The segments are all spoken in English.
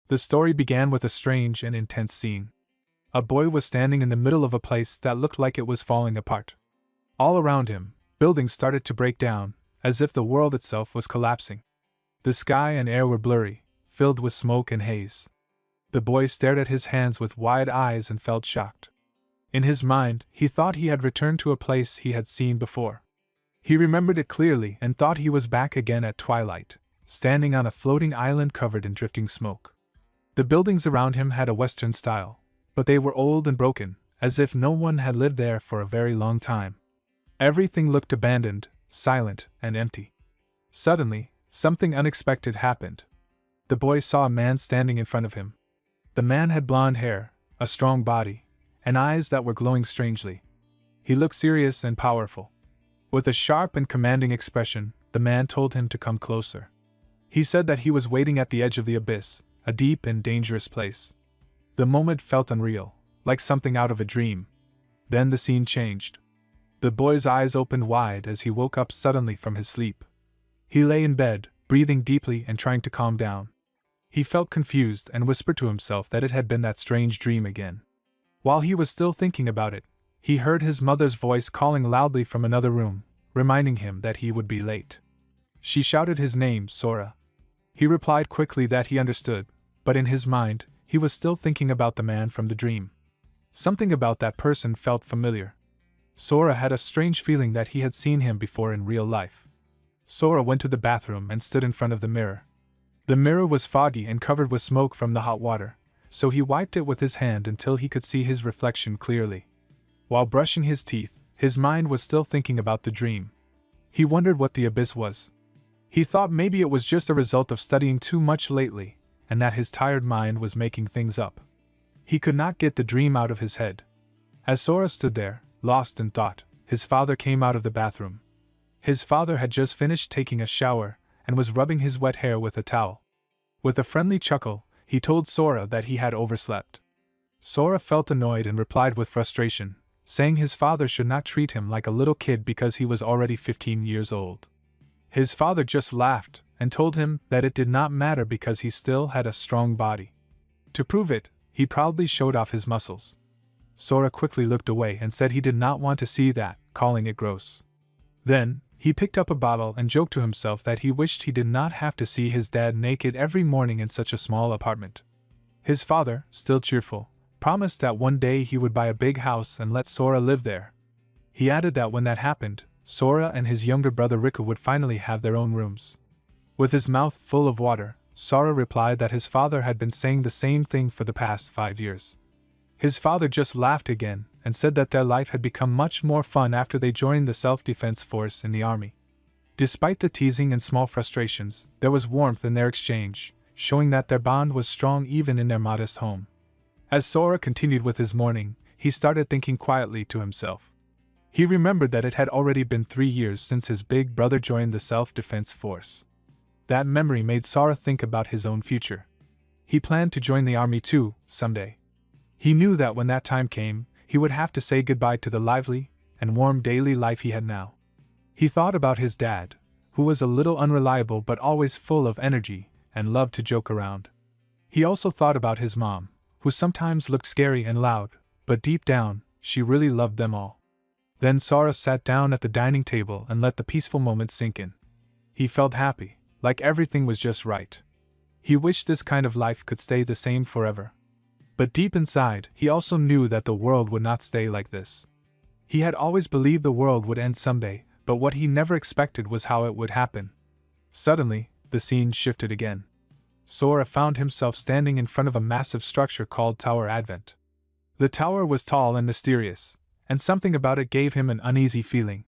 The story began with a strange and intense scene. A boy was standing in the middle of a place that looked like it was falling apart. All around him, buildings started to break down, as if the world itself was collapsing. The sky and air were blurry, filled with smoke and haze. The boy stared at his hands with wide eyes and felt shocked. In his mind, he thought he had returned to a place he had seen before. He remembered it clearly and thought he was back again at twilight, standing on a floating island covered in drifting smoke. The buildings around him had a Western style, but they were old and broken, as if no one had lived there for a very long time. Everything looked abandoned, silent, and empty. Suddenly, something unexpected happened. The boy saw a man standing in front of him. The man had blonde hair, a strong body, and eyes that were glowing strangely. He looked serious and powerful. With a sharp and commanding expression, the man told him to come closer. He said that he was waiting at the edge of the abyss, a deep and dangerous place. The moment felt unreal, like something out of a dream. Then the scene changed. The boy's eyes opened wide as he woke up suddenly from his sleep. He lay in bed, breathing deeply and trying to calm down. He felt confused and whispered to himself that it had been that strange dream again. While he was still thinking about it, he heard his mother's voice calling loudly from another room, reminding him that he would be late. She shouted his name, Sora. He replied quickly that he understood, but in his mind, he was still thinking about the man from the dream. Something about that person felt familiar. Sora had a strange feeling that he had seen him before in real life. Sora went to the bathroom and stood in front of the mirror. The mirror was foggy and covered with smoke from the hot water, so he wiped it with his hand until he could see his reflection clearly. While brushing his teeth, his mind was still thinking about the dream. He wondered what the abyss was. He thought maybe it was just a result of studying too much lately, and that his tired mind was making things up. He could not get the dream out of his head. As Sora stood there, lost in thought, his father came out of the bathroom. His father had just finished taking a shower and was rubbing his wet hair with a towel. With a friendly chuckle, he told Sora that he had overslept. Sora felt annoyed and replied with frustration, saying his father should not treat him like a little kid because he was already 15 years old. His father just laughed and told him that it did not matter because he still had a strong body. To prove it, he proudly showed off his muscles. Sora quickly looked away and said he did not want to see that, calling it gross. Then, he picked up a bottle and joked to himself that he wished he did not have to see his dad naked every morning in such a small apartment. His father, still cheerful, promised that one day he would buy a big house and let Sora live there. He added that when that happened, Sora and his younger brother Riku would finally have their own rooms. With his mouth full of water, Sora replied that his father had been saying the same thing for the past 5 years. His father just laughed again and said that their life had become much more fun after they joined the self-defense force in the army. Despite the teasing and small frustrations, there was warmth in their exchange, showing that their bond was strong even in their modest home. As Sora continued with his morning, he started thinking quietly to himself. He remembered that it had already been 3 years since his big brother joined the self-defense force. That memory made Sora think about his own future. He planned to join the army too, someday. He knew that when that time came, he would have to say goodbye to the lively and warm daily life he had now. He thought about his dad, who was a little unreliable but always full of energy and loved to joke around. He also thought about his mom, who sometimes looked scary and loud, but deep down, she really loved them all. Then Sora sat down at the dining table and let the peaceful moments sink in. He felt happy, like everything was just right. He wished this kind of life could stay the same forever. But deep inside, he also knew that the world would not stay like this. He had always believed the world would end someday, but what he never expected was how it would happen. Suddenly, the scene shifted again. Sora found himself standing in front of a massive structure called Tower Advent. The tower was tall and mysterious, and something about it gave him an uneasy feeling.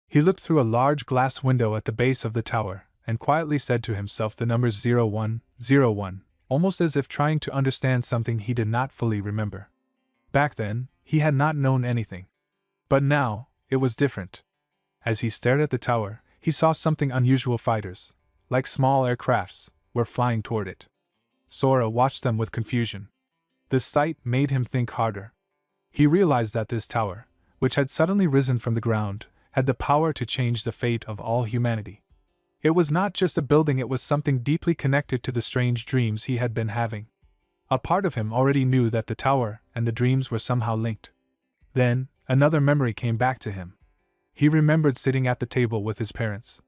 He looked through a large glass window at the base of the tower, and quietly said to himself the numbers 0101, almost as if trying to understand something he did not fully remember. Back then, he had not known anything. But now, it was different. As he stared at the tower, he saw something unusual. Fighters, like small aircrafts, were flying toward it. Sora watched them with confusion. The sight made him think harder. He realized that this tower, which had suddenly risen from the ground, had the power to change the fate of all humanity. It was not just a building, it was something deeply connected to the strange dreams he had been having. A part of him already knew that the tower and the dreams were somehow linked. Then, another memory came back to him. He remembered sitting at the table with his parents.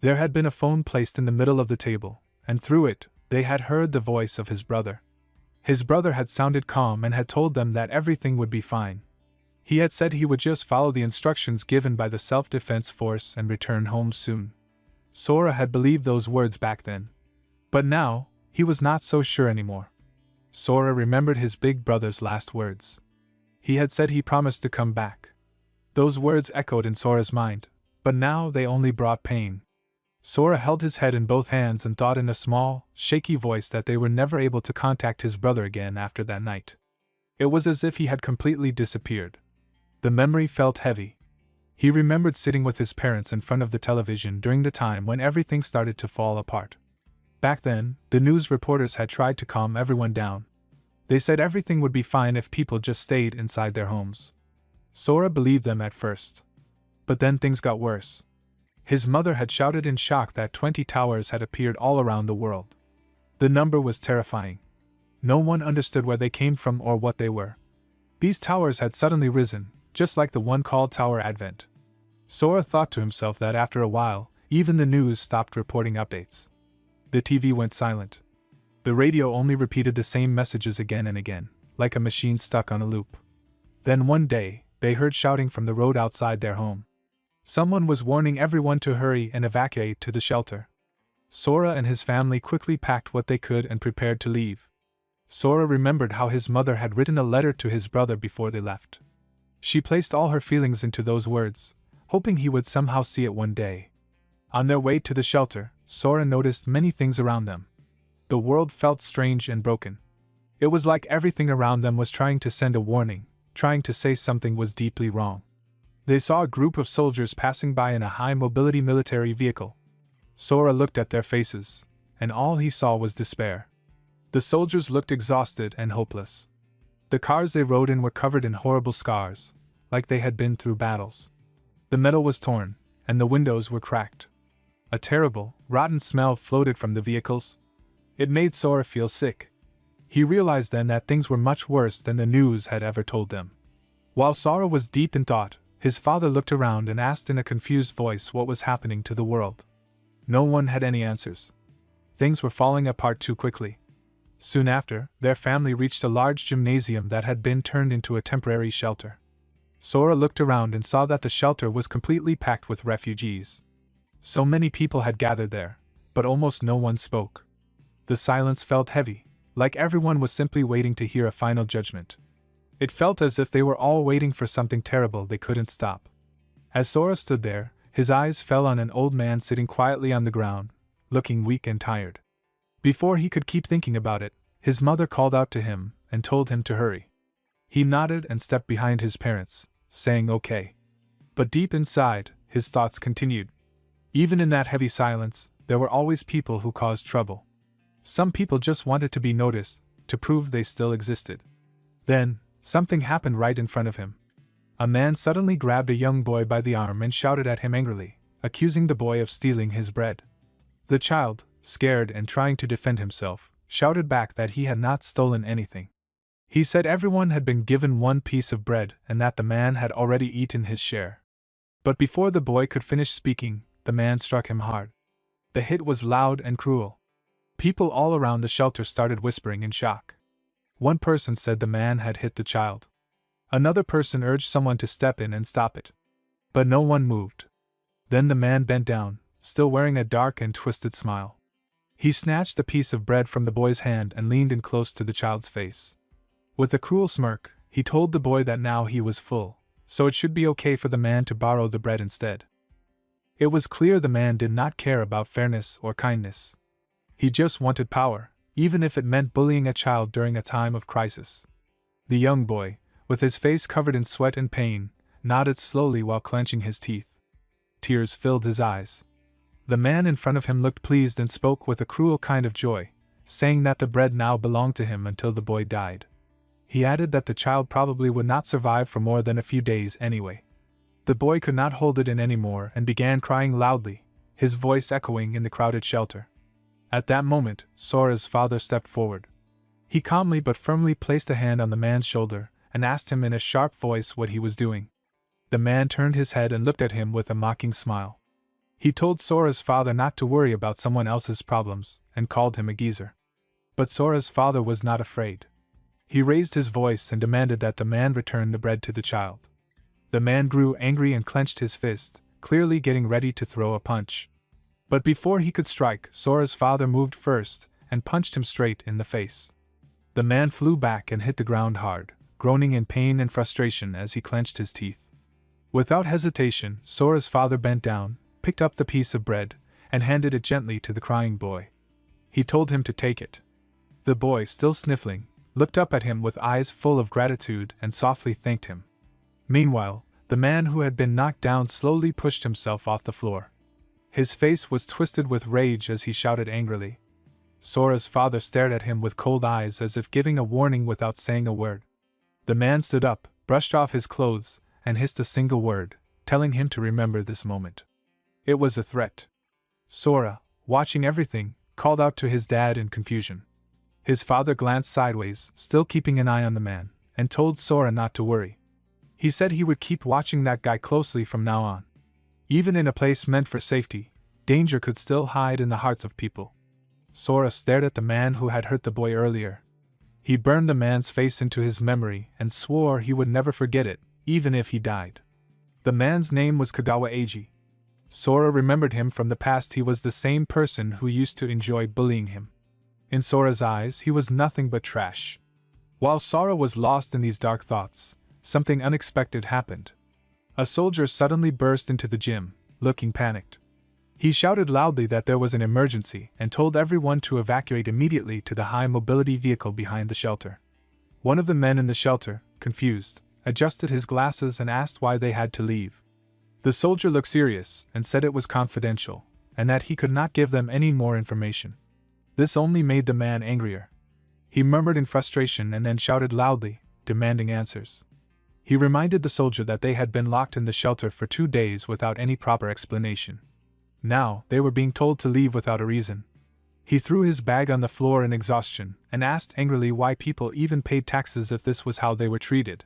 There had been a phone placed in the middle of the table, and through it, they had heard the voice of his brother. His brother had sounded calm and had told them that everything would be fine. He had said he would just follow the instructions given by the self-defense force and return home soon. Sora had believed those words back then. But now, he was not so sure anymore. Sora remembered his big brother's last words. He had said he promised to come back. Those words echoed in Sora's mind, but now they only brought pain. Sora held his head in both hands and thought in a small, shaky voice that they were never able to contact his brother again after that night. It was as if he had completely disappeared. The memory felt heavy. He remembered sitting with his parents in front of the television during the time when everything started to fall apart. Back then, the news reporters had tried to calm everyone down. They said everything would be fine if people just stayed inside their homes. Sora believed them at first. But then things got worse. His mother had shouted in shock that 20 towers had appeared all around the world. The number was terrifying. No one understood where they came from or what they were. These towers had suddenly risen, just like the one called Tower Advent. Sora thought to himself that after a while, even the news stopped reporting updates. The TV went silent. The radio only repeated the same messages again and again, like a machine stuck on a loop. Then one day, they heard shouting from the road outside their home. Someone was warning everyone to hurry and evacuate to the shelter. Sora and his family quickly packed what they could and prepared to leave. Sora remembered how his mother had written a letter to his brother before they left. She placed all her feelings into those words, hoping he would somehow see it one day. On their way to the shelter, Sora noticed many things around them. The world felt strange and broken. It was like everything around them was trying to send a warning, trying to say something was deeply wrong. They saw a group of soldiers passing by in a high-mobility military vehicle. Sora looked at their faces, and all he saw was despair. The soldiers looked exhausted and hopeless. The cars they rode in were covered in horrible scars, like they had been through battles. The metal was torn, and the windows were cracked. A terrible, rotten smell floated from the vehicles. It made Sora feel sick. He realized then that things were much worse than the news had ever told them. While Sora was deep in thought, his father looked around and asked in a confused voice what was happening to the world. No one had any answers. Things were falling apart too quickly. Soon after, their family reached a large gymnasium that had been turned into a temporary shelter. Sora looked around and saw that the shelter was completely packed with refugees. So many people had gathered there, but almost no one spoke. The silence felt heavy, like everyone was simply waiting to hear a final judgment. It felt as if they were all waiting for something terrible they couldn't stop. As Sora stood there, his eyes fell on an old man sitting quietly on the ground, looking weak and tired. Before he could keep thinking about it, his mother called out to him and told him to hurry. He nodded and stepped behind his parents, saying okay. But deep inside, his thoughts continued. Even in that heavy silence, there were always people who caused trouble. Some people just wanted to be noticed, to prove they still existed. Then, something happened right in front of him. A man suddenly grabbed a young boy by the arm and shouted at him angrily, accusing the boy of stealing his bread. The child, scared and trying to defend himself, shouted back that he had not stolen anything. He said everyone had been given one piece of bread and that the man had already eaten his share. But before the boy could finish speaking, the man struck him hard. The hit was loud and cruel. People all around the shelter started whispering in shock. One person said the man had hit the child. Another person urged someone to step in and stop it. But no one moved. Then the man bent down, still wearing a dark and twisted smile. He snatched a piece of bread from the boy's hand and leaned in close to the child's face. With a cruel smirk, he told the boy that now he was full, so it should be okay for the man to borrow the bread instead. It was clear the man did not care about fairness or kindness. He just wanted power, even if it meant bullying a child during a time of crisis. The young boy, with his face covered in sweat and pain, nodded slowly while clenching his teeth. Tears filled his eyes. The man in front of him looked pleased and spoke with a cruel kind of joy, saying that the bread now belonged to him until the boy died. He added that the child probably would not survive for more than a few days anyway. The boy could not hold it in anymore and began crying loudly, his voice echoing in the crowded shelter. At that moment, Sora's father stepped forward. He calmly but firmly placed a hand on the man's shoulder and asked him in a sharp voice what he was doing. The man turned his head and looked at him with a mocking smile. He told Sora's father not to worry about someone else's problems and called him a geezer. But Sora's father was not afraid. He raised his voice and demanded that the man return the bread to the child. The man grew angry and clenched his fist, clearly getting ready to throw a punch. But before he could strike, Sora's father moved first and punched him straight in the face. The man flew back and hit the ground hard, groaning in pain and frustration as he clenched his teeth. Without hesitation, Sora's father bent down, picked up the piece of bread, and handed it gently to the crying boy. He told him to take it. The boy, still sniffling, looked up at him with eyes full of gratitude and softly thanked him. Meanwhile, the man who had been knocked down slowly pushed himself off the floor. His face was twisted with rage as he shouted angrily. Sora's father stared at him with cold eyes as if giving a warning without saying a word. The man stood up, brushed off his clothes, and hissed a single word, telling him to remember this moment. It was a threat. Sora, watching everything, called out to his dad in confusion. His father glanced sideways, still keeping an eye on the man, and told Sora not to worry. He said he would keep watching that guy closely from now on. Even in a place meant for safety, danger could still hide in the hearts of people. Sora stared at the man who had hurt the boy earlier. He burned the man's face into his memory and swore he would never forget it, even if he died. The man's name was Kagawa Eiji. Sora remembered him from the past. He was the same person who used to enjoy bullying him. In Sora's eyes, he was nothing but trash. While Sora was lost in these dark thoughts, something unexpected happened. A soldier suddenly burst into the gym, looking panicked. He shouted loudly that there was an emergency and told everyone to evacuate immediately to the high-mobility vehicle behind the shelter. One of the men in the shelter, confused, adjusted his glasses and asked why they had to leave. The soldier looked serious and said it was confidential, and that he could not give them any more information. This only made the man angrier. He murmured in frustration and then shouted loudly, demanding answers. He reminded the soldier that they had been locked in the shelter for 2 days without any proper explanation. Now, they were being told to leave without a reason. He threw his bag on the floor in exhaustion and asked angrily why people even paid taxes if this was how they were treated.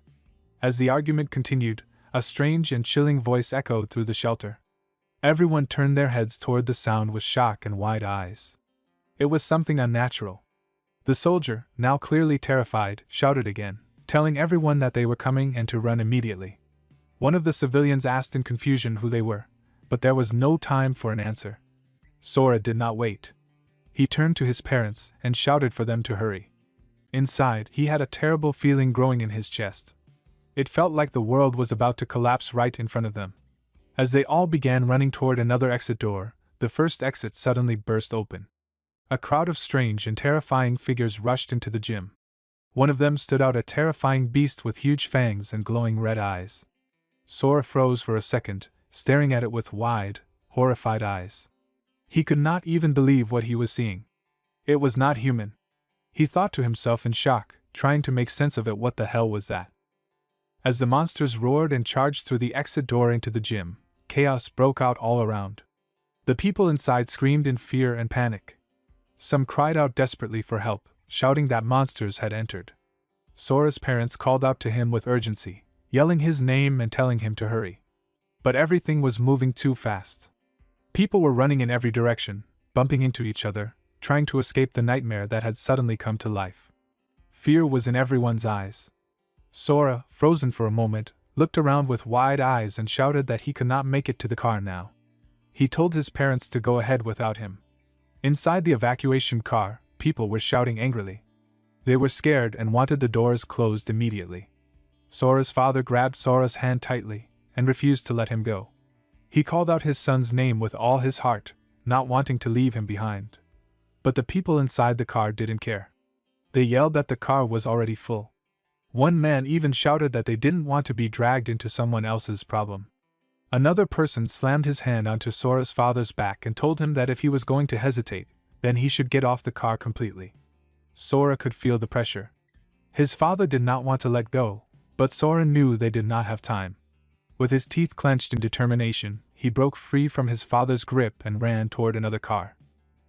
As the argument continued, a strange and chilling voice echoed through the shelter. Everyone turned their heads toward the sound with shock and wide eyes. It was something unnatural. The soldier, now clearly terrified, shouted again, telling everyone that they were coming and to run immediately. One of the civilians asked in confusion who they were, but there was no time for an answer. Sora did not wait. He turned to his parents and shouted for them to hurry. Inside, he had a terrible feeling growing in his chest. It felt like the world was about to collapse right in front of them. As they all began running toward another exit door, the first exit suddenly burst open. A crowd of strange and terrifying figures rushed into the gym. One of them stood out, a terrifying beast with huge fangs and glowing red eyes. Sora froze for a second, staring at it with wide, horrified eyes. He could not even believe what he was seeing. It was not human. He thought to himself in shock, trying to make sense of it. What the hell was that? As the monsters roared and charged through the exit door into the gym, chaos broke out all around. The people inside screamed in fear and panic. Some cried out desperately for help, shouting that monsters had entered. Sora's parents called out to him with urgency, yelling his name and telling him to hurry. But everything was moving too fast. People were running in every direction, bumping into each other, trying to escape the nightmare that had suddenly come to life. Fear was in everyone's eyes. Sora, frozen for a moment, looked around with wide eyes and shouted that he could not make it to the car now. He told his parents to go ahead without him. Inside the evacuation car, people were shouting angrily. They were scared and wanted the doors closed immediately. Sora's father grabbed Sora's hand tightly and refused to let him go. He called out his son's name with all his heart, not wanting to leave him behind. But the people inside the car didn't care. They yelled that the car was already full. One man even shouted that they didn't want to be dragged into someone else's problem. Another person slammed his hand onto Sora's father's back and told him that if he was going to hesitate, then he should get off the car completely. Sora could feel the pressure. His father did not want to let go, but Sora knew they did not have time. With his teeth clenched in determination, he broke free from his father's grip and ran toward another car.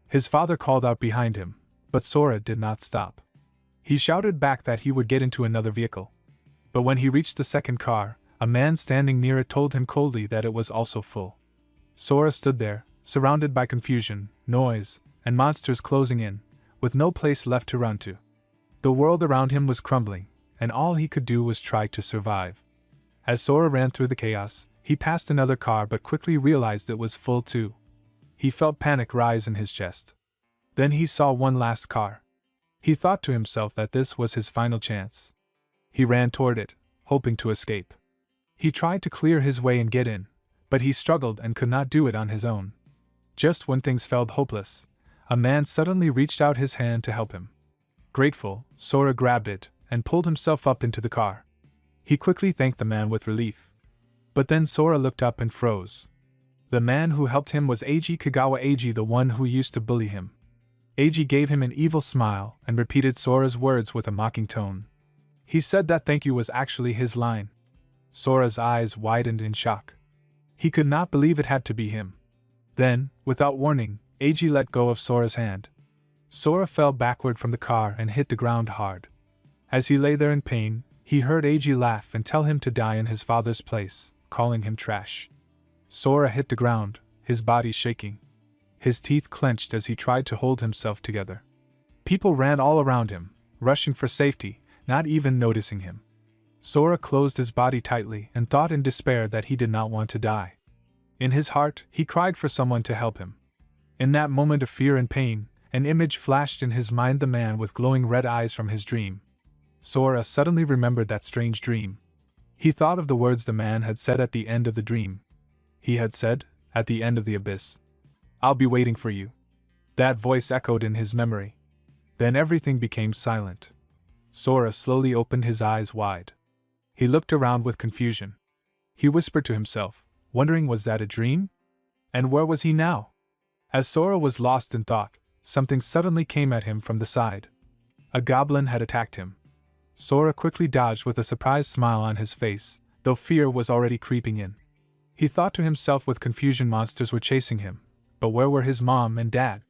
His father called out behind him, but Sora did not stop. He shouted back that he would get into another vehicle. But when he reached the second car, a man standing near it told him coldly that it was also full. Sora stood there, surrounded by confusion, noise, and monsters closing in, with no place left to run to. The world around him was crumbling, and all he could do was try to survive. As Sora ran through the chaos, he passed another car but quickly realized it was full too. He felt panic rise in his chest. Then he saw one last car. He thought to himself that this was his final chance. He ran toward it, hoping to escape. He tried to clear his way and get in, but he struggled and could not do it on his own. Just when things felt hopeless, a man suddenly reached out his hand to help him. Grateful, Sora grabbed it and pulled himself up into the car. He quickly thanked the man with relief. But then Sora looked up and froze. The man who helped him was Eiji Kagawa, Eiji, the one who used to bully him. Eiji gave him an evil smile and repeated Sora's words with a mocking tone. He said that thank you was actually his line. Sora's eyes widened in shock. He could not believe it had to be him. Then, without warning, Eiji let go of Sora's hand. Sora fell backward from the car and hit the ground hard. As he lay there in pain, he heard Eiji laugh and tell him to die in his father's place, calling him trash. Sora hit the ground, his body shaking. His teeth clenched as he tried to hold himself together. People ran all around him, rushing for safety, not even noticing him. Sora closed his body tightly and thought in despair that he did not want to die. In his heart, he cried for someone to help him. In that moment of fear and pain, an image flashed in his mind, the man with glowing red eyes from his dream. Sora suddenly remembered that strange dream. He thought of the words the man had said at the end of the dream. He had said, at the end of the abyss, "I'll be waiting for you." That voice echoed in his memory. Then everything became silent. Sora slowly opened his eyes wide. He looked around with confusion. He whispered to himself, wondering, was that a dream? And where was he now? As Sora was lost in thought, something suddenly came at him from the side. A goblin had attacked him. Sora quickly dodged with a surprised smile on his face, though fear was already creeping in. He thought to himself with confusion, monsters were chasing him, but where were his mom and dad?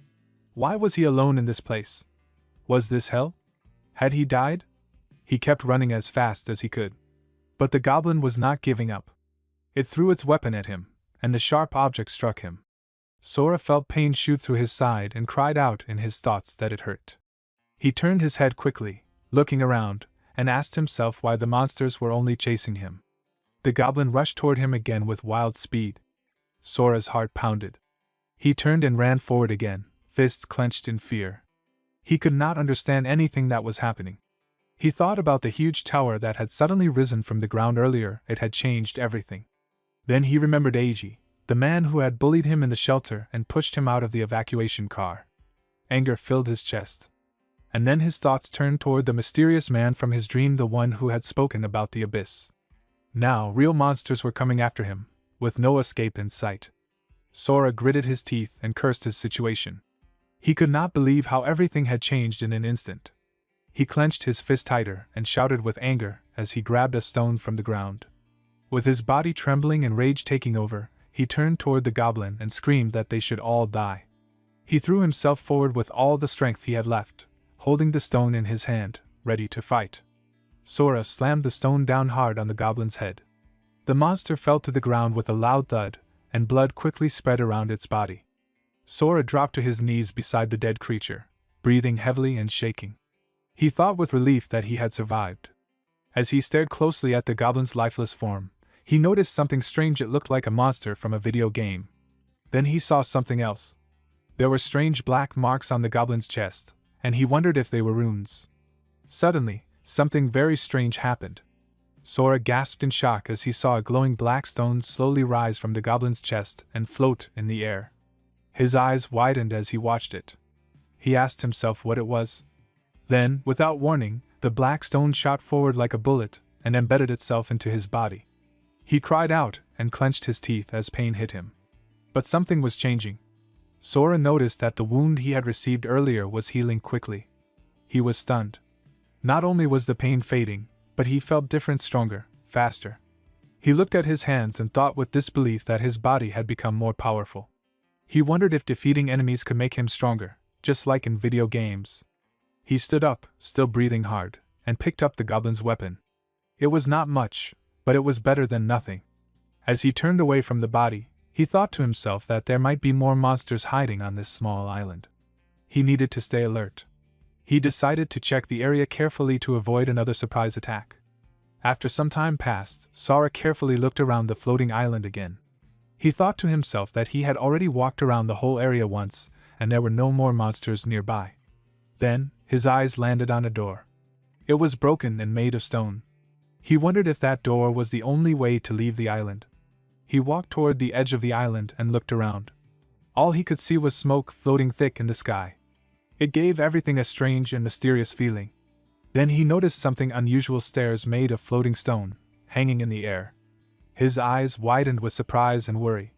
Why was he alone in this place? Was this hell? Had he died? He kept running as fast as he could. But the goblin was not giving up. It threw its weapon at him, and the sharp object struck him. Sora felt pain shoot through his side and cried out in his thoughts that it hurt. He turned his head quickly, looking around, and asked himself why the monsters were only chasing him. The goblin rushed toward him again with wild speed. Sora's heart pounded. He turned and ran forward again, fists clenched in fear. He could not understand anything that was happening. He thought about the huge tower that had suddenly risen from the ground earlier. It had changed everything. Then he remembered Eiji, the man who had bullied him in the shelter and pushed him out of the evacuation car. Anger filled his chest. And then his thoughts turned toward the mysterious man from his dream, the one who had spoken about the abyss. Now real monsters were coming after him, with no escape in sight. Sora gritted his teeth and cursed his situation. He could not believe how everything had changed in an instant. He clenched his fist tighter and shouted with anger as he grabbed a stone from the ground. With his body trembling and rage taking over, he turned toward the goblin and screamed that they should all die. He threw himself forward with all the strength he had left, holding the stone in his hand, ready to fight. Sora slammed the stone down hard on the goblin's head. The monster fell to the ground with a loud thud, and blood quickly spread around its body. Sora dropped to his knees beside the dead creature, breathing heavily and shaking. He thought with relief that he had survived. As he stared closely at the goblin's lifeless form, he noticed something strange. It looked like a monster from a video game. Then he saw something else. There were strange black marks on the goblin's chest, and he wondered if they were runes. Suddenly, something very strange happened. Sora gasped in shock as he saw a glowing black stone slowly rise from the goblin's chest and float in the air. His eyes widened as he watched it. He asked himself what it was. Then, without warning, the black stone shot forward like a bullet and embedded itself into his body. He cried out and clenched his teeth as pain hit him. But something was changing. Sora noticed that the wound he had received earlier was healing quickly. He was stunned. Not only was the pain fading, but he felt different, stronger, faster. He looked at his hands and thought with disbelief that his body had become more powerful. He wondered if defeating enemies could make him stronger, just like in video games. He stood up, still breathing hard, and picked up the goblin's weapon. It was not much, but it was better than nothing. As he turned away from the body, he thought to himself that there might be more monsters hiding on this small island. He needed to stay alert. He decided to check the area carefully to avoid another surprise attack. After some time passed, Sora carefully looked around the floating island again. He thought to himself that he had already walked around the whole area once, and there were no more monsters nearby. Then, his eyes landed on a door. It was broken and made of stone. He wondered if that door was the only way to leave the island. He walked toward the edge of the island and looked around. All he could see was smoke floating thick in the sky. It gave everything a strange and mysterious feeling. Then he noticed something unusual: stairs made of floating stone, hanging in the air. His eyes widened with surprise and worry.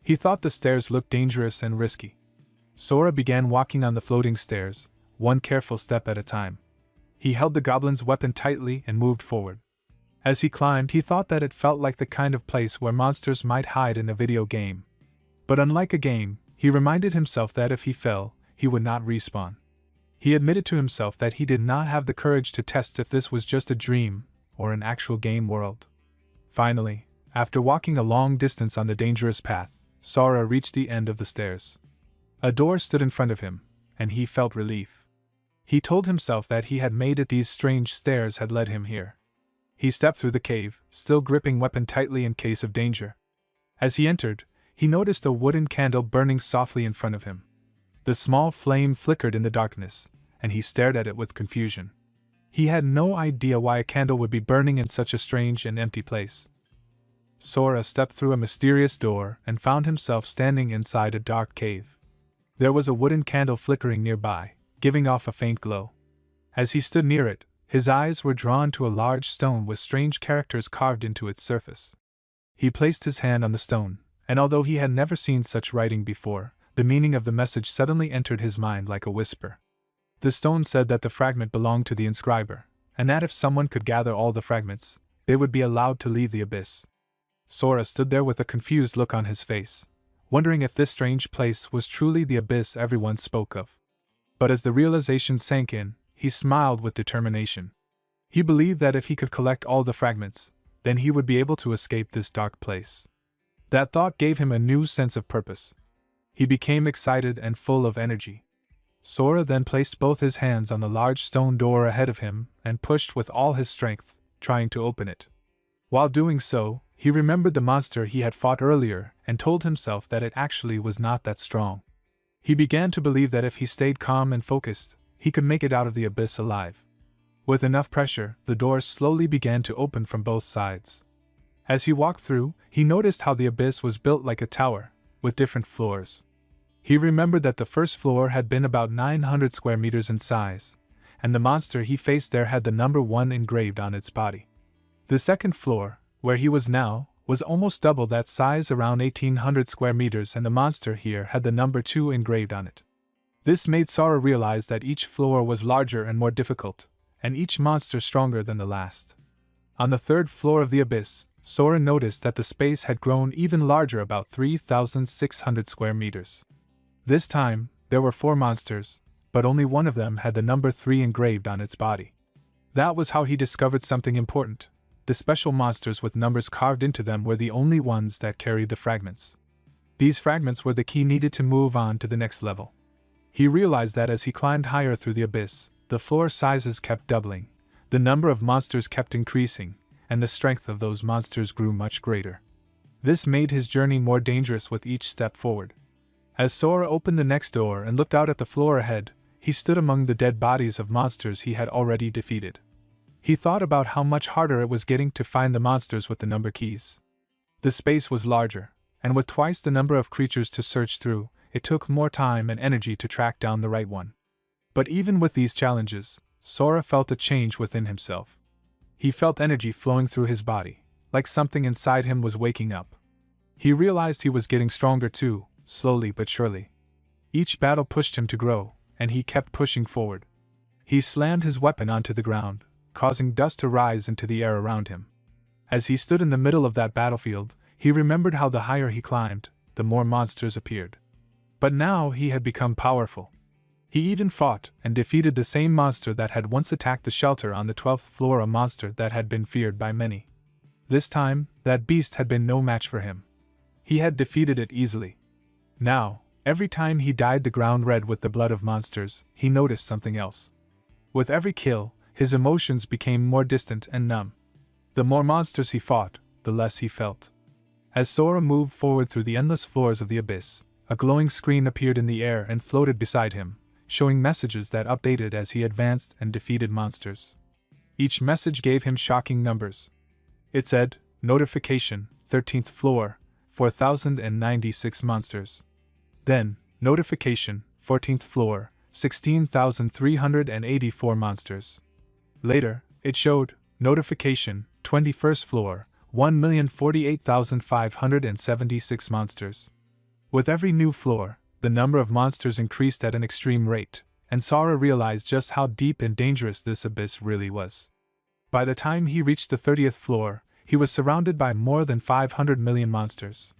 He thought the stairs looked dangerous and risky. Sora began walking on the floating stairs, one careful step at a time. He held the goblin's weapon tightly and moved forward. As he climbed, he thought that it felt like the kind of place where monsters might hide in a video game. But unlike a game, he reminded himself that if he fell, he would not respawn. He admitted to himself that he did not have the courage to test if this was just a dream or an actual game world. Finally, after walking a long distance on the dangerous path, Sora reached the end of the stairs. A door stood in front of him, and he felt relief. He told himself that he had made it. These strange stairs had led him here. He stepped through the cave, still gripping weapon tightly in case of danger. As he entered, he noticed a wooden candle burning softly in front of him. The small flame flickered in the darkness, and he stared at it with confusion. He had no idea why a candle would be burning in such a strange and empty place. Sora stepped through a mysterious door and found himself standing inside a dark cave. There was a wooden candle flickering nearby, giving off a faint glow. As he stood near it, his eyes were drawn to a large stone with strange characters carved into its surface. He placed his hand on the stone, and although he had never seen such writing before, the meaning of the message suddenly entered his mind like a whisper. The stone said that the fragment belonged to the inscriber, and that if someone could gather all the fragments, they would be allowed to leave the abyss. Sora stood there with a confused look on his face, wondering if this strange place was truly the abyss everyone spoke of. But as the realization sank in, he smiled with determination. He believed that if he could collect all the fragments, then he would be able to escape this dark place. That thought gave him a new sense of purpose. He became excited and full of energy. Sora then placed both his hands on the large stone door ahead of him and pushed with all his strength, trying to open it. While doing so, he remembered the monster he had fought earlier and told himself that it actually was not that strong. He began to believe that if he stayed calm and focused, he could make it out of the abyss alive. With enough pressure, the doors slowly began to open from both sides. As he walked through, he noticed how the abyss was built like a tower, with different floors. He remembered that the first floor had been about 900 square meters in size, and the monster he faced there had the number 1 engraved on its body. The second floor, where he was now, was almost double that size, around 1800 square meters, and the monster here had the number 2 engraved on it. This made Sora realize that each floor was larger and more difficult, and each monster stronger than the last. On the third floor of the abyss, Sora noticed that the space had grown even larger, about 3,600 square meters. This time, there were 4 monsters, but only one of them had the number 3 engraved on its body. That was how he discovered something important. The special monsters with numbers carved into them were the only ones that carried the fragments. These fragments were the key needed to move on to the next level. He realized that as he climbed higher through the abyss, the floor sizes kept doubling, the number of monsters kept increasing, and the strength of those monsters grew much greater. This made his journey more dangerous with each step forward. As Sora opened the next door and looked out at the floor ahead, he stood among the dead bodies of monsters he had already defeated. He thought about how much harder it was getting to find the monsters with the number keys. The space was larger, and with twice the number of creatures to search through, it took more time and energy to track down the right one. But even with these challenges, Sora felt a change within himself. He felt energy flowing through his body, like something inside him was waking up. He realized he was getting stronger too, slowly but surely. Each battle pushed him to grow, and he kept pushing forward. He slammed his weapon onto the ground, causing dust to rise into the air around him. As he stood in the middle of that battlefield, he remembered how the higher he climbed, the more monsters appeared. But now he had become powerful. He even fought and defeated the same monster that had once attacked the shelter on the 12th floor, a monster that had been feared by many. This time, that beast had been no match for him. He had defeated it easily. Now, every time he dyed the ground red with the blood of monsters, he noticed something else. With every kill, his emotions became more distant and numb. The more monsters he fought, the less he felt. As Sora moved forward through the endless floors of the abyss, a glowing screen appeared in the air and floated beside him, showing messages that updated as he advanced and defeated monsters. Each message gave him shocking numbers. It said, "Notification, 13th floor, 4,096 monsters." Then, "Notification, 14th floor, 16,384 monsters." Later, it showed, "Notification, 21st floor, 1,048,576 monsters." With every new floor, the number of monsters increased at an extreme rate, and Sora realized just how deep and dangerous this abyss really was. By the time he reached the 30th floor, he was surrounded by more than 500 million monsters.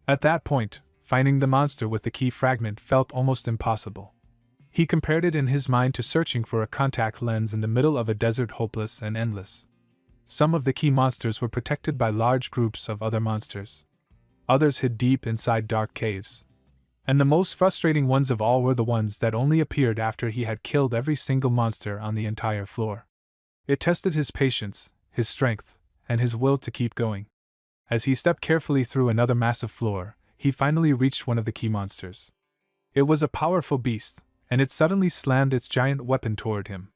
At that point, finding the monster with the key fragment felt almost impossible. He compared it in his mind to searching for a contact lens in the middle of a desert, hopeless and endless. Some of the key monsters were protected by large groups of other monsters. Others hid deep inside dark caves. And the most frustrating ones of all were the ones that only appeared after he had killed every single monster on the entire floor. It tested his patience, his strength, and his will to keep going. As he stepped carefully through another massive floor, he finally reached one of the key monsters. It was a powerful beast, and it suddenly slammed its giant weapon toward him.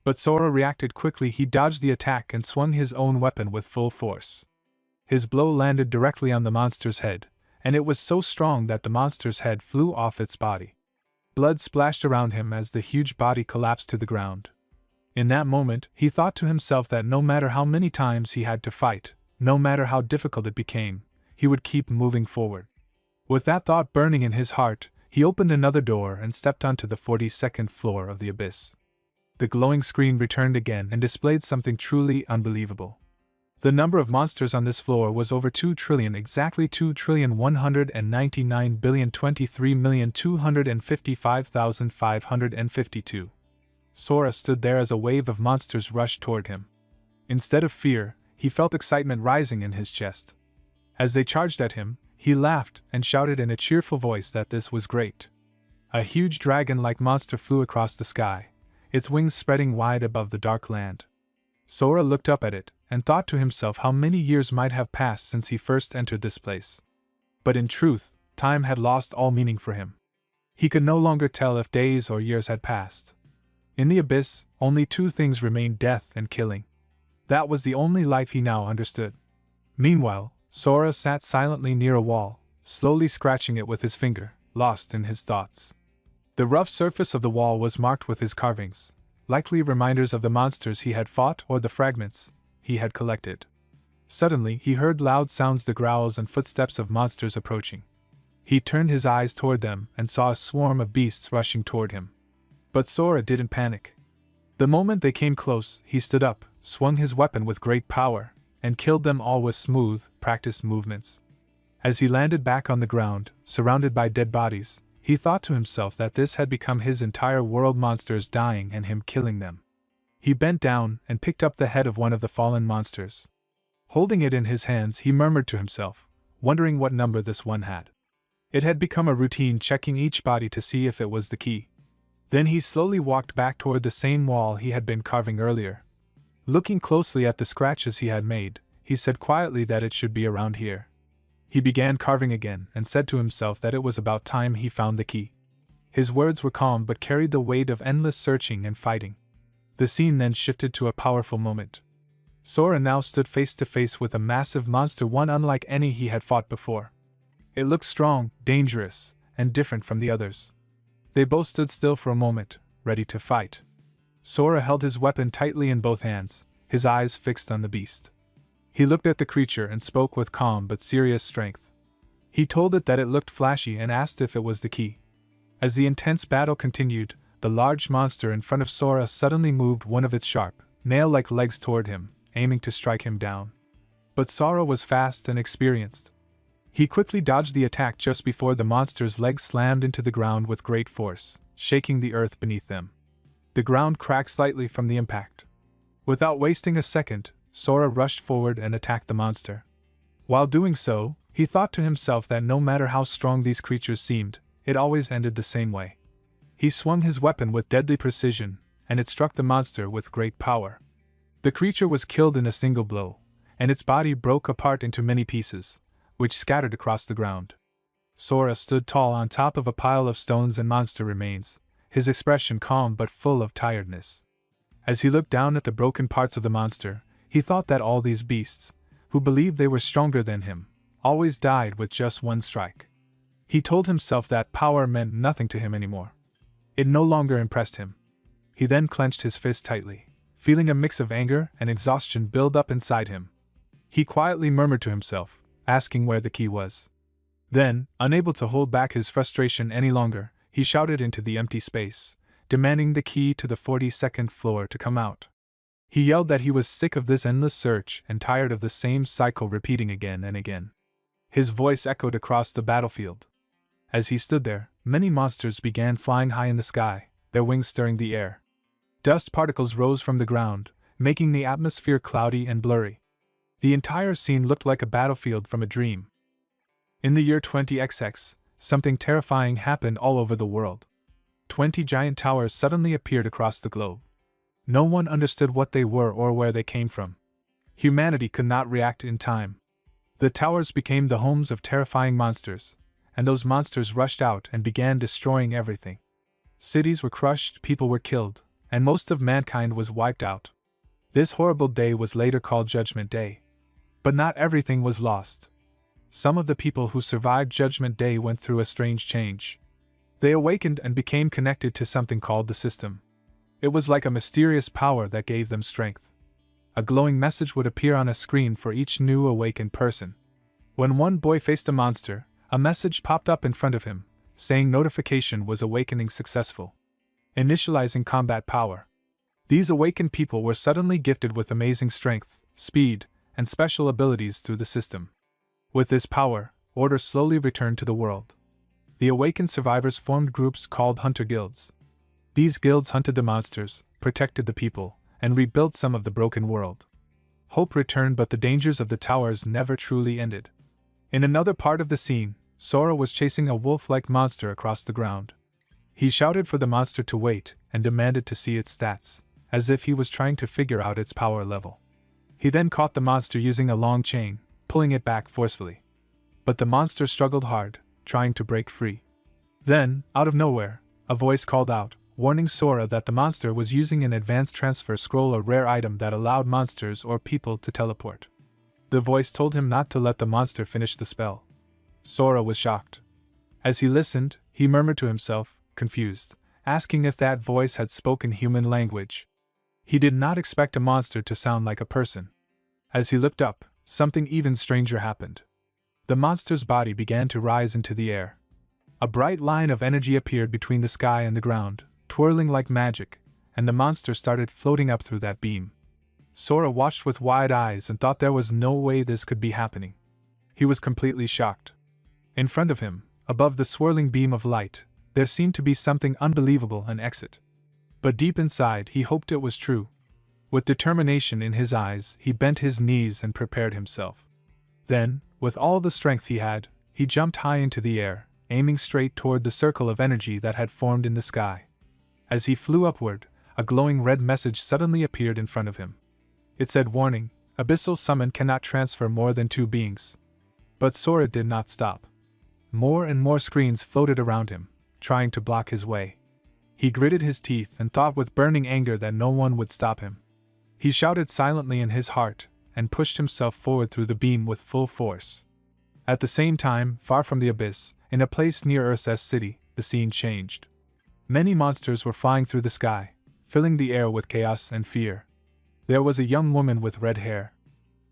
But Sora reacted quickly. He dodged the attack and swung his own weapon with full force. His blow landed directly on the monster's head, and it was so strong that the monster's head flew off its body. Blood splashed around him as the huge body collapsed to the ground. In that moment, he thought to himself that no matter how many times he had to fight, no matter how difficult it became, he would keep moving forward. With that thought burning in his heart, he opened another door and stepped onto the 42nd floor of the abyss. The glowing screen returned again and displayed something truly unbelievable. The number of monsters on this floor was over 2 trillion, exactly 2,199,023,255,552. Sora stood there as a wave of monsters rushed toward him. Instead of fear, he felt excitement rising in his chest. As they charged at him, he laughed and shouted in a cheerful voice that this was great. A huge dragon-like monster flew across the sky, its wings spreading wide above the dark land. Sora looked up at it and thought to himself how many years might have passed since he first entered this place. But in truth, time had lost all meaning for him. He could no longer tell if days or years had passed. In the abyss, only two things remained: death and killing. That was the only life he now understood. Meanwhile, Sora sat silently near a wall, slowly scratching it with his finger, lost in his thoughts. The rough surface of the wall was marked with his carvings, likely reminders of the monsters he had fought or the fragments he had collected. Suddenly, he heard loud sounds, the growls and footsteps of monsters approaching. He turned his eyes toward them and saw a swarm of beasts rushing toward him. But Sora didn't panic. The moment they came close, he stood up, swung his weapon with great power, and killed them all with smooth, practiced movements. As he landed back on the ground, surrounded by dead bodies, he thought to himself that this had become his entire world: monsters dying and him killing them. He bent down and picked up the head of one of the fallen monsters. Holding it in his hands, he murmured to himself, wondering what number this one had. It had become a routine, checking each body to see if it was the key. Then he slowly walked back toward the same wall he had been carving earlier. Looking closely at the scratches he had made, he said quietly that it should be around here. He began carving again and said to himself that it was about time he found the key. His words were calm but carried the weight of endless searching and fighting. The scene then shifted to a powerful moment. Sora now stood face to face with a massive monster, one unlike any he had fought before. It looked strong, dangerous, and different from the others. They both stood still for a moment, ready to fight. Sora held his weapon tightly in both hands, his eyes fixed on the beast. He looked at the creature and spoke with calm but serious strength. He told it that it looked flashy and asked if it was the key. As the intense battle continued, the large monster in front of Sora suddenly moved one of its sharp, nail-like legs toward him, aiming to strike him down. But Sora was fast and experienced. He quickly dodged the attack just before the monster's leg slammed into the ground with great force, shaking the earth beneath them. The ground cracked slightly from the impact. Without wasting a second, Sora rushed forward and attacked the monster. While doing so, he thought to himself that no matter how strong these creatures seemed, it always ended the same way. He swung his weapon with deadly precision, and it struck the monster with great power. The creature was killed in a single blow, and its body broke apart into many pieces, which scattered across the ground. Sora stood tall on top of a pile of stones and monster remains, his expression calm but full of tiredness. As he looked down at the broken parts of the monster, he thought that all these beasts, who believed they were stronger than him, always died with just one strike. He told himself that power meant nothing to him anymore. It no longer impressed him. He then clenched his fist tightly, feeling a mix of anger and exhaustion build up inside him. He quietly murmured to himself, asking where the key was. Then, unable to hold back his frustration any longer, he shouted into the empty space, demanding the key to the 42nd floor to come out. He yelled that he was sick of this endless search and tired of the same cycle repeating again and again. His voice echoed across the battlefield. As he stood there, many monsters began flying high in the sky, their wings stirring the air. Dust particles rose from the ground, making the atmosphere cloudy and blurry. The entire scene looked like a battlefield from a dream. In the year 20XX, something terrifying happened all over the world. 20 giant towers suddenly appeared across the globe. No one understood what they were or where they came from. Humanity could not react in time. The towers became the homes of terrifying monsters, and those monsters rushed out and began destroying everything. Cities were crushed, people were killed, and most of mankind was wiped out. This horrible day was later called Judgment Day. But not everything was lost. Some of the people who survived Judgment Day went through a strange change. They awakened and became connected to something called the system. It was like a mysterious power that gave them strength. A glowing message would appear on a screen for each new awakened person. When one boy faced a monster, a message popped up in front of him, saying notification was awakening successful. Initializing combat power. These awakened people were suddenly gifted with amazing strength, speed, and special abilities through the system. With this power, order slowly returned to the world. The awakened survivors formed groups called hunter guilds. These guilds hunted the monsters, protected the people, and rebuilt some of the broken world. Hope returned, but the dangers of the towers never truly ended. In another part of the scene, Sora was chasing a wolf-like monster across the ground. He shouted for the monster to wait and demanded to see its stats, as if he was trying to figure out its power level. He then caught the monster using a long chain, pulling it back forcefully. But the monster struggled hard, trying to break free. Then, out of nowhere, a voice called out, warning Sora that the monster was using an advanced transfer scroll, a rare item that allowed monsters or people to teleport. The voice told him not to let the monster finish the spell. Sora was shocked. As he listened, he murmured to himself, confused, asking if that voice had spoken human language. He did not expect a monster to sound like a person. As he looked up, something even stranger happened. The monster's body began to rise into the air. A bright line of energy appeared between the sky and the ground, twirling like magic, and the monster started floating up through that beam. Sora watched with wide eyes and thought there was no way this could be happening. He was completely shocked. In front of him, above the swirling beam of light, there seemed to be something unbelievable, an exit. But deep inside, he hoped it was true. With determination in his eyes, he bent his knees and prepared himself. Then, with all the strength he had, he jumped high into the air, aiming straight toward the circle of energy that had formed in the sky. As he flew upward, a glowing red message suddenly appeared in front of him. It said, "Warning, Abyssal Summon cannot transfer more than 2 beings." But Sora did not stop. More and more screens floated around him, trying to block his way. He gritted his teeth and thought with burning anger that no one would stop him. He shouted silently in his heart, and pushed himself forward through the beam with full force. At the same time, far from the abyss, in a place near Earth's city, the scene changed. Many monsters were flying through the sky, filling the air with chaos and fear. There was a young woman with red hair.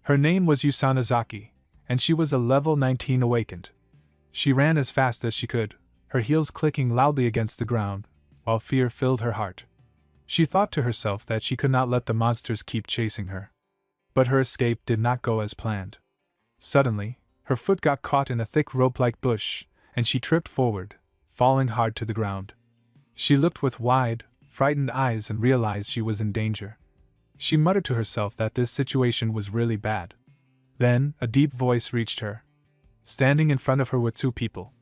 Her name was Usanazaki, and she was a level 19 awakened. She ran as fast as she could, her heels clicking loudly against the ground, while fear filled her heart. She thought to herself that she could not let the monsters keep chasing her. But her escape did not go as planned. Suddenly, her foot got caught in a thick rope-like bush, and she tripped forward, falling hard to the ground. She looked with wide, frightened eyes and realized she was in danger. She muttered to herself that this situation was really bad. Then, a deep voice reached her. Standing in front of her were two people.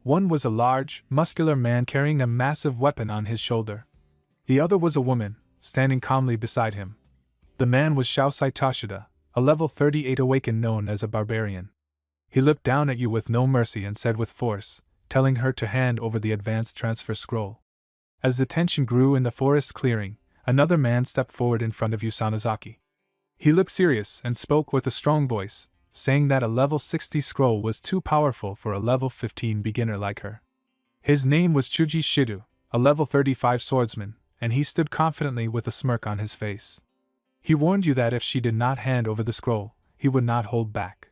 One was a large, muscular man carrying a massive weapon on his shoulder. The other was a woman, standing calmly beside him. The man was Shousai Toshida, a level 38 awakened known as a barbarian. He looked down at you with no mercy and said with force, telling her to hand over the advanced transfer scroll. As the tension grew in the forest clearing, another man stepped forward in front of Yusanazaki. He looked serious and spoke with a strong voice, saying that a level 60 scroll was too powerful for a level 15 beginner like her. His name was Chuji Shidu, a level 35 swordsman, and he stood confidently with a smirk on his face. He warned you that if she did not hand over the scroll, he would not hold back.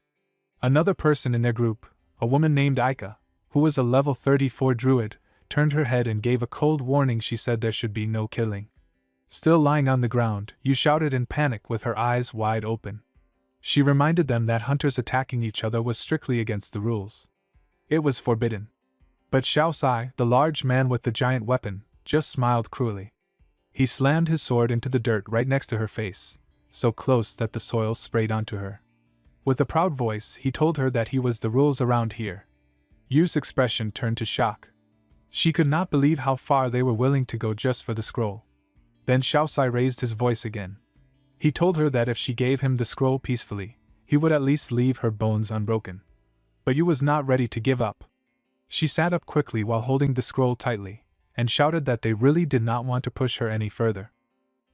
Another person in their group, a woman named Aika, who was a level 34 druid, turned her head and gave a cold warning. She said there should be no killing. Still lying on the ground, you shouted in panic with her eyes wide open. She reminded them that hunters attacking each other was strictly against the rules. It was forbidden. But Shousai, the large man with the giant weapon, just smiled cruelly. He slammed his sword into the dirt right next to her face, so close that the soil sprayed onto her. With a proud voice, he told her that he was the rules around here. Yu's expression turned to shock. She could not believe how far they were willing to go just for the scroll. Then Shousai raised his voice again. He told her that if she gave him the scroll peacefully, he would at least leave her bones unbroken. But Yu was not ready to give up. She sat up quickly while holding the scroll tightly, and shouted that they really did not want to push her any further.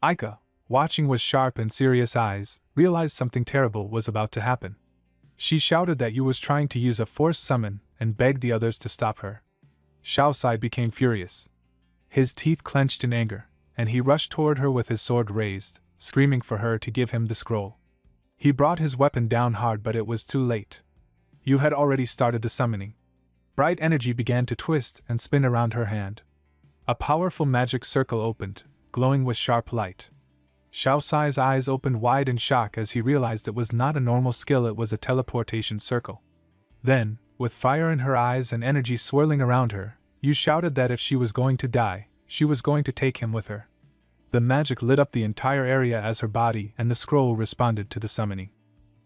Aika, watching with sharp and serious eyes, realized something terrible was about to happen. She shouted that Yu was trying to use a forced summon and begged the others to stop her. Shousai became furious. His teeth clenched in anger, and he rushed toward her with his sword raised, screaming for her to give him the scroll. He brought his weapon down hard, but it was too late. Yu had already started the summoning. Bright energy began to twist and spin around her hand. A powerful magic circle opened, glowing with sharp light. Shousai's eyes opened wide in shock as he realized it was not a normal skill, it was a teleportation circle. Then, with fire in her eyes and energy swirling around her, Yu shouted that if she was going to die, she was going to take him with her. The magic lit up the entire area as her body and the scroll responded to the summoning.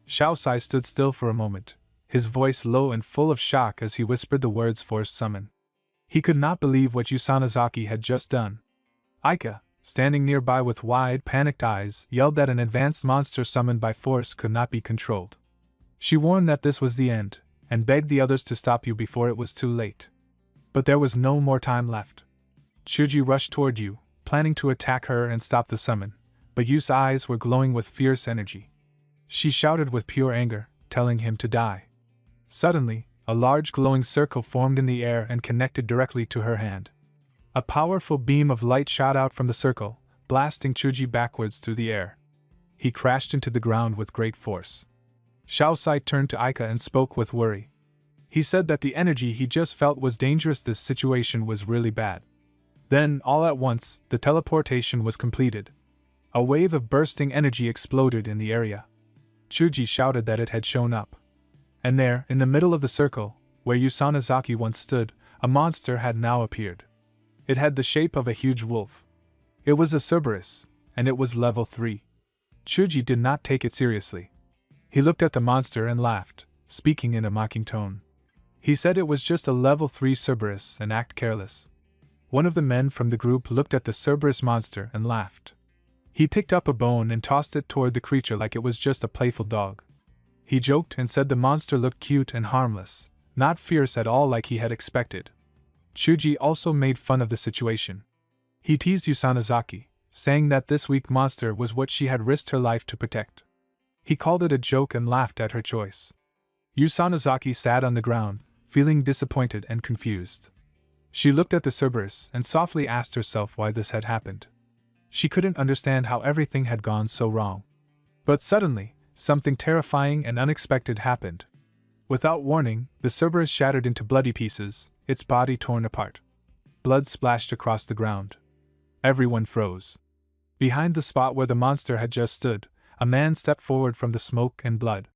Shousai stood still for a moment, his voice low and full of shock as he whispered the words forced summon. He could not believe what Yusanazaki had just done. Aika, standing nearby with wide, panicked eyes, yelled that an advanced monster summoned by force could not be controlled. She warned that this was the end, and begged the others to stop Yu before it was too late. But there was no more time left. Chuji rushed toward Yu, planning to attack her and stop the summon, but Yu's eyes were glowing with fierce energy. She shouted with pure anger, telling him to die. Suddenly, a large glowing circle formed in the air and connected directly to her hand. A powerful beam of light shot out from the circle, blasting Chuji backwards through the air. He crashed into the ground with great force. Shousai turned to Aika and spoke with worry. He said that the energy he just felt was dangerous. This situation was really bad. Then, all at once, the teleportation was completed. A wave of bursting energy exploded in the area. Chuji shouted that it had shown up. And there, in the middle of the circle, where Yusanazaki once stood, a monster had now appeared. It had the shape of a huge wolf. It was a Cerberus, and it was level 3. Chuji did not take it seriously. He looked at the monster and laughed, speaking in a mocking tone. He said it was just a level 3 Cerberus and act careless. One of the men from the group looked at the Cerberus monster and laughed. He picked up a bone and tossed it toward the creature like it was just a playful dog. He joked and said the monster looked cute and harmless, not fierce at all like he had expected. Chuji also made fun of the situation. He teased Yusanazaki, saying that this weak monster was what she had risked her life to protect. He called it a joke and laughed at her choice. Yusanazaki sat on the ground, feeling disappointed and confused. She looked at the Cerberus and softly asked herself why this had happened. She couldn't understand how everything had gone so wrong. But suddenly, something terrifying and unexpected happened. Without warning, the Cerberus shattered into bloody pieces, its body torn apart. Blood splashed across the ground. Everyone froze. Behind the spot where the monster had just stood, a man stepped forward from the smoke and blood.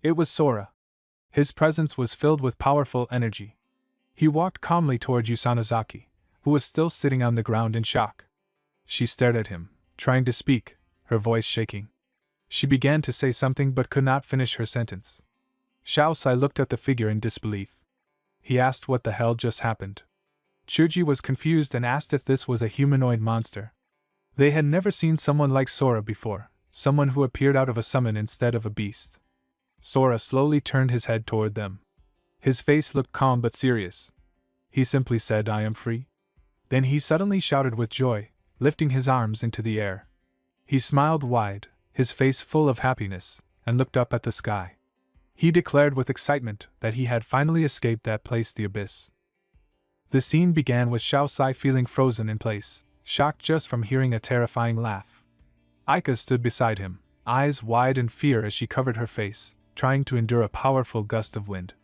It was Sora. His presence was filled with powerful energy. He walked calmly toward Yusanazaki, who was still sitting on the ground in shock. She stared at him, trying to speak, her voice shaking. She began to say something but could not finish her sentence. Shaosai looked at the figure in disbelief. He asked what the hell just happened. Chuji was confused and asked if this was a humanoid monster. They had never seen someone like Sora before, someone who appeared out of a summon instead of a beast. Sora slowly turned his head toward them. His face looked calm but serious. He simply said, "I am free." Then he suddenly shouted with joy, lifting his arms into the air. He smiled wide, his face full of happiness, and looked up at the sky. He declared with excitement that he had finally escaped that place, the abyss. The scene began with Shaosai feeling frozen in place, shocked just from hearing a terrifying laugh. Aika stood beside him, eyes wide in fear as she covered her face, trying to endure a powerful gust of wind.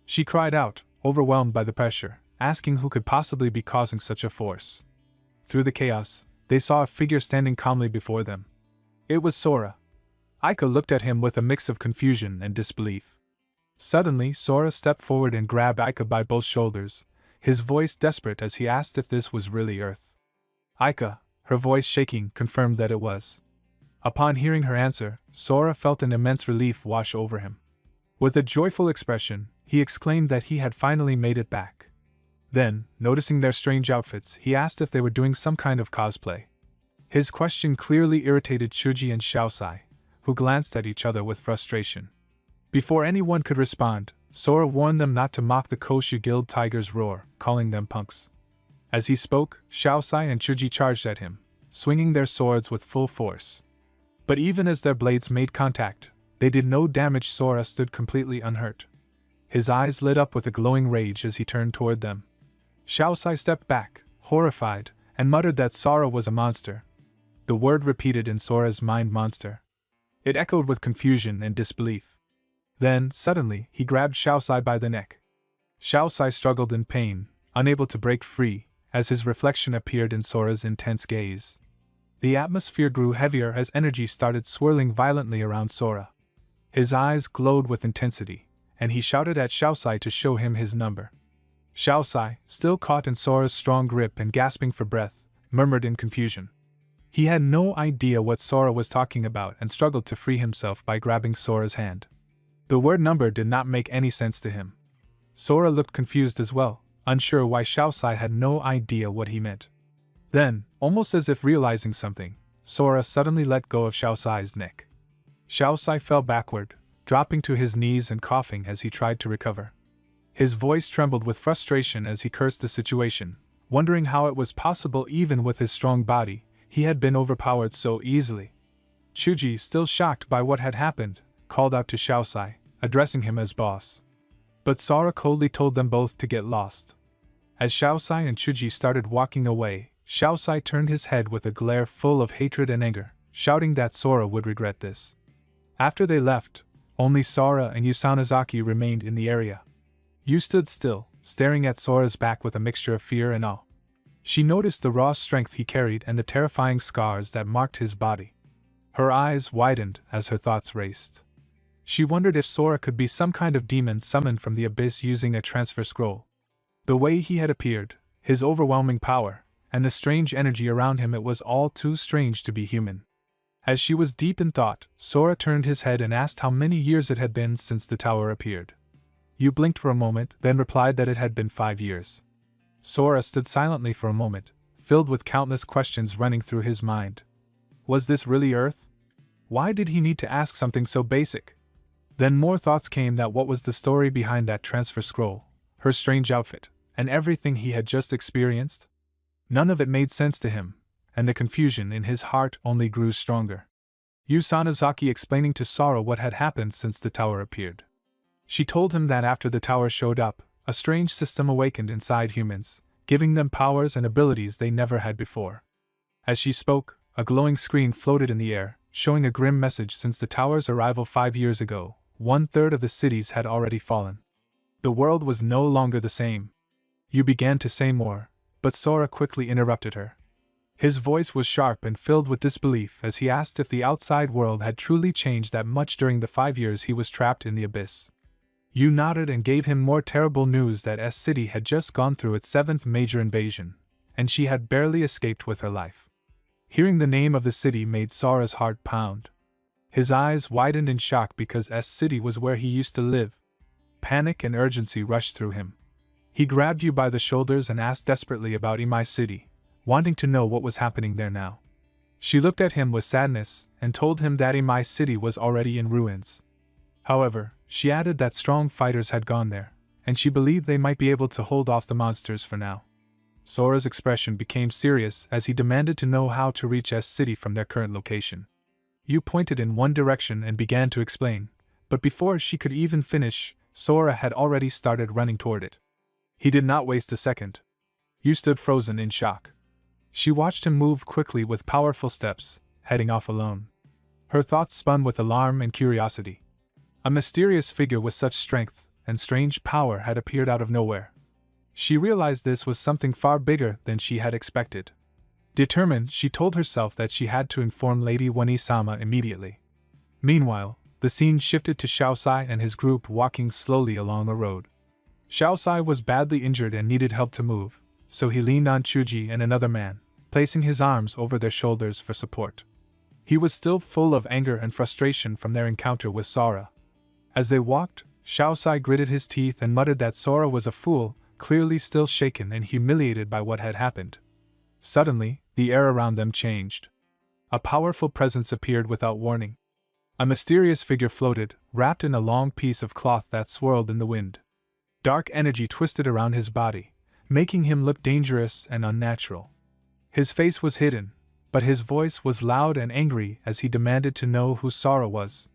She cried out, overwhelmed by the pressure, asking who could possibly be causing such a force. Through the chaos, they saw a figure standing calmly before them. It was Sora. Aika looked at him with a mix of confusion and disbelief. Suddenly, Sora stepped forward and grabbed Aika by both shoulders, his voice desperate as he asked if this was really Earth. Aika, her voice shaking, confirmed that it was. Upon hearing her answer, Sora felt an immense relief wash over him. With a joyful expression, he exclaimed that he had finally made it back. Then, noticing their strange outfits, he asked if they were doing some kind of cosplay. His question clearly irritated Chuji and Shaosai, who glanced at each other with frustration. Before anyone could respond, Sora warned them not to mock the Koshu Guild Tiger's roar, calling them punks. As he spoke, Shaosai and Chuji charged at him, swinging their swords with full force. But even as their blades made contact, they did no damage. Sora stood completely unhurt. His eyes lit up with a glowing rage as he turned toward them. Shaosai stepped back, horrified, and muttered that Sora was a monster. The word repeated in Sora's mind, monster. It echoed with confusion and disbelief. Then, suddenly, he grabbed Shaosai by the neck. Shaosai struggled in pain, unable to break free, as his reflection appeared in Sora's intense gaze. The atmosphere grew heavier as energy started swirling violently around Sora. His eyes glowed with intensity, and he shouted at Shaosai to show him his number. Shaosai, still caught in Sora's strong grip and gasping for breath, murmured in confusion. He had no idea what Sora was talking about and struggled to free himself by grabbing Sora's hand. The word number did not make any sense to him. Sora looked confused as well, unsure why Shaosai had no idea what he meant. Then, almost as if realizing something, Sora suddenly let go of Shaosai's neck. Shaosai fell backward, dropping to his knees and coughing as he tried to recover. His voice trembled with frustration as he cursed the situation, wondering how it was possible even with his strong body, he had been overpowered so easily. Chuji, still shocked by what had happened, called out to Shaosai, addressing him as boss. But Sora coldly told them both to get lost. As Shaosai and Chuji started walking away, Shaosai turned his head with a glare full of hatred and anger, shouting that Sora would regret this. After they left, only Sora and Usanazaki remained in the area. Yu stood still, staring at Sora's back with a mixture of fear and awe. She noticed the raw strength he carried and the terrifying scars that marked his body. Her eyes widened as her thoughts raced. She wondered if Sora could be some kind of demon summoned from the abyss using a transfer scroll. The way he had appeared, his overwhelming power, and the strange energy around him, it was all too strange to be human. As she was deep in thought, Sora turned his head and asked how many years it had been since the tower appeared. Yu blinked for a moment, then replied that it had been 5 years. Sora stood silently for a moment, filled with countless questions running through his mind. Was this really Earth? Why did he need to ask something so basic? Then more thoughts came that what was the story behind that transfer scroll, her strange outfit, and everything he had just experienced? None of it made sense to him, and the confusion in his heart only grew stronger. Usanazaki explaining to Sora what had happened since the tower appeared. She told him that after the tower showed up, a strange system awakened inside humans, giving them powers and abilities they never had before. As she spoke, a glowing screen floated in the air, showing a grim message. Since the tower's arrival 5 years ago, 1/3 of the cities had already fallen. The world was no longer the same. Yu began to say more, but Sora quickly interrupted her. His voice was sharp and filled with disbelief as he asked if the outside world had truly changed that much during the 5 years he was trapped in the abyss. Yu nodded and gave him more terrible news that S City had just gone through its 7th major invasion, and she had barely escaped with her life. Hearing the name of the city made Sora's heart pound. His eyes widened in shock because S City was where he used to live. Panic and urgency rushed through him. He grabbed you by the shoulders and asked desperately about Imai City, wanting to know what was happening there now. She looked at him with sadness and told him that Imai City was already in ruins. However, she added that strong fighters had gone there, and she believed they might be able to hold off the monsters for now. Sora's expression became serious as he demanded to know how to reach S City from their current location. Yu pointed in one direction and began to explain, but before she could even finish, Sora had already started running toward it. He did not waste a second. Yu stood frozen in shock. She watched him move quickly with powerful steps, heading off alone. Her thoughts spun with alarm and curiosity. A mysterious figure with such strength and strange power had appeared out of nowhere. She realized this was something far bigger than she had expected. Determined, she told herself that she had to inform Lady Wani-sama immediately. Meanwhile, the scene shifted to Xiaosai and his group walking slowly along the road. Xiaosai was badly injured and needed help to move, so he leaned on Chuji and another man, placing his arms over their shoulders for support. He was still full of anger and frustration from their encounter with Sora. As they walked, Xiaosai gritted his teeth and muttered that Sora was a fool, clearly still shaken and humiliated by what had happened. Suddenly, the air around them changed. A powerful presence appeared without warning. A mysterious figure floated, wrapped in a long piece of cloth that swirled in the wind. Dark energy twisted around his body, making him look dangerous and unnatural. His face was hidden, but his voice was loud and angry as he demanded to know who Sora was.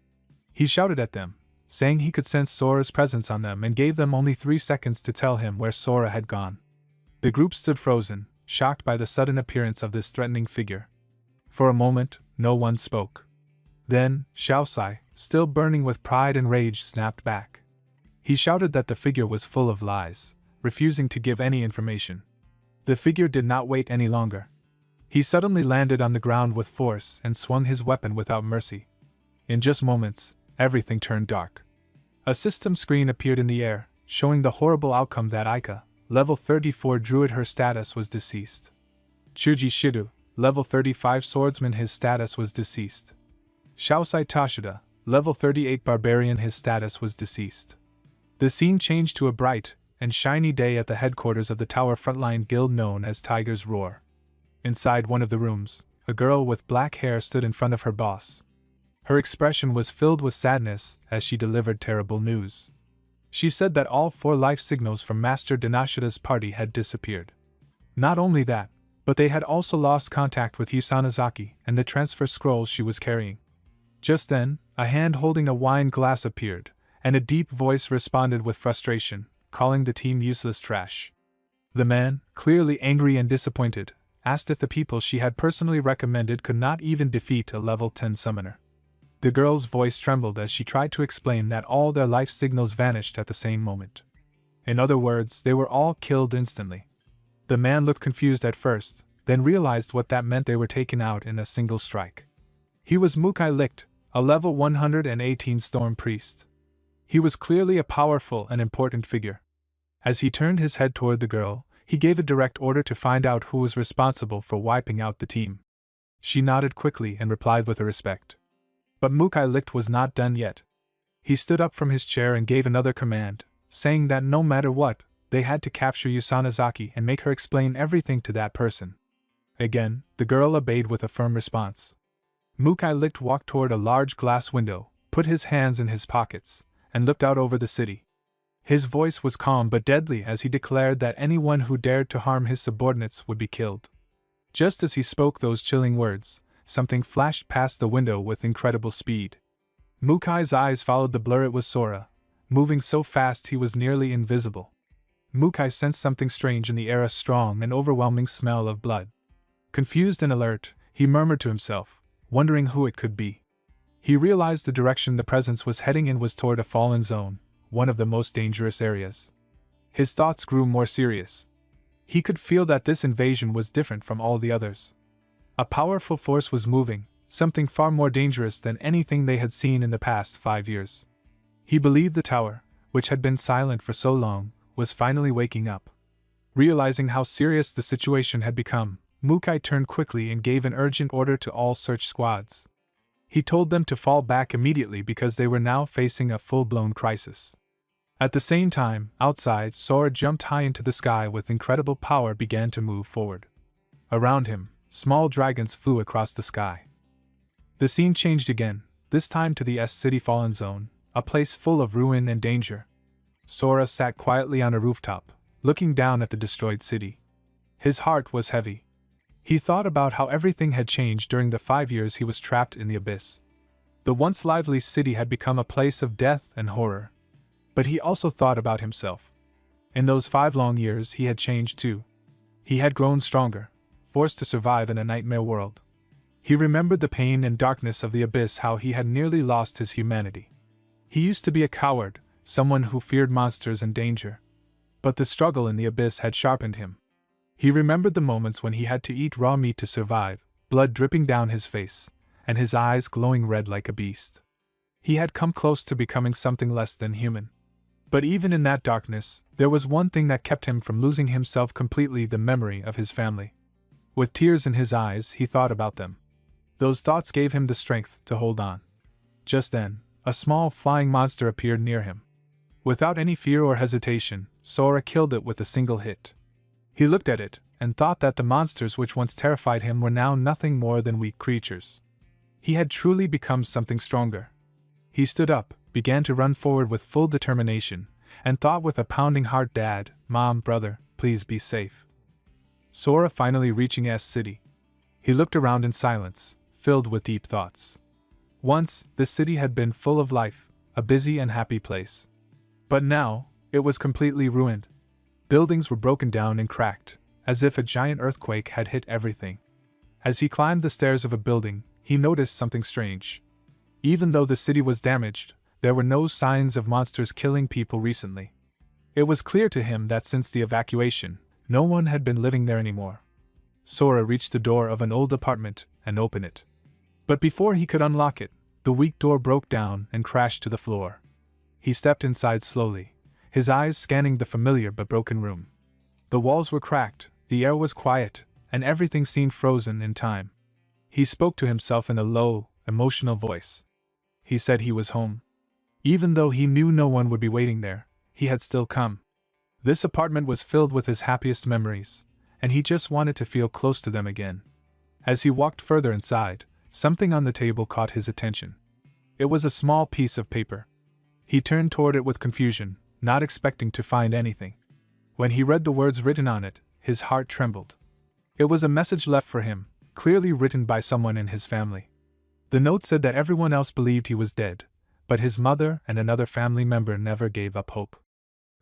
He shouted at them, saying he could sense Sora's presence on them and gave them only 3 seconds to tell him where Sora had gone. The group stood frozen, shocked by the sudden appearance of this threatening figure. For a moment, no one spoke. Then, Xiaosai, still burning with pride and rage, snapped back. He shouted that the figure was full of lies, refusing to give any information. The figure did not wait any longer. He suddenly landed on the ground with force and swung his weapon without mercy. In just moments, everything turned dark. A system screen appeared in the air, showing the horrible outcome that Aika, level 34 druid, her status was deceased. Chuji Shidu, level 35 swordsman, his status was deceased. Xiaosai Tashida, level 38 barbarian, his status was deceased. The scene changed to a bright and shiny day at the headquarters of the Tower Frontline Guild known as Tiger's Roar. Inside one of the rooms, a girl with black hair stood in front of her boss. Her expression was filled with sadness as she delivered terrible news. She said that all 4 life signals from Master Dinashida's party had disappeared. Not only that, but they had also lost contact with Yusanazaki and the transfer scrolls she was carrying. Just then, a hand holding a wine glass appeared, and a deep voice responded with frustration, calling the team useless trash. The man, clearly angry and disappointed, asked if the people she had personally recommended could not even defeat a level 10 summoner. The girl's voice trembled as she tried to explain that all their life signals vanished at the same moment. In other words, they were all killed instantly. The man looked confused at first, then realized what that meant: they were taken out in a single strike. He was Mukai Licht, a level 118 Storm Priest. He was clearly a powerful and important figure. As he turned his head toward the girl, he gave a direct order to find out who was responsible for wiping out the team. She nodded quickly and replied with a respect. But Mukai Licht was not done yet. He stood up from his chair and gave another command, saying that no matter what, they had to capture Yusanazaki and make her explain everything to that person. Again, the girl obeyed with a firm response. Mukai Licht walked toward a large glass window, put his hands in his pockets, and looked out over the city. His voice was calm but deadly as he declared that anyone who dared to harm his subordinates would be killed. Just as he spoke those chilling words, something flashed past the window with incredible speed. Mukai's eyes followed the blur. It was Sora, moving so fast he was nearly invisible. Mukai sensed something strange in the air, a strong and overwhelming smell of blood. Confused and alert, he murmured to himself, wondering who it could be. He realized the direction the presence was heading in was toward a fallen zone, one of the most dangerous areas. His thoughts grew more serious. He could feel that this invasion was different from all the others. A powerful force was moving, something far more dangerous than anything they had seen in the past 5 years. He believed the tower, which had been silent for so long, was finally waking up. Realizing how serious the situation had become, Mukai turned quickly and gave an urgent order to all search squads. He told them to fall back immediately because they were now facing a full-blown crisis. At the same time, outside, Sora jumped high into the sky with incredible power began to move forward. Around him, small dragons flew across the sky. The scene changed again, this time to the S-City Fallen Zone, a place full of ruin and danger. Sora sat quietly on a rooftop, looking down at the destroyed city. His heart was heavy. He thought about how everything had changed during the 5 years he was trapped in the abyss. The once lively city had become a place of death and horror. But he also thought about himself. In those 5 long years he had changed too. He had grown stronger, forced to survive in a nightmare world. He remembered the pain and darkness of the abyss, how he had nearly lost his humanity. He used to be a coward, someone who feared monsters and danger. But the struggle in the abyss had sharpened him. He remembered the moments when he had to eat raw meat to survive, blood dripping down his face, and his eyes glowing red like a beast. He had come close to becoming something less than human. But even in that darkness, there was one thing that kept him from losing himself completely: the memory of his family. With tears in his eyes, he thought about them. Those thoughts gave him the strength to hold on. Just then, a small flying monster appeared near him. Without any fear or hesitation, Sora killed it with a single hit. He looked at it, and thought that the monsters which once terrified him were now nothing more than weak creatures. He had truly become something stronger. He stood up, began to run forward with full determination, and thought with a pounding heart, "Dad, Mom, brother, please be safe." Sora finally reaching S-City. He looked around in silence, filled with deep thoughts. Once, this city had been full of life, a busy and happy place. But now, it was completely ruined. Buildings were broken down and cracked, as if a giant earthquake had hit everything. As he climbed the stairs of a building, he noticed something strange. Even though the city was damaged, there were no signs of monsters killing people recently. It was clear to him that since the evacuation, no one had been living there anymore. Sora reached the door of an old apartment and opened it. But before he could unlock it, the weak door broke down and crashed to the floor. He stepped inside slowly, his eyes scanning the familiar but broken room. The walls were cracked, the air was quiet, and everything seemed frozen in time. He spoke to himself in a low, emotional voice. He said he was home. Even though he knew no one would be waiting there, he had still come. This apartment was filled with his happiest memories, and he just wanted to feel close to them again. As he walked further inside, something on the table caught his attention. It was a small piece of paper. He turned toward it with confusion, not expecting to find anything. When he read the words written on it, his heart trembled. It was a message left for him, clearly written by someone in his family. The note said that everyone else believed he was dead, but his mother and another family member never gave up hope.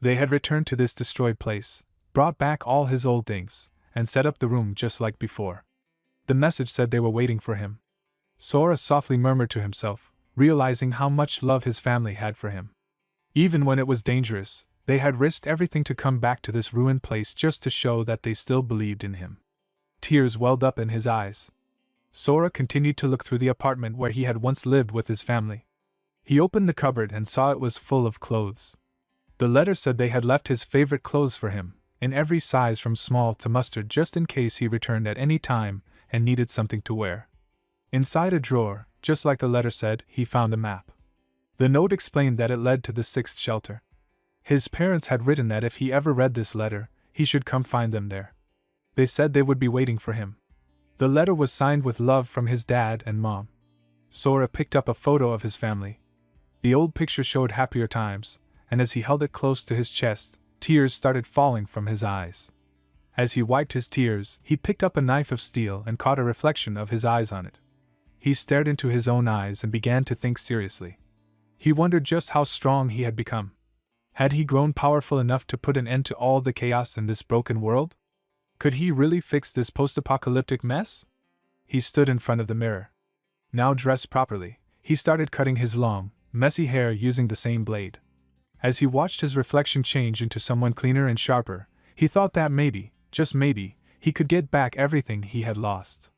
They had returned to this destroyed place, brought back all his old things, and set up the room just like before. The message said they were waiting for him. Sora softly murmured to himself, realizing how much love his family had for him. Even when it was dangerous, they had risked everything to come back to this ruined place just to show that they still believed in him. Tears welled up in his eyes. Sora continued to look through the apartment where he had once lived with his family. He opened the cupboard and saw it was full of clothes. The letter said they had left his favorite clothes for him, in every size from small to mustard, just in case he returned at any time and needed something to wear. Inside a drawer, just like the letter said, he found a map. The note explained that it led to the 6th shelter. His parents had written that if he ever read this letter, he should come find them there. They said they would be waiting for him. The letter was signed with love from his dad and mom. Sora picked up a photo of his family. The old picture showed happier times, and as he held it close to his chest, tears started falling from his eyes. As he wiped his tears, he picked up a knife of steel and caught a reflection of his eyes on it. He stared into his own eyes and began to think seriously. He wondered just how strong he had become. Had he grown powerful enough to put an end to all the chaos in this broken world? Could he really fix this post-apocalyptic mess? He stood in front of the mirror. Now dressed properly, he started cutting his long, messy hair using the same blade. As he watched his reflection change into someone cleaner and sharper, he thought that maybe, just maybe, he could get back everything he had lost.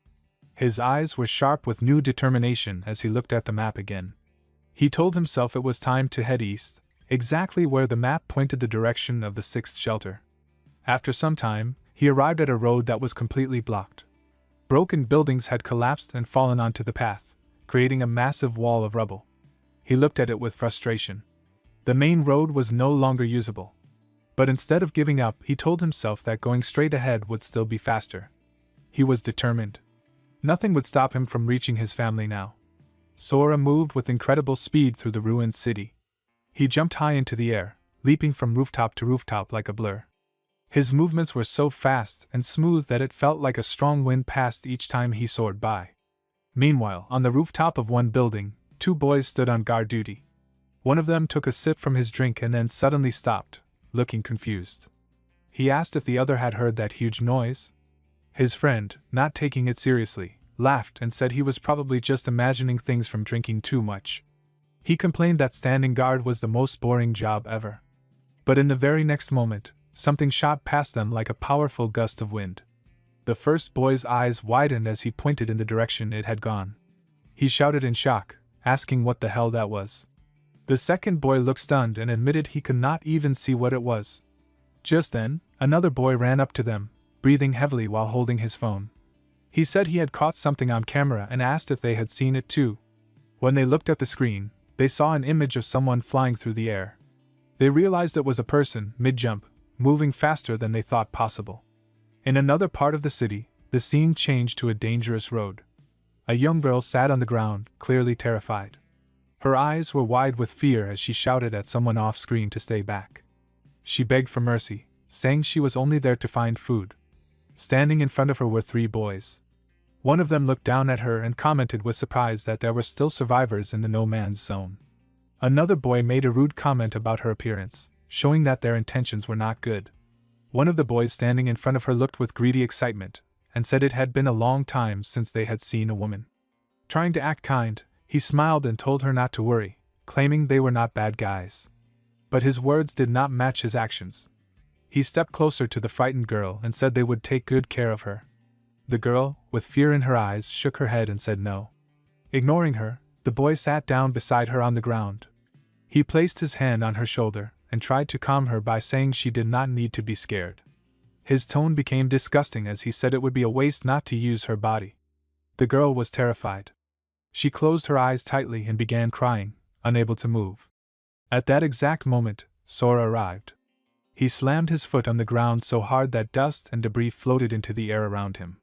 His eyes were sharp with new determination as he looked at the map again. He told himself it was time to head east, exactly where the map pointed the direction of the 6th shelter. After some time, he arrived at a road that was completely blocked. Broken buildings had collapsed and fallen onto the path, creating a massive wall of rubble. He looked at it with frustration. The main road was no longer usable. But instead of giving up, he told himself that going straight ahead would still be faster. He was determined. Nothing would stop him from reaching his family now. Sora moved with incredible speed through the ruined city. He jumped high into the air, leaping from rooftop to rooftop like a blur. His movements were so fast and smooth that it felt like a strong wind passed each time he soared by. Meanwhile, on the rooftop of one building, two boys stood on guard duty. One of them took a sip from his drink and then suddenly stopped, looking confused. He asked if the other had heard that huge noise. His friend, not taking it seriously, laughed and said he was probably just imagining things from drinking too much. He complained that standing guard was the most boring job ever. But in the very next moment, something shot past them like a powerful gust of wind. The first boy's eyes widened as he pointed in the direction it had gone. He shouted in shock, asking what the hell that was. The second boy looked stunned and admitted he could not even see what it was. Just then, another boy ran up to them, breathing heavily while holding his phone. He said he had caught something on camera and asked if they had seen it too. When they looked at the screen, they saw an image of someone flying through the air. They realized it was a person, mid-jump, moving faster than they thought possible. In another part of the city, the scene changed to a dangerous road. A young girl sat on the ground, clearly terrified. Her eyes were wide with fear as she shouted at someone off-screen to stay back. She begged for mercy, saying she was only there to find food. Standing in front of her were three boys. One of them looked down at her and commented with surprise that there were still survivors in the no-man's zone. Another boy made a rude comment about her appearance, showing that their intentions were not good. One of the boys standing in front of her looked with greedy excitement, and said it had been a long time since they had seen a woman. Trying to act kind, he smiled and told her not to worry, claiming they were not bad guys. But his words did not match his actions. He stepped closer to the frightened girl and said they would take good care of her. The girl, with fear in her eyes, shook her head and said no. Ignoring her, the boy sat down beside her on the ground. He placed his hand on her shoulder and tried to calm her by saying she did not need to be scared. His tone became disgusting as he said it would be a waste not to use her body. The girl was terrified. She closed her eyes tightly and began crying, unable to move. At that exact moment, Sora arrived. He slammed his foot on the ground so hard that dust and debris floated into the air around him.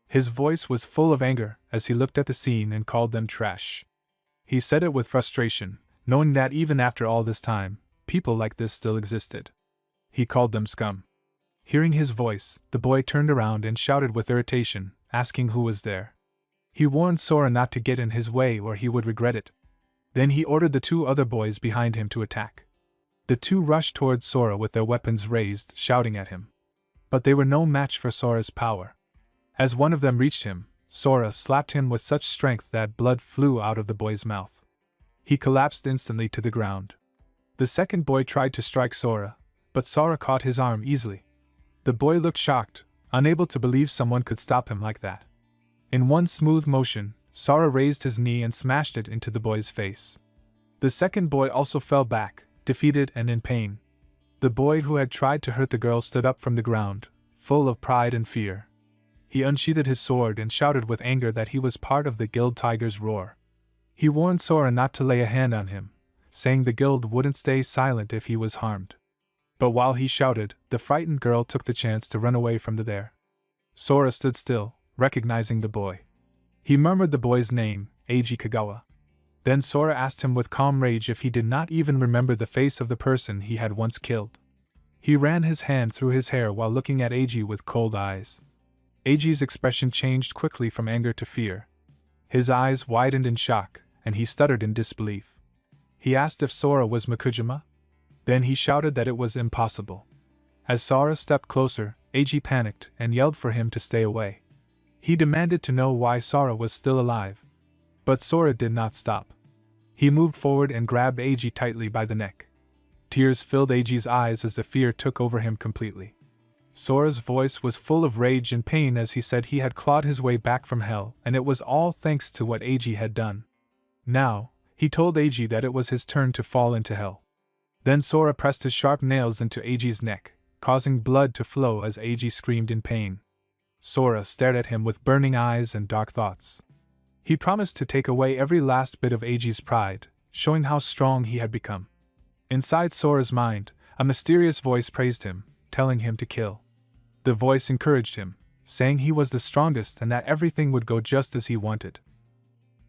His voice was full of anger as he looked at the scene and called them trash. He said it with frustration, knowing that even after all this time, people like this still existed. He called them scum. Hearing his voice, the boy turned around and shouted with irritation, asking who was there. He warned Sora not to get in his way or he would regret it. Then he ordered the two other boys behind him to attack. The two rushed towards Sora with their weapons raised, shouting at him. But they were no match for Sora's power. As one of them reached him, Sora slapped him with such strength that blood flew out of the boy's mouth. He collapsed instantly to the ground. The second boy tried to strike Sora, but Sora caught his arm easily. The boy looked shocked, unable to believe someone could stop him like that. In one smooth motion, Sora raised his knee and smashed it into the boy's face. The second boy also fell back, defeated and in pain. The boy who had tried to hurt the girl stood up from the ground, full of pride and fear. He unsheathed his sword and shouted with anger that he was part of the guild tiger's roar. He warned Sora not to lay a hand on him, saying the guild wouldn't stay silent if he was harmed. But while he shouted, the frightened girl took the chance to run away from there. Sora stood still, recognizing the boy. He murmured the boy's name, Eiji Kagawa. Then Sora asked him with calm rage if he did not even remember the face of the person he had once killed. He ran his hand through his hair while looking at Eiji with cold eyes. Eiji's expression changed quickly from anger to fear. His eyes widened in shock, and he stuttered in disbelief. He asked if Sora was Mikujima. Then he shouted that it was impossible. As Sora stepped closer, Eiji panicked and yelled for him to stay away. He demanded to know why Sora was still alive. But Sora did not stop. He moved forward and grabbed Eiji tightly by the neck. Tears filled Eiji's eyes as the fear took over him completely. Sora's voice was full of rage and pain as he said he had clawed his way back from hell, and it was all thanks to what Eiji had done. Now, he told Eiji that it was his turn to fall into hell. Then Sora pressed his sharp nails into Eiji's neck, causing blood to flow as Eiji screamed in pain. Sora stared at him with burning eyes and dark thoughts. He promised to take away every last bit of Eiji's pride, showing how strong he had become. Inside Sora's mind, a mysterious voice praised him, telling him to kill. The voice encouraged him, saying he was the strongest and that everything would go just as he wanted.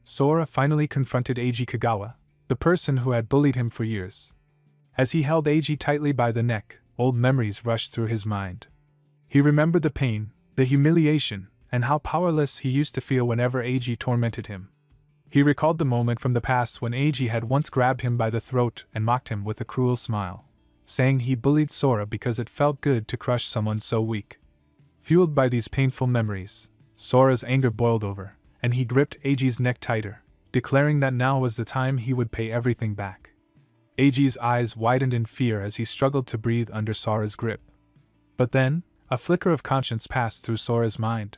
Sora finally confronted Eiji Kagawa, the person who had bullied him for years. As he held Eiji tightly by the neck, old memories rushed through his mind. He remembered the pain, the humiliation, and how powerless he used to feel whenever Eiji tormented him. He recalled the moment from the past when Eiji had once grabbed him by the throat and mocked him with a cruel smile, saying he bullied Sora because it felt good to crush someone so weak. Fueled by these painful memories, Sora's anger boiled over, and he gripped Eiji's neck tighter, declaring that now was the time he would pay everything back. Eiji's eyes widened in fear as he struggled to breathe under Sora's grip. But then, a flicker of conscience passed through Sora's mind.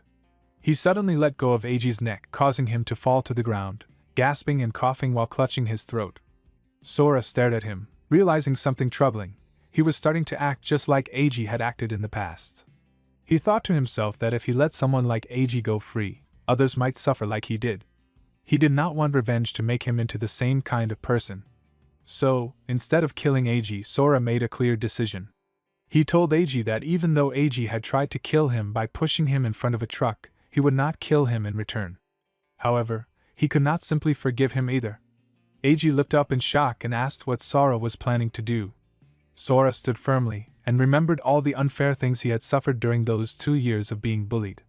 He suddenly let go of Eiji's neck, causing him to fall to the ground, gasping and coughing while clutching his throat. Sora stared at him, realizing something troubling. He was starting to act just like Eiji had acted in the past. He thought to himself that if he let someone like Eiji go free, others might suffer like he did. He did not want revenge to make him into the same kind of person. So, instead of killing Eiji, Sora made a clear decision. He told Eiji that even though Eiji had tried to kill him by pushing him in front of a truck, he would not kill him in return. However, he could not simply forgive him either. Eiji looked up in shock and asked what Sora was planning to do. Sora stood firmly and remembered all the unfair things he had suffered during those 2 years of being bullied.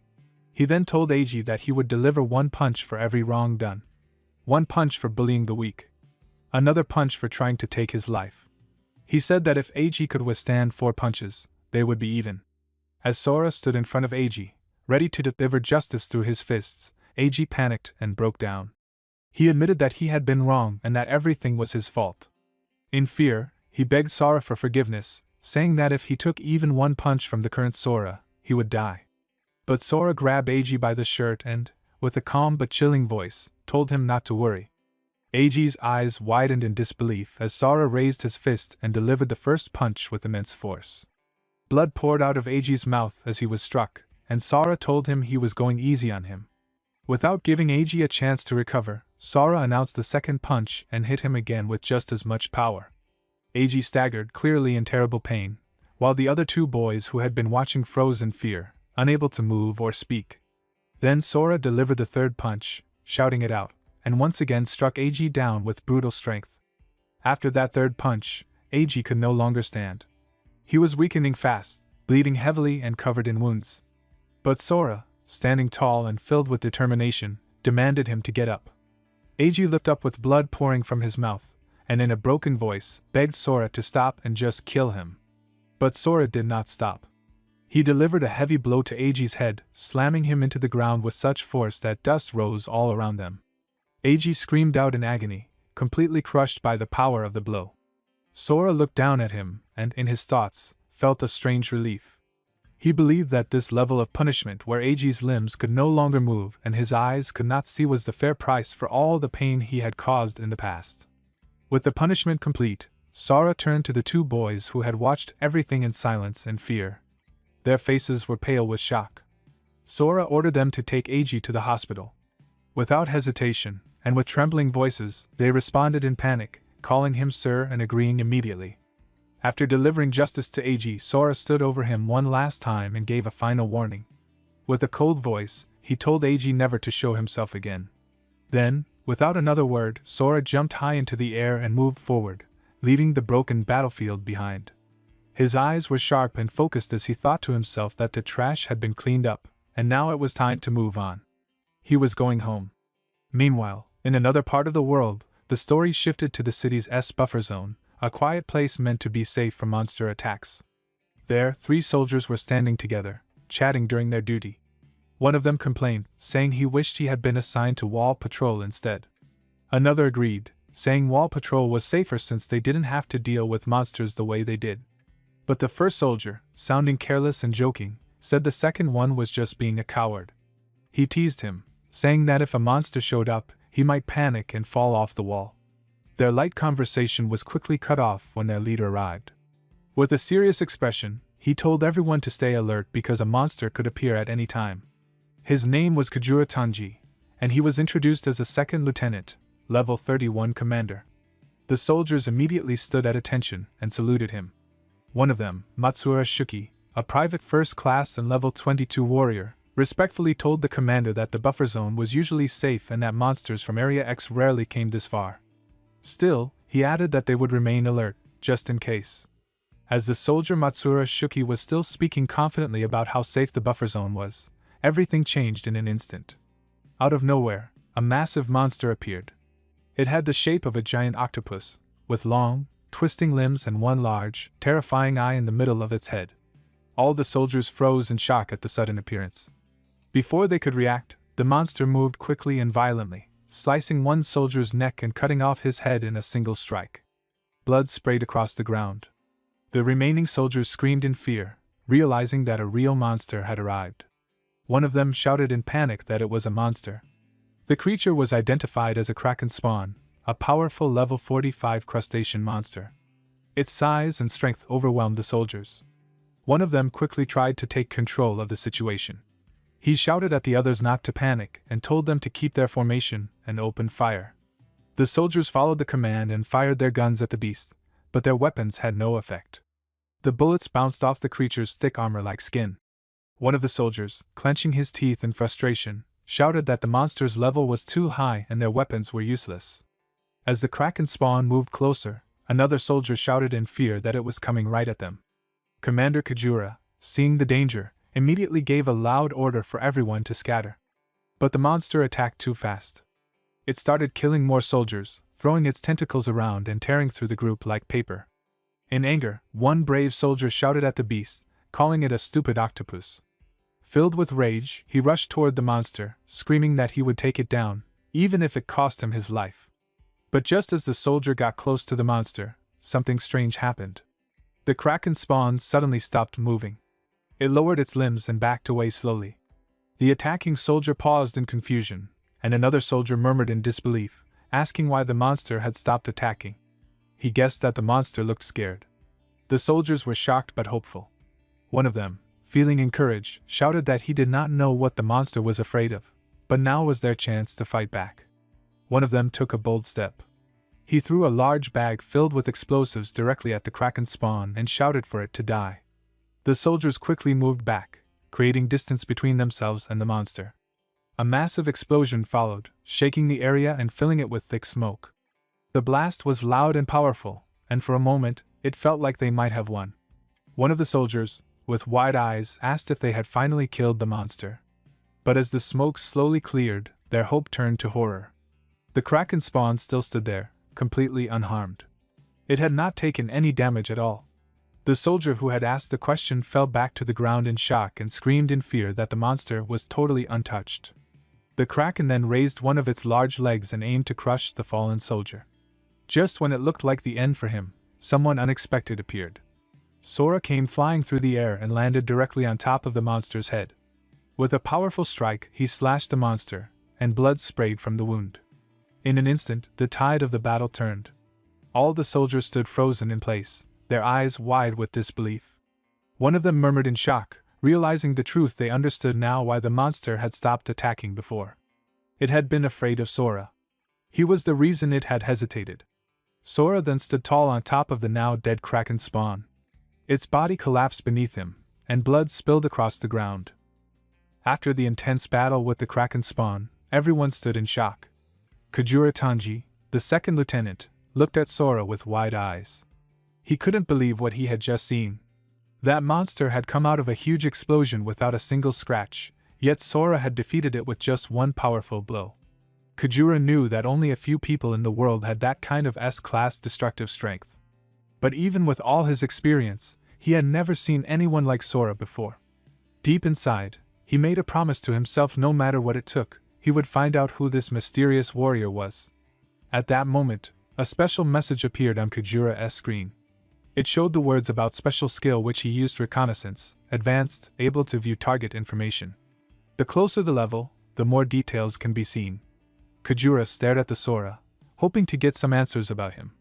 He then told Eiji that he would deliver 1 punch for every wrong done. 1 punch for bullying the weak. Another punch for trying to take his life. He said that if Eiji could withstand 4 punches, they would be even. As Sora stood in front of Eiji, ready to deliver justice through his fists, Eiji panicked and broke down. He admitted that he had been wrong and that everything was his fault. In fear, he begged Sora for forgiveness, saying that if he took even 1 punch from the current Sora, he would die. But Sora grabbed Eiji by the shirt and, with a calm but chilling voice, told him not to worry. Eiji's eyes widened in disbelief as Sora raised his fist and delivered the first punch with immense force. Blood poured out of Eiji's mouth as he was struck, and Sora told him he was going easy on him. Without giving Eiji a chance to recover, Sora announced the second punch and hit him again with just as much power. Eiji staggered, clearly in terrible pain, while the other 2 boys who had been watching froze in fear, unable to move or speak. Then Sora delivered the third punch, shouting it out, and once again struck Eiji down with brutal strength. After that third punch, Eiji could no longer stand. He was weakening fast, bleeding heavily and covered in wounds. But Sora, standing tall and filled with determination, demanded him to get up. Eiji looked up with blood pouring from his mouth, and in a broken voice, begged Sora to stop and just kill him. But Sora did not stop. He delivered a heavy blow to Eiji's head, slamming him into the ground with such force that dust rose all around them. Eiji screamed out in agony, completely crushed by the power of the blow. Sora looked down at him and, in his thoughts, felt a strange relief. He believed that this level of punishment where Eiji's limbs could no longer move and his eyes could not see was the fair price for all the pain he had caused in the past. With the punishment complete, Sora turned to the 2 boys who had watched everything in silence and fear. Their faces were pale with shock. Sora ordered them to take Eiji to the hospital. Without hesitation, and with trembling voices, they responded in panic, calling him sir and agreeing immediately. After delivering justice to Eiji, Sora stood over him one last time and gave a final warning. With a cold voice, he told Eiji never to show himself again. Then, without another word, Sora jumped high into the air and moved forward, leaving the broken battlefield behind. His eyes were sharp and focused as he thought to himself that the trash had been cleaned up, and now it was time to move on. He was going home. Meanwhile, in another part of the world, the story shifted to the city's buffer zone, a quiet place meant to be safe from monster attacks. There, 3 soldiers were standing together, chatting during their duty. One of them complained, saying he wished he had been assigned to wall patrol instead. Another agreed, saying wall patrol was safer since they didn't have to deal with monsters the way they did. But the first soldier, sounding careless and joking, said the second one was just being a coward. He teased him, saying that if a monster showed up, he might panic and fall off the wall. Their light conversation was quickly cut off when their leader arrived. With a serious expression, he told everyone to stay alert because a monster could appear at any time. His name was Kajura Tanji, and he was introduced as a second lieutenant, level 31 commander. The soldiers immediately stood at attention and saluted him. One of them, Matsura Shuki, a private first class and level 22 warrior, respectfully told the commander that the buffer zone was usually safe and that monsters from Area X rarely came this far. Still, he added that they would remain alert, just in case. As the soldier Matsura Shuki was still speaking confidently about how safe the buffer zone was, everything changed in an instant. Out of nowhere, a massive monster appeared. It had the shape of a giant octopus, with long, twisting limbs and one large, terrifying eye in the middle of its head. All the soldiers froze in shock at the sudden appearance. Before they could react, the monster moved quickly and violently, slicing one soldier's neck and cutting off his head in a single strike. Blood sprayed across the ground. The remaining soldiers screamed in fear, realizing that a real monster had arrived. One of them shouted in panic that it was a monster. The creature was identified as a kraken spawn, a powerful level 45 crustacean monster. Its size and strength overwhelmed the soldiers. One of them quickly tried to take control of the situation. He shouted at the others not to panic and told them to keep their formation and open fire. The soldiers followed the command and fired their guns at the beast, but their weapons had no effect. The bullets bounced off the creature's thick armor-like skin. One of the soldiers, clenching his teeth in frustration, shouted that the monster's level was too high and their weapons were useless. As the kraken spawn moved closer, another soldier shouted in fear that it was coming right at them. Commander Kajura, seeing the danger, immediately gave a loud order for everyone to scatter. But the monster attacked too fast. It started killing more soldiers, throwing its tentacles around and tearing through the group like paper. In anger, one brave soldier shouted at the beast, calling it a stupid octopus. Filled with rage, he rushed toward the monster, screaming that he would take it down, even if it cost him his life. But just as the soldier got close to the monster, something strange happened. The kraken spawn suddenly stopped moving. It lowered its limbs and backed away slowly. The attacking soldier paused in confusion, and another soldier murmured in disbelief, asking why the monster had stopped attacking. He guessed that the monster looked scared. The soldiers were shocked but hopeful. One of them, feeling encouraged, shouted that he did not know what the monster was afraid of, but now was their chance to fight back. One of them took a bold step. He threw a large bag filled with explosives directly at the kraken spawn and shouted for it to die. The soldiers quickly moved back, creating distance between themselves and the monster. A massive explosion followed, shaking the area and filling it with thick smoke. The blast was loud and powerful, and for a moment, it felt like they might have won. One of the soldiers, with wide eyes, asked if they had finally killed the monster. But as the smoke slowly cleared, their hope turned to horror. The kraken spawn still stood there, completely unharmed. It had not taken any damage at all. The soldier who had asked the question fell back to the ground in shock and screamed in fear that the monster was totally untouched. The kraken then raised one of its large legs and aimed to crush the fallen soldier. Just when it looked like the end for him, someone unexpected appeared. Sora came flying through the air and landed directly on top of the monster's head. With a powerful strike, he slashed the monster, and blood sprayed from the wound. In an instant, the tide of the battle turned. All the soldiers stood frozen in place, their eyes wide with disbelief. One of them murmured in shock, realizing the truth. They understood now why the monster had stopped attacking before. It had been afraid of Sora. He was the reason it had hesitated. Sora then stood tall on top of the now dead kraken spawn. Its body collapsed beneath him, and blood spilled across the ground. After the intense battle with the kraken spawn, everyone stood in shock. Kajura Tanji, the second lieutenant, looked at Sora with wide eyes. He couldn't believe what he had just seen. That monster had come out of a huge explosion without a single scratch, yet Sora had defeated it with just one powerful blow. Kajura knew that only a few people in the world had that kind of S-class destructive strength. But even with all his experience, he had never seen anyone like Sora before. Deep inside, he made a promise to himself no matter what it took, he would find out who this mysterious warrior was. At that moment, a special message appeared on Kajura's screen. It showed the words about special skill which he used: reconnaissance, advanced, able to view target information. The closer the level, the more details can be seen. Kajura stared at the Sora, hoping to get some answers about him.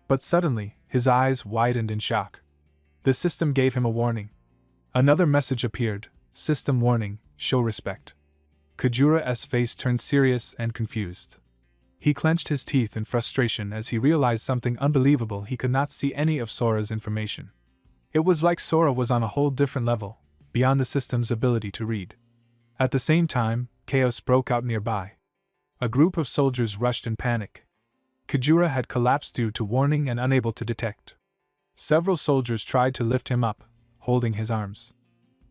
But suddenly, his eyes widened in shock. The system gave him a warning. Another message appeared: system warning, show respect. Kujura's face turned serious and confused. He clenched his teeth in frustration as he realized something unbelievable: he could not see any of Sora's information. It was like Sora was on a whole different level, beyond the system's ability to read. At the same time, chaos broke out nearby. A group of soldiers rushed in panic. Kujura had collapsed due to warning and unable to detect. Several soldiers tried to lift him up, holding his arms.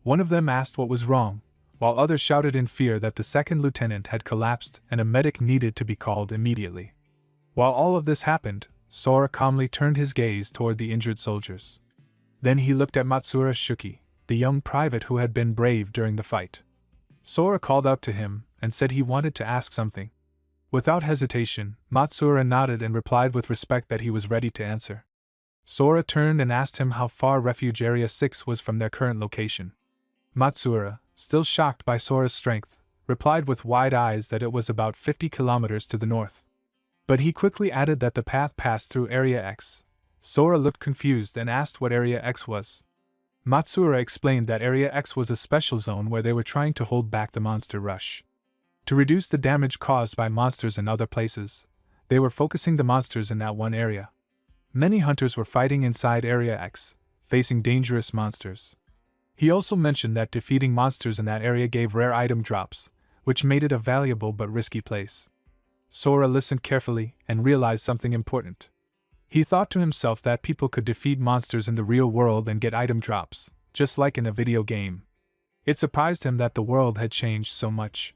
One of them asked what was wrong, while others shouted in fear that the second lieutenant had collapsed and a medic needed to be called immediately. While all of this happened, Sora calmly turned his gaze toward the injured soldiers. Then he looked at Matsura Shuki, the young private who had been brave during the fight. Sora called out to him and said he wanted to ask something. Without hesitation, Matsura nodded and replied with respect that he was ready to answer. Sora turned and asked him how far Refuge Area 6 was from their current location. Matsura, still shocked by Sora's strength, replied with wide eyes that it was about 50 kilometers to the north. But he quickly added that the path passed through Area X. Sora looked confused and asked what Area X was. Matsura explained that Area X was a special zone where they were trying to hold back the monster rush. To reduce the damage caused by monsters in other places, they were focusing the monsters in that one area. Many hunters were fighting inside Area X, facing dangerous monsters. He also mentioned that defeating monsters in that area gave rare item drops, which made it a valuable but risky place. Sora listened carefully and realized something important. He thought to himself that people could defeat monsters in the real world and get item drops, just like in a video game. It surprised him that the world had changed so much.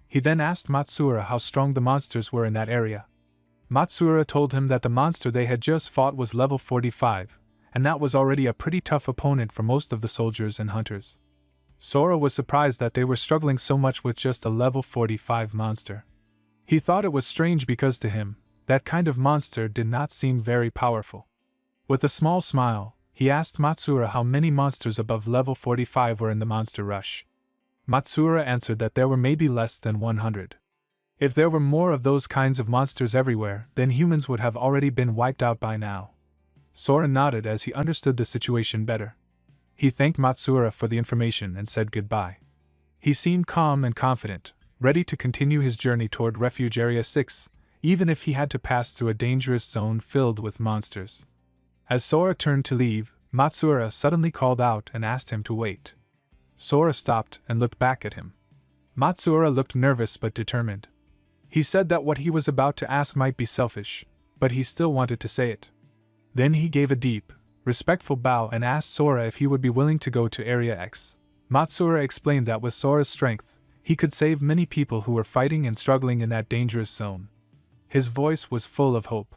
He then asked Matsura how strong the monsters were in that area. Matsura told him that the monster they had just fought was level 45, and that was already a pretty tough opponent for most of the soldiers and hunters. Sora was surprised that they were struggling so much with just a level 45 monster. He thought it was strange because to him, that kind of monster did not seem very powerful. With a small smile, he asked Matsura how many monsters above level 45 were in the monster rush. Matsura answered that there were maybe less than 100. If there were more of those kinds of monsters everywhere, then humans would have already been wiped out by now. Sora nodded as he understood the situation better. He thanked Matsura for the information and said goodbye. He seemed calm and confident, ready to continue his journey toward Refuge Area 6, even if he had to pass through a dangerous zone filled with monsters. As Sora turned to leave, Matsura suddenly called out and asked him to wait. Sora stopped and looked back at him. Matsura looked nervous but determined. He said that what he was about to ask might be selfish, but he still wanted to say it. Then he gave a deep, respectful bow and asked Sora if he would be willing to go to Area X. Matsura explained that with Sora's strength, he could save many people who were fighting and struggling in that dangerous zone. His voice was full of hope.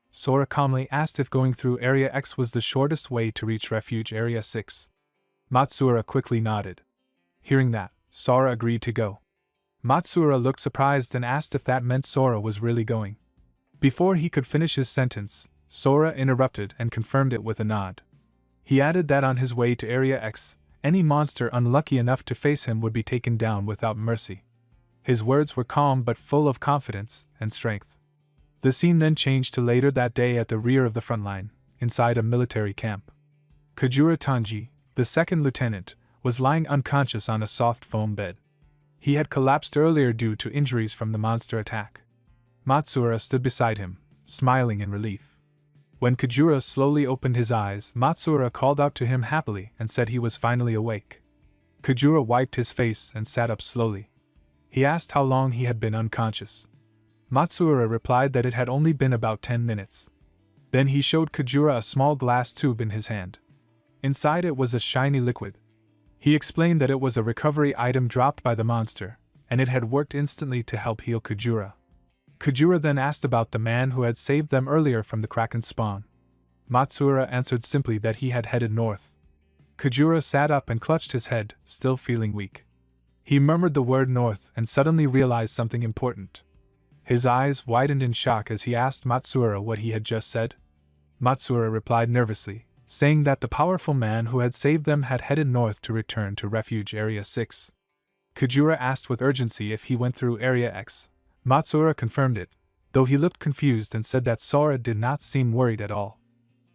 Sora calmly asked if going through Area X was the shortest way to reach Refuge Area 6. Matsura quickly nodded. Hearing that, Sora agreed to go. Matsura looked surprised and asked if that meant Sora was really going. Before he could finish his sentence, Sora interrupted and confirmed it with a nod. He added that on his way to Area X, any monster unlucky enough to face him would be taken down without mercy. His words were calm but full of confidence and strength. The scene then changed to later that day at the rear of the front line, inside a military camp. Kujura Tanji, the second lieutenant, was lying unconscious on a soft foam bed. He had collapsed earlier due to injuries from the monster attack. Matsura stood beside him, smiling in relief. When Kujura slowly opened his eyes, Matsura called out to him happily and said he was finally awake. Kujura wiped his face and sat up slowly. He asked how long he had been unconscious. Matsura replied that it had only been about 10 minutes. Then he showed Kujura a small glass tube in his hand. Inside it was a shiny liquid. He explained that it was a recovery item dropped by the monster, and it had worked instantly to help heal Kujura. Kujura then asked about the man who had saved them earlier from the Kraken spawn. Matsura answered simply that he had headed north. Kujura sat up and clutched his head, still feeling weak. He murmured the word north and suddenly realized something important. His eyes widened in shock as he asked Matsura what he had just said. Matsura replied nervously, saying that the powerful man who had saved them had headed north to return to Refuge Area 6. Kujura asked with urgency if he went through Area X. Matsura confirmed it, though he looked confused and said that Sora did not seem worried at all.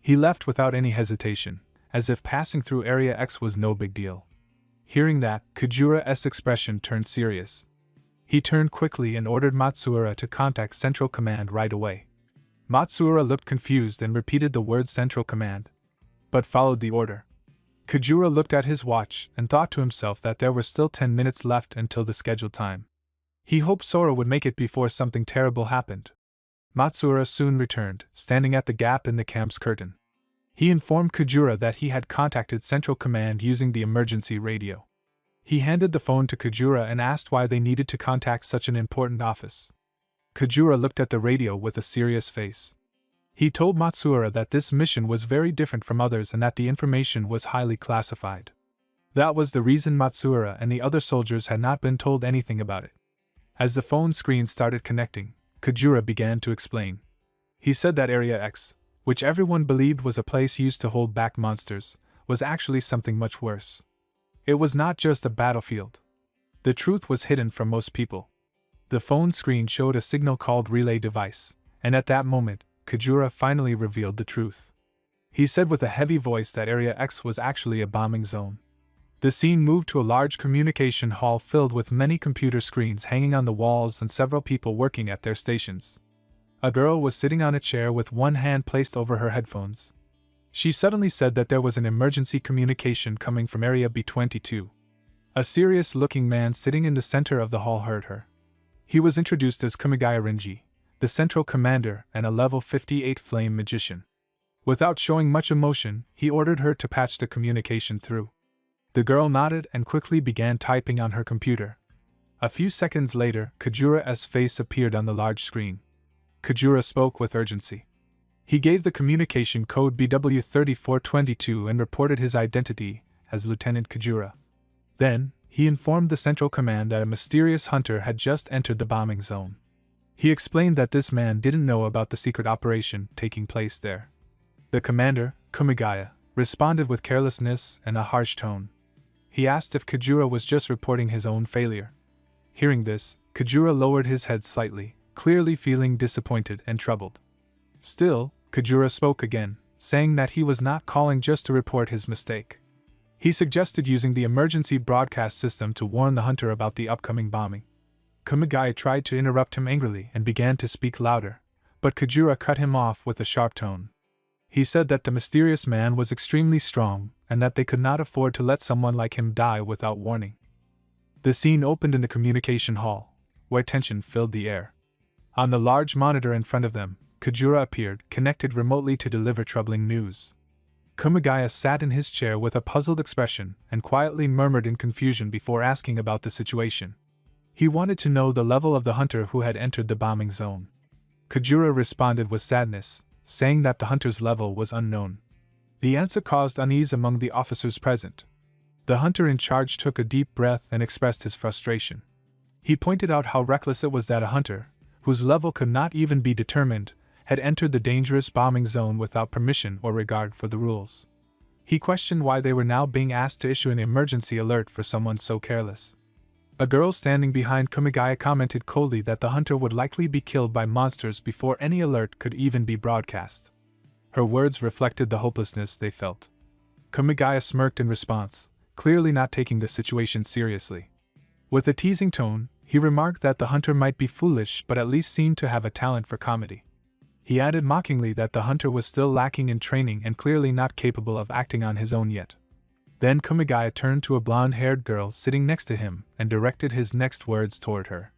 He left without any hesitation, as if passing through Area X was no big deal. Hearing that, Kujura's expression turned serious. He turned quickly and ordered Matsuura to contact Central Command right away. Matsuura looked confused and repeated the word Central Command, but followed the order. Kujura looked at his watch and thought to himself that there were still 10 minutes left until the scheduled time. He hoped Sora would make it before something terrible happened. Matsuura soon returned, standing at the gap in the camp's curtain. He informed Kujura that he had contacted Central Command using the emergency radio. He handed the phone to Kujura and asked why they needed to contact such an important office. Kujura looked at the radio with a serious face. He told Matsuura that this mission was very different from others and that the information was highly classified. That was the reason Matsuura and the other soldiers had not been told anything about it. As the phone screen started connecting, Kujura began to explain. He said that Area X, which everyone believed was a place used to hold back monsters, was actually something much worse. It was not just a battlefield. The truth was hidden from most people. The phone screen showed a signal called relay device, and at that moment, Kujura finally revealed the truth. He said with a heavy voice that Area X was actually a bombing zone. The scene moved to a large communication hall filled with many computer screens hanging on the walls and several people working at their stations. A girl was sitting on a chair with one hand placed over her headphones. She suddenly said that there was an emergency communication coming from Area B-22. A serious-looking man sitting in the center of the hall heard her. He was introduced as Kumigaya Rinji, the Central Commander and a level 58 flame magician. Without showing much emotion, he ordered her to patch the communication through. The girl nodded and quickly began typing on her computer. A few seconds later, Kujura's face appeared on the large screen. Kujura spoke with urgency. He gave the communication code BW3422 and reported his identity as Lieutenant Kujura. Then, he informed the Central Command that a mysterious hunter had just entered the bombing zone. He explained that this man didn't know about the secret operation taking place there. The commander, Kumigaya, responded with carelessness and a harsh tone. He asked if Kujura was just reporting his own failure. Hearing this, Kujura lowered his head slightly, clearly feeling disappointed and troubled. Still, Kujura spoke again, saying that he was not calling just to report his mistake. He suggested using the emergency broadcast system to warn the hunter about the upcoming bombing. Kumigaya tried to interrupt him angrily and began to speak louder, but Kujura cut him off with a sharp tone. He said that the mysterious man was extremely strong and that they could not afford to let someone like him die without warning. The scene opened in the communication hall, where tension filled the air. On the large monitor in front of them, Kujura appeared, connected remotely to deliver troubling news. Kumigaya sat in his chair with a puzzled expression and quietly murmured in confusion before asking about the situation. He wanted to know the level of the hunter who had entered the bombing zone. Kujura responded with sadness, saying that the hunter's level was unknown. The answer caused unease among the officers present. The hunter in charge took a deep breath and expressed his frustration. He pointed out how reckless it was that a hunter, whose level could not even be determined, had entered the dangerous bombing zone without permission or regard for the rules. He questioned why they were now being asked to issue an emergency alert for someone so careless. A girl standing behind Kumigaya commented coldly that the hunter would likely be killed by monsters before any alert could even be broadcast. Her words reflected the hopelessness they felt. Kumigaya smirked in response, clearly not taking the situation seriously. With a teasing tone, he remarked that the hunter might be foolish but at least seemed to have a talent for comedy. He added mockingly that the hunter was still lacking in training and clearly not capable of acting on his own yet. Then Kumigaya turned to a blonde-haired girl sitting next to him and directed his next words toward her.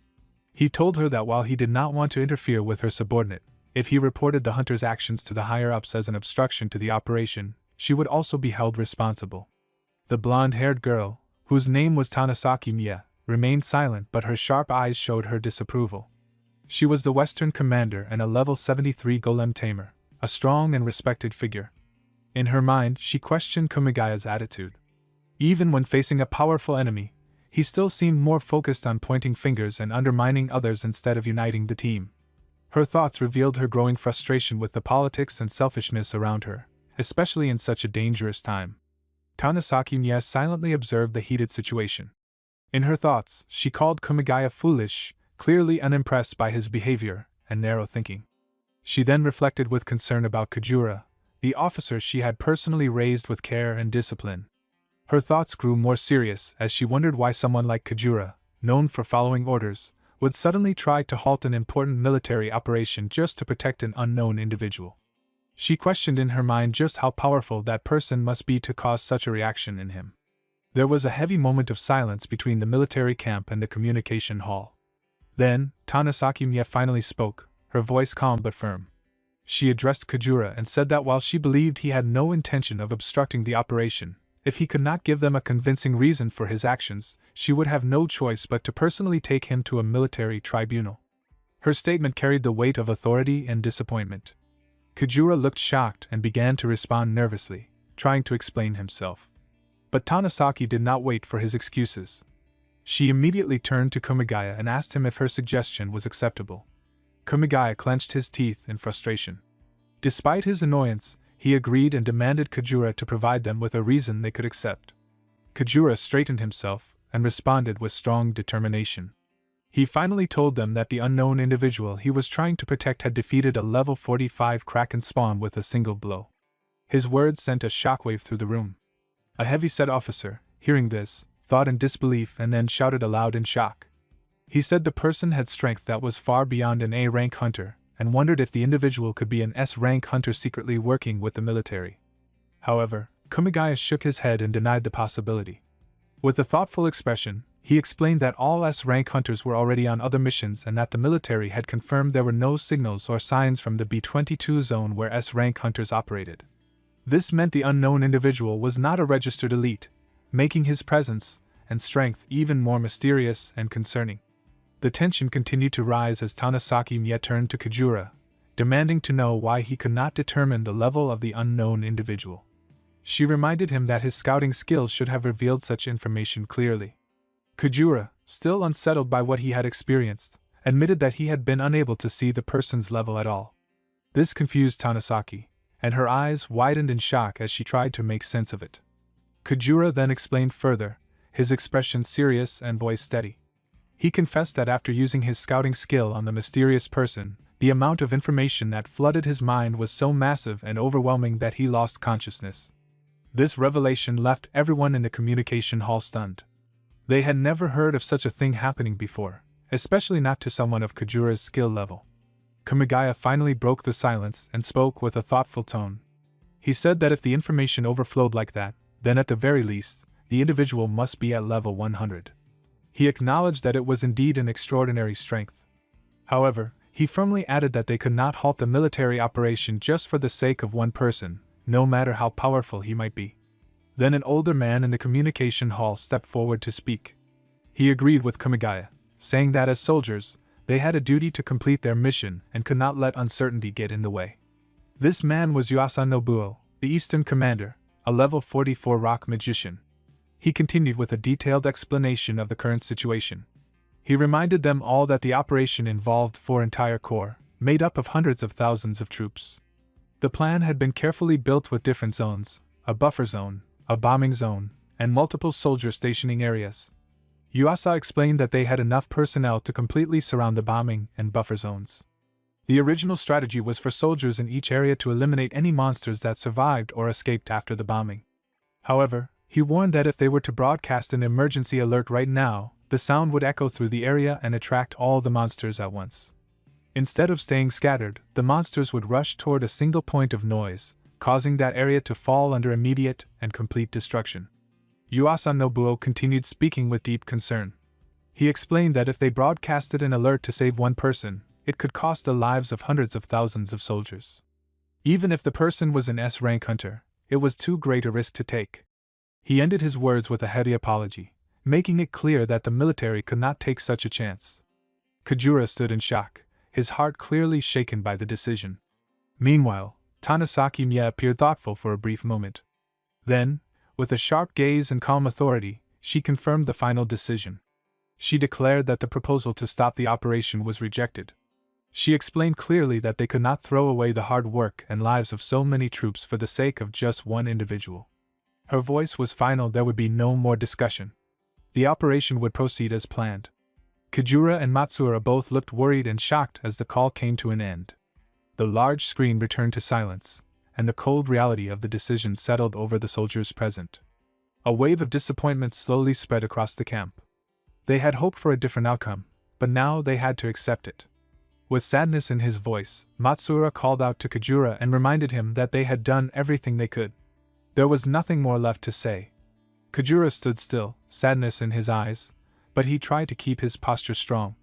He told her that while he did not want to interfere with her subordinate, if he reported the hunter's actions to the higher-ups as an obstruction to the operation, she would also be held responsible. The blonde-haired girl, whose name was Tanasaki Miya, remained silent but her sharp eyes showed her disapproval. She was the Western commander and a level 73 golem tamer, a strong and respected figure. In her mind, she questioned Kumigaya's attitude. Even when facing a powerful enemy, he still seemed more focused on pointing fingers and undermining others instead of uniting the team. Her thoughts revealed her growing frustration with the politics and selfishness around her, especially in such a dangerous time. Tanasaki Miya silently observed the heated situation. In her thoughts, she called Kumigaya foolish, clearly unimpressed by his behavior and narrow thinking. She then reflected with concern about Kujura, the officer she had personally raised with care and discipline. Her thoughts grew more serious as she wondered why someone like Kajura, known for following orders, would suddenly try to halt an important military operation just to protect an unknown individual. She questioned in her mind just how powerful that person must be to cause such a reaction in him. There was a heavy moment of silence between the military camp and the communication hall. Then, Tanasaki Mie finally spoke, her voice calm but firm. She addressed Kajura and said that while she believed he had no intention of obstructing the operation, if he could not give them a convincing reason for his actions, she would have no choice but to personally take him to a military tribunal. Her statement carried the weight of authority and disappointment. Kajura looked shocked and began to respond nervously, trying to explain himself. But Tanasaki did not wait for his excuses. She immediately turned to Kumigaya and asked him if her suggestion was acceptable. Kumigaya clenched his teeth in frustration. Despite his annoyance, he agreed and demanded Kajura to provide them with a reason they could accept. Kajura straightened himself and responded with strong determination. He finally told them that the unknown individual he was trying to protect had defeated a level 45 Kraken spawn with a single blow. His words sent a shockwave through the room. A heavy-set officer, hearing this, thought in disbelief and then shouted aloud in shock. He said the person had strength that was far beyond an A-rank hunter, and wondered if the individual could be an S-rank hunter secretly working with the military. However, Kumigaya shook his head and denied the possibility. With a thoughtful expression, he explained that all S-rank hunters were already on other missions and that the military had confirmed there were no signals or signs from the B-22 zone where S-rank hunters operated. This meant the unknown individual was not a registered elite, making his presence and strength even more mysterious and concerning. The tension continued to rise as Tanasaki Mie turned to Kajura, demanding to know why he could not determine the level of the unknown individual. She reminded him that his scouting skills should have revealed such information clearly. Kajura, still unsettled by what he had experienced, admitted that he had been unable to see the person's level at all. This confused Tanasaki, and her eyes widened in shock as she tried to make sense of it. Kajura then explained further, his expression serious and voice steady. He confessed that after using his scouting skill on the mysterious person, the amount of information that flooded his mind was so massive and overwhelming that he lost consciousness. This revelation left everyone in the communication hall stunned. They had never heard of such a thing happening before, especially not to someone of Kajura's skill level. Kumigaya finally broke the silence and spoke with a thoughtful tone. He said that if the information overflowed like that, then at the very least, the individual must be at level 100. He acknowledged that it was indeed an extraordinary strength. However, he firmly added that they could not halt the military operation just for the sake of one person, no matter how powerful he might be. Then an older man in the communication hall stepped forward to speak. He agreed with Kumigaya, saying that as soldiers, they had a duty to complete their mission and could not let uncertainty get in the way. This man was Yuasa Nobuo, the Eastern Commander, a level 44 rock magician. He continued with a detailed explanation of the current situation. He reminded them all that the operation involved 4 entire corps, made up of hundreds of thousands of troops. The plan had been carefully built with different zones, a buffer zone, a bombing zone, and multiple soldier stationing areas. Yuasa explained that they had enough personnel to completely surround the bombing and buffer zones. The original strategy was for soldiers in each area to eliminate any monsters that survived or escaped after the bombing. However, he warned that if they were to broadcast an emergency alert right now, the sound would echo through the area and attract all the monsters at once. Instead of staying scattered, the monsters would rush toward a single point of noise, causing that area to fall under immediate and complete destruction. Yuasa Nobuo continued speaking with deep concern. He explained that if they broadcasted an alert to save one person, it could cost the lives of hundreds of thousands of soldiers. Even if the person was an S-rank hunter, it was too great a risk to take. He ended his words with a heavy apology, making it clear that the military could not take such a chance. Kajura stood in shock, his heart clearly shaken by the decision. Meanwhile, Tanasaki Mie appeared thoughtful for a brief moment. Then, with a sharp gaze and calm authority, she confirmed the final decision. She declared that the proposal to stop the operation was rejected. She explained clearly that they could not throw away the hard work and lives of so many troops for the sake of just one individual. Her voice was final. There would be no more discussion. The operation would proceed as planned. Kajura and Matsuura both looked worried and shocked as the call came to an end. The large screen returned to silence, and the cold reality of the decision settled over the soldiers present. A wave of disappointment slowly spread across the camp. They had hoped for a different outcome, but now they had to accept it. With sadness in his voice, Matsuura called out to Kajura and reminded him that they had done everything they could. There was nothing more left to say. Kajura stood still, sadness in his eyes, but he tried to keep his posture strong.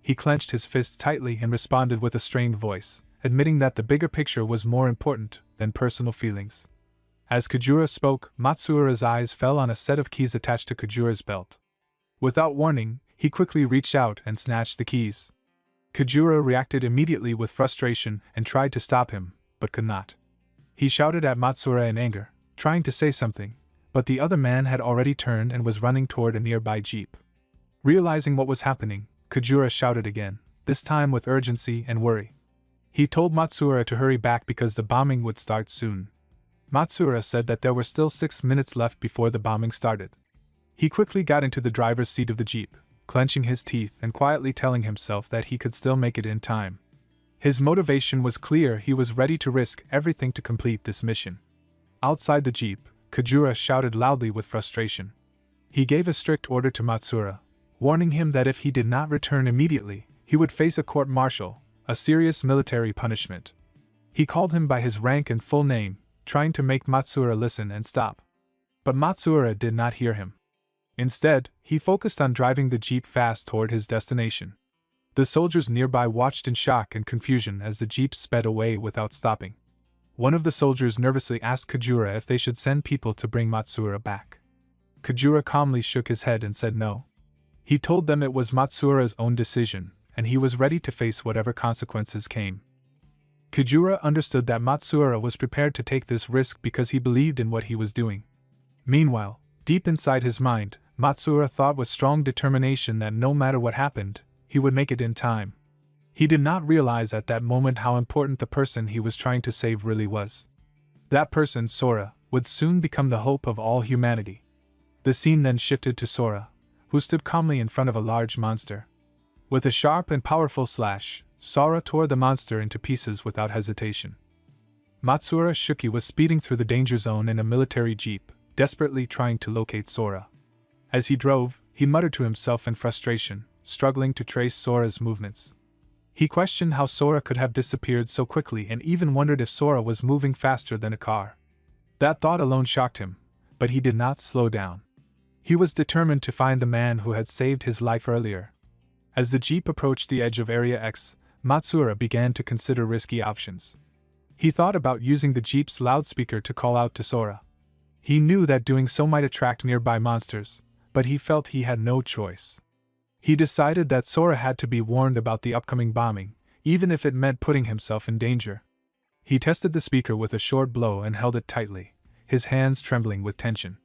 He clenched his fists tightly and responded with a strained voice, admitting that the bigger picture was more important than personal feelings. As Kajura spoke, Matsuura's eyes fell on a set of keys attached to Kajura's belt. Without warning, he quickly reached out and snatched the keys. Kajura reacted immediately with frustration and tried to stop him, but could not. He shouted at Matsuura in anger, trying to say something, but the other man had already turned and was running toward a nearby jeep. Realizing what was happening, Kajura shouted again, this time with urgency and worry. He told Matsuura to hurry back because the bombing would start soon. Matsuura said that there were still 6 minutes left before the bombing started. He quickly got into the driver's seat of the jeep, clenching his teeth and quietly telling himself that he could still make it in time. His motivation was clear, he was ready to risk everything to complete this mission. Outside the jeep, Kajura shouted loudly with frustration. He gave a strict order to Matsuura, warning him that if he did not return immediately, he would face a court-martial, a serious military punishment. He called him by his rank and full name, trying to make Matsuura listen and stop. But Matsuura did not hear him. Instead, he focused on driving the jeep fast toward his destination. The soldiers nearby watched in shock and confusion as the jeep sped away without stopping. One of the soldiers nervously asked Kajura if they should send people to bring Matsuura back. Kajura calmly shook his head and said no. He told them it was Matsuura's own decision, and he was ready to face whatever consequences came. Kajura understood that Matsuura was prepared to take this risk because he believed in what he was doing. Meanwhile, deep inside his mind, Matsuura thought with strong determination that no matter what happened, he would make it in time. He did not realize at that moment how important the person he was trying to save really was. That person, Sora, would soon become the hope of all humanity. The scene then shifted to Sora, who stood calmly in front of a large monster. With a sharp and powerful slash, Sora tore the monster into pieces without hesitation. Matsuura Shuki was speeding through the danger zone in a military jeep, desperately trying to locate Sora. As he drove, he muttered to himself in frustration, struggling to trace Sora's movements. He questioned how Sora could have disappeared so quickly and even wondered if Sora was moving faster than a car. That thought alone shocked him, but he did not slow down. He was determined to find the man who had saved his life earlier. As the jeep approached the edge of Area X, Matsuura began to consider risky options. He thought about using the jeep's loudspeaker to call out to Sora. He knew that doing so might attract nearby monsters, but he felt he had no choice. He decided that Sora had to be warned about the upcoming bombing, even if it meant putting himself in danger. He tested the speaker with a short blow and held it tightly, his hands trembling with tension.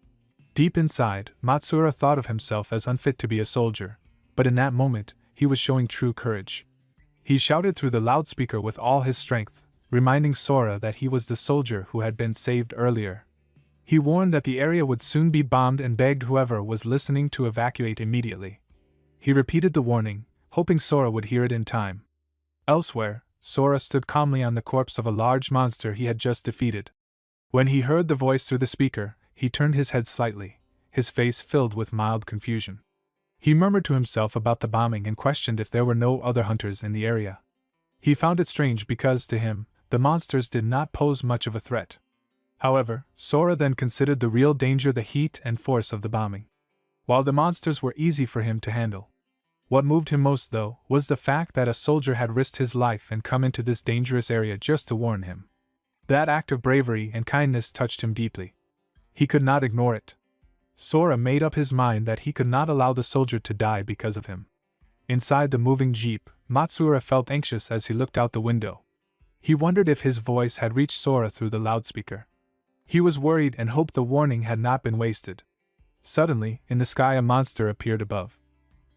Deep inside, Matsuura thought of himself as unfit to be a soldier, but in that moment, he was showing true courage. He shouted through the loudspeaker with all his strength, reminding Sora that he was the soldier who had been saved earlier. He warned that the area would soon be bombed and begged whoever was listening to evacuate immediately. He repeated the warning, hoping Sora would hear it in time. Elsewhere, Sora stood calmly on the corpse of a large monster he had just defeated. When he heard the voice through the speaker, he turned his head slightly, his face filled with mild confusion. He murmured to himself about the bombing and questioned if there were no other hunters in the area. He found it strange because, to him, the monsters did not pose much of a threat. However, Sora then considered the real danger: the heat and force of the bombing. While the monsters were easy for him to handle, what moved him most, though, was the fact that a soldier had risked his life and come into this dangerous area just to warn him. That act of bravery and kindness touched him deeply. He could not ignore it. Sora made up his mind that he could not allow the soldier to die because of him. Inside the moving jeep, Matsuura felt anxious as he looked out the window. He wondered if his voice had reached Sora through the loudspeaker. He was worried and hoped the warning had not been wasted. Suddenly, in the sky, a monster appeared above.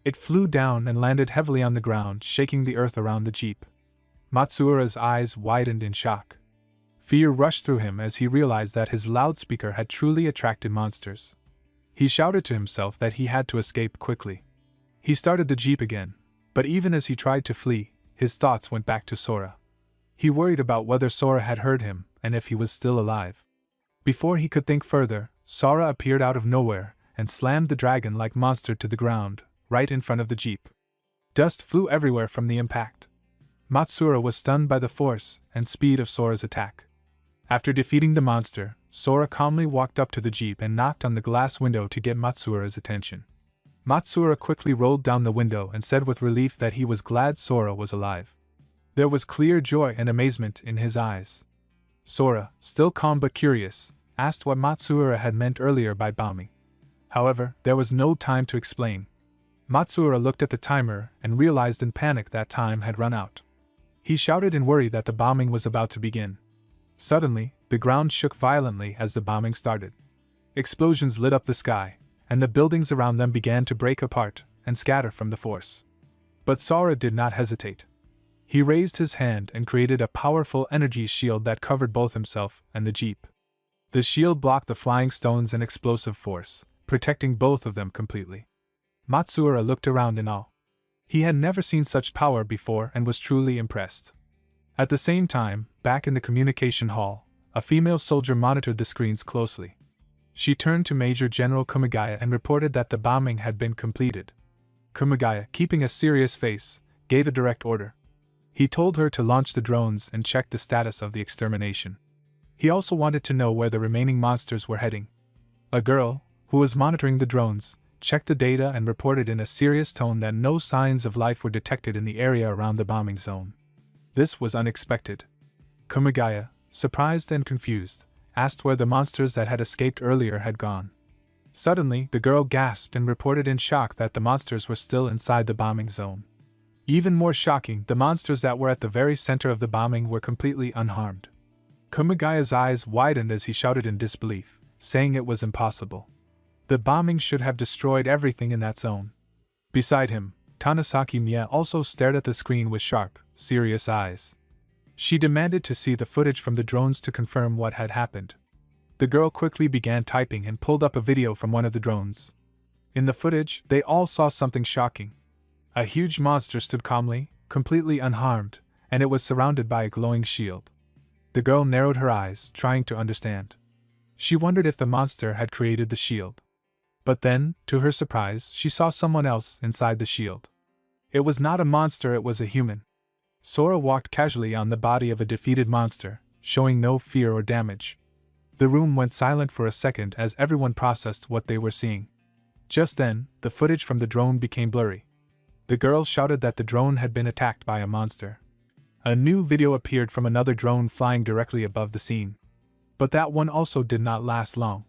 It flew down and landed heavily on the ground, shaking the earth around the jeep. Matsuura's eyes widened in shock. Fear rushed through him as he realized that his loudspeaker had truly attracted monsters. He shouted to himself that he had to escape quickly. He started the jeep again, but even as he tried to flee, his thoughts went back to Sora. He worried about whether Sora had heard him, and if he was still alive. Before he could think further, Sora appeared out of nowhere and slammed the dragon-like monster to the ground, right in front of the jeep. Dust flew everywhere from the impact. Matsura was stunned by the force and speed of Sora's attack. After defeating the monster, Sora calmly walked up to the jeep and knocked on the glass window to get Matsura's attention. Matsura quickly rolled down the window and said with relief that he was glad Sora was alive. There was clear joy and amazement in his eyes. Sora, still calm but curious, asked what Matsura had meant earlier by bombing. However, there was no time to explain. Matsura looked at the timer and realized in panic that time had run out. He shouted in worry that the bombing was about to begin. Suddenly, the ground shook violently as the bombing started. Explosions lit up the sky, and the buildings around them began to break apart and scatter from the force. But Sora did not hesitate. He raised his hand and created a powerful energy shield that covered both himself and the jeep. The shield blocked the flying stones and explosive force, protecting both of them completely. Matsura looked around in awe. He had never seen such power before and was truly impressed. At the same time, back in the communication hall, a female soldier monitored the screens closely. She turned to Major General Kumagaya and reported that the bombing had been completed. Kumagaya, keeping a serious face, gave a direct order. He told her to launch the drones and check the status of the extermination. He also wanted to know where the remaining monsters were heading. A girl, who was monitoring the drones, checked the data and reported in a serious tone that no signs of life were detected in the area around the bombing zone. This was unexpected. Kumagaya, surprised and confused, asked where the monsters that had escaped earlier had gone. Suddenly, the girl gasped and reported in shock that the monsters were still inside the bombing zone. Even more shocking, the monsters that were at the very center of the bombing were completely unharmed. Kumagaya's eyes widened as he shouted in disbelief, saying it was impossible. The bombing should have destroyed everything in that zone. Beside him, Tanasaki Mie also stared at the screen with sharp, serious eyes. She demanded to see the footage from the drones to confirm what had happened. The girl quickly began typing and pulled up a video from one of the drones. In the footage, they all saw something shocking. A huge monster stood calmly, completely unharmed, and it was surrounded by a glowing shield. The girl narrowed her eyes, trying to understand. She wondered if the monster had created the shield. But then, to her surprise, she saw someone else inside the shield. It was not a monster, it was a human. Sora walked casually on the body of a defeated monster, showing no fear or damage. The room went silent for a second as everyone processed what they were seeing. Just then, the footage from the drone became blurry. The girl shouted that the drone had been attacked by a monster. A new video appeared from another drone flying directly above the scene. But that one also did not last long.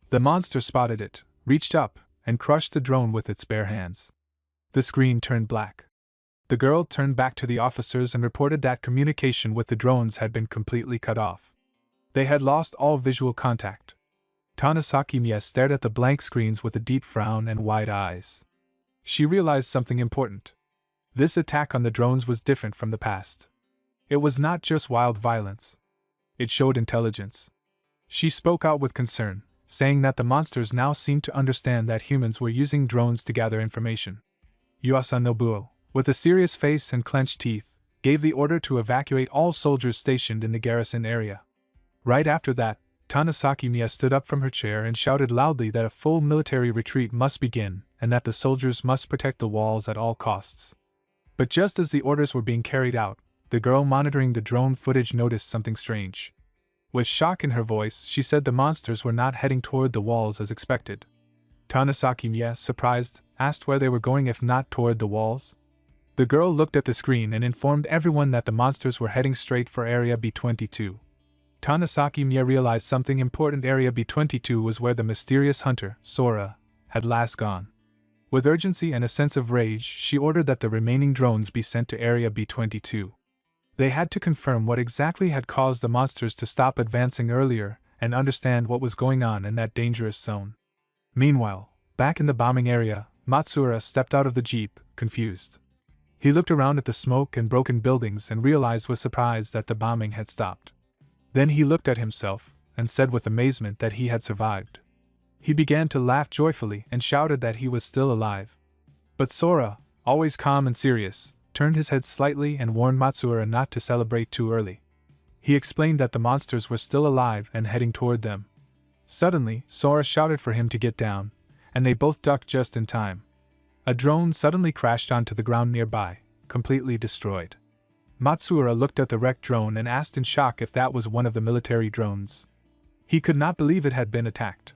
The monster spotted it, reached up, and crushed the drone with its bare hands. The screen turned black. The girl turned back to the officers and reported that communication with the drones had been completely cut off. They had lost all visual contact. Tanasaki Mie stared at the blank screens with a deep frown and wide eyes. She realized something important. This attack on the drones was different from the past. It was not just wild violence. It showed intelligence. She spoke out with concern, saying that the monsters now seemed to understand that humans were using drones to gather information. Yuasa Nobuo, with a serious face and clenched teeth, gave the order to evacuate all soldiers stationed in the garrison area. Right after that, Tanasaki Mie stood up from her chair and shouted loudly that a full military retreat must begin and that the soldiers must protect the walls at all costs. But just as the orders were being carried out, the girl monitoring the drone footage noticed something strange. With shock in her voice, she said the monsters were not heading toward the walls as expected. Tanasaki Mie, surprised, asked where they were going if not toward the walls. The girl looked at the screen and informed everyone that the monsters were heading straight for Area B-22. Tanasaki Mie realized something important. Area B-22 was where the mysterious hunter, Sora, had last gone. With urgency and a sense of rage, she ordered that the remaining drones be sent to Area B-22. They had to confirm what exactly had caused the monsters to stop advancing earlier and understand what was going on in that dangerous zone. Meanwhile, back in the bombing area, Matsura stepped out of the jeep, confused. He looked around at the smoke and broken buildings and realized with surprise that the bombing had stopped. Then he looked at himself and said with amazement that he had survived. He began to laugh joyfully and shouted that he was still alive. But Sora, always calm and serious, turned his head slightly and warned Matsura not to celebrate too early. He explained that the monsters were still alive and heading toward them. Suddenly, Sora shouted for him to get down, and they both ducked just in time. A drone suddenly crashed onto the ground nearby, completely destroyed. Matsuura looked at the wrecked drone and asked in shock if that was one of the military drones. He could not believe it had been attacked.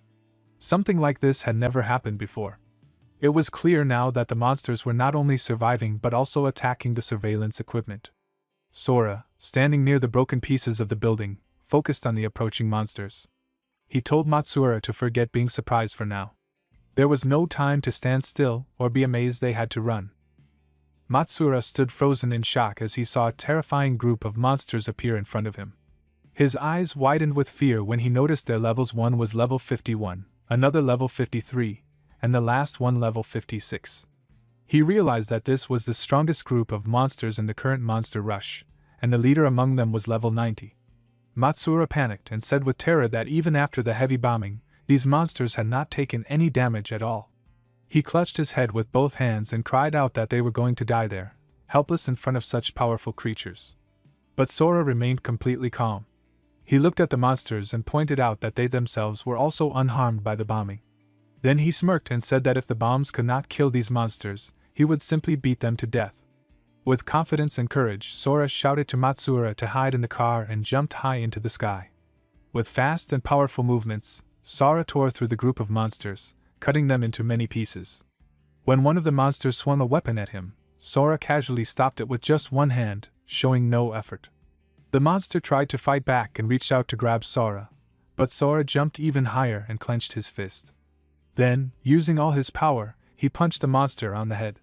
Something like this had never happened before. It was clear now that the monsters were not only surviving but also attacking the surveillance equipment. Sora, standing near the broken pieces of the building, focused on the approaching monsters. He told Matsuura to forget being surprised for now. There was no time to stand still or be amazed, they had to run. Matsuura stood frozen in shock as he saw a terrifying group of monsters appear in front of him. His eyes widened with fear when he noticed their levels. One was level 51, another level 53, and the last one level 56. He realized that this was the strongest group of monsters in the current monster rush, and the leader among them was level 90. Matsuura panicked and said with terror that even after the heavy bombing, these monsters had not taken any damage at all. He clutched his head with both hands and cried out that they were going to die there, helpless in front of such powerful creatures. But Sora remained completely calm. He looked at the monsters and pointed out that they themselves were also unharmed by the bombing. Then he smirked and said that if the bombs could not kill these monsters, he would simply beat them to death. With confidence and courage, Sora shouted to Matsuura to hide in the car and jumped high into the sky. With fast and powerful movements, Sora tore through the group of monsters, cutting them into many pieces. When one of the monsters swung a weapon at him, Sora casually stopped it with just one hand, showing no effort. The monster tried to fight back and reached out to grab Sora, but Sora jumped even higher and clenched his fist. Then, using all his power, he punched the monster on the head.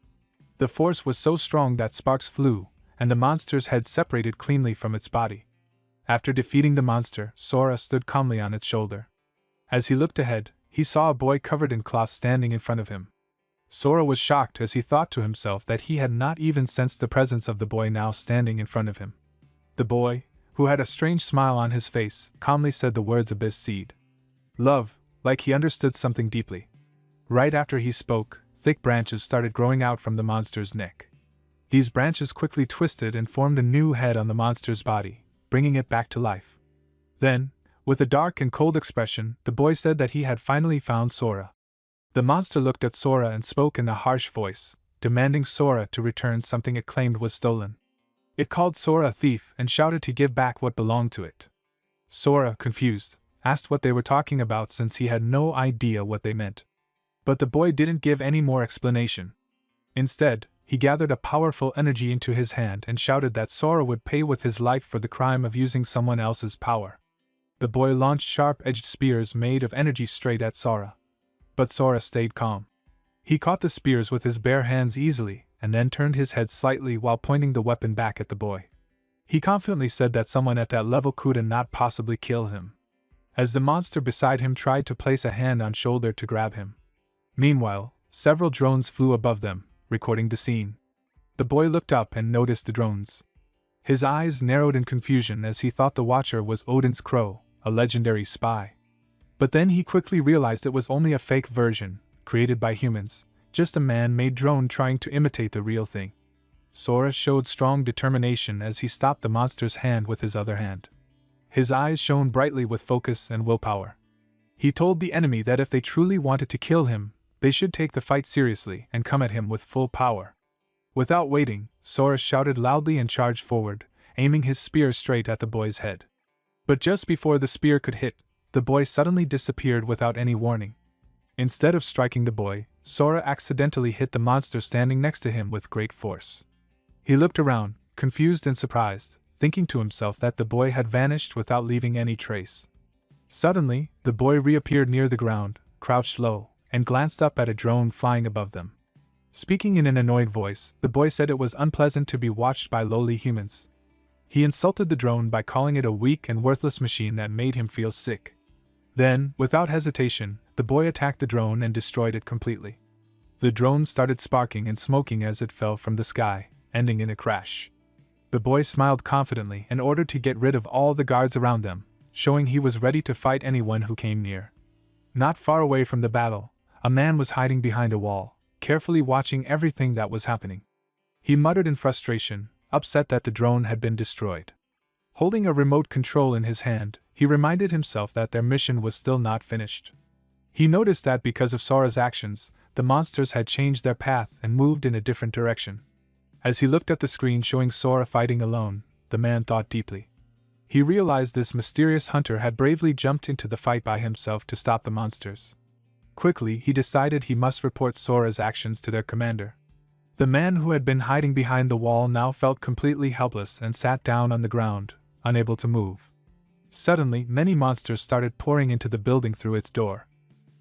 The force was so strong that sparks flew, and the monster's head separated cleanly from its body. After defeating the monster, Sora stood calmly on its shoulder. As he looked ahead, he saw a boy covered in cloth standing in front of him. Sora was shocked as he thought to himself that he had not even sensed the presence of the boy now standing in front of him. The boy, who had a strange smile on his face, calmly said the words Abyss Seed. Love, like he understood something deeply. Right after he spoke, thick branches started growing out from the monster's neck. These branches quickly twisted and formed a new head on the monster's body, bringing it back to life. Then, with a dark and cold expression, the boy said that he had finally found Sora. The monster looked at Sora and spoke in a harsh voice, demanding Sora to return something it claimed was stolen. It called Sora a thief and shouted to give back what belonged to it. Sora, confused, asked what they were talking about since he had no idea what they meant. But the boy didn't give any more explanation. Instead, he gathered a powerful energy into his hand and shouted that Sora would pay with his life for the crime of using someone else's power. The boy launched sharp-edged spears made of energy straight at Sora. But Sora stayed calm. He caught the spears with his bare hands easily, and then turned his head slightly while pointing the weapon back at the boy. He confidently said that someone at that level could not possibly kill him. As the monster beside him tried to place a hand on shoulder to grab him. Meanwhile, several drones flew above them, recording the scene. The boy looked up and noticed the drones. His eyes narrowed in confusion as he thought the watcher was Odin's crow, a legendary spy. But then he quickly realized it was only a fake version, created by humans, just a man-made drone trying to imitate the real thing. Sora showed strong determination as he stopped the monster's hand with his other hand. His eyes shone brightly with focus and willpower. He told the enemy that if they truly wanted to kill him, they should take the fight seriously and come at him with full power. Without waiting, Sora shouted loudly and charged forward, aiming his spear straight at the boy's head. But just before the spear could hit, the boy suddenly disappeared without any warning. Instead of striking the boy, Sora accidentally hit the monster standing next to him with great force. He looked around, confused and surprised, thinking to himself that the boy had vanished without leaving any trace. Suddenly, the boy reappeared near the ground, crouched low, and glanced up at a drone flying above them. Speaking in an annoyed voice, the boy said it was unpleasant to be watched by lowly humans. He insulted the drone by calling it a weak and worthless machine that made him feel sick. Then, without hesitation, the boy attacked the drone and destroyed it completely. The drone started sparking and smoking as it fell from the sky, ending in a crash. The boy smiled confidently and ordered to get rid of all the guards around them, showing he was ready to fight anyone who came near. Not far away from the battle, a man was hiding behind a wall, carefully watching everything that was happening. He muttered in frustration, upset that the drone had been destroyed. Holding a remote control in his hand, he reminded himself that their mission was still not finished. He noticed that because of Sora's actions, the monsters had changed their path and moved in a different direction. As he looked at the screen showing Sora fighting alone, the man thought deeply. He realized this mysterious hunter had bravely jumped into the fight by himself to stop the monsters. Quickly, he decided he must report Sora's actions to their commander. The man who had been hiding behind the wall now felt completely helpless and sat down on the ground, unable to move. Suddenly, many monsters started pouring into the building through its door.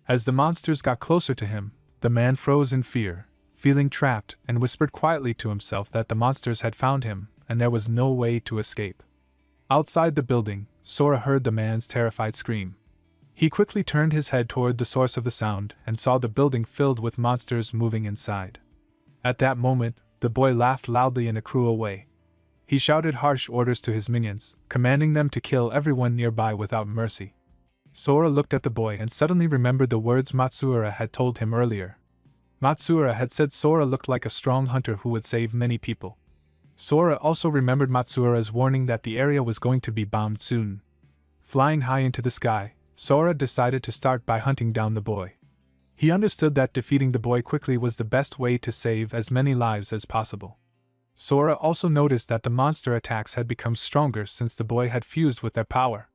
As the monsters got closer to him, the man froze in fear, feeling trapped, and whispered quietly to himself that the monsters had found him, and there was no way to escape. Outside the building, Sora heard the man's terrified scream. He quickly turned his head toward the source of the sound and saw the building filled with monsters moving inside. At that moment, the boy laughed loudly in a cruel way. He shouted harsh orders to his minions, commanding them to kill everyone nearby without mercy. Sora looked at the boy and suddenly remembered the words Matsuura had told him earlier. Matsuura had said Sora looked like a strong hunter who would save many people. Sora also remembered Matsuura's warning that the area was going to be bombed soon. Flying high into the sky, Sora decided to start by hunting down the boy. He understood that defeating the boy quickly was the best way to save as many lives as possible. Sora also noticed that the monster attacks had become stronger since the boy had fused with their power.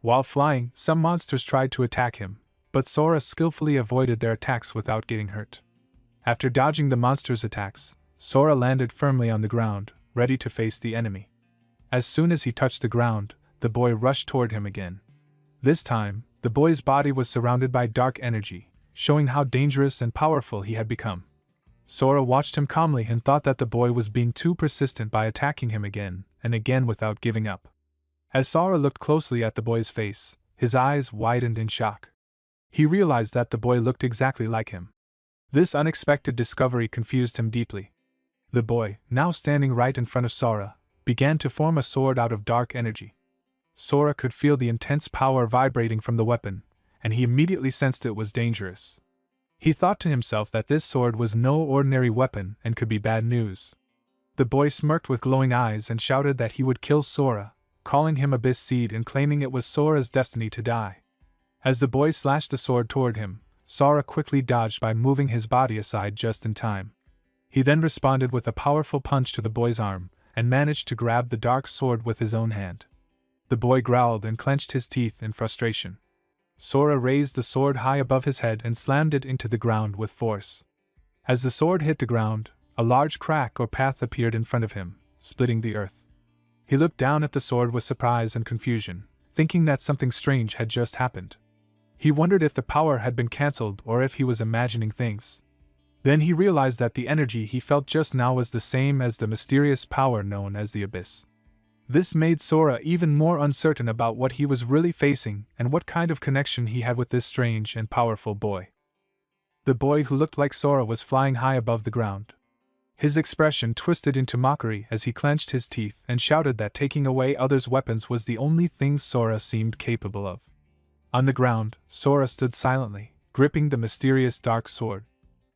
While flying, some monsters tried to attack him, but Sora skillfully avoided their attacks without getting hurt. After dodging the monsters' attacks, Sora landed firmly on the ground, ready to face the enemy. As soon as he touched the ground, the boy rushed toward him again. This time, the boy's body was surrounded by dark energy, showing how dangerous and powerful he had become. Sora watched him calmly and thought that the boy was being too persistent by attacking him again and again without giving up. As Sora looked closely at the boy's face, his eyes widened in shock. He realized that the boy looked exactly like him. This unexpected discovery confused him deeply. The boy, now standing right in front of Sora, began to form a sword out of dark energy. Sora could feel the intense power vibrating from the weapon, and he immediately sensed it was dangerous. He thought to himself that this sword was no ordinary weapon and could be bad news. The boy smirked with glowing eyes and shouted that he would kill Sora, calling him Abyss Seed and claiming it was Sora's destiny to die. As the boy slashed the sword toward him, Sora quickly dodged by moving his body aside just in time. He then responded with a powerful punch to the boy's arm, and managed to grab the dark sword with his own hand. The boy growled and clenched his teeth in frustration. Sora raised the sword high above his head and slammed it into the ground with force. As the sword hit the ground, a large crack or path appeared in front of him, splitting the earth. He looked down at the sword with surprise and confusion, thinking that something strange had just happened. He wondered if the power had been cancelled or if he was imagining things. Then he realized that the energy he felt just now was the same as the mysterious power known as the Abyss. This made Sora even more uncertain about what he was really facing and what kind of connection he had with this strange and powerful boy. The boy who looked like Sora was flying high above the ground. His expression twisted into mockery as he clenched his teeth and shouted that taking away others' weapons was the only thing Sora seemed capable of. On the ground, Sora stood silently, gripping the mysterious dark sword.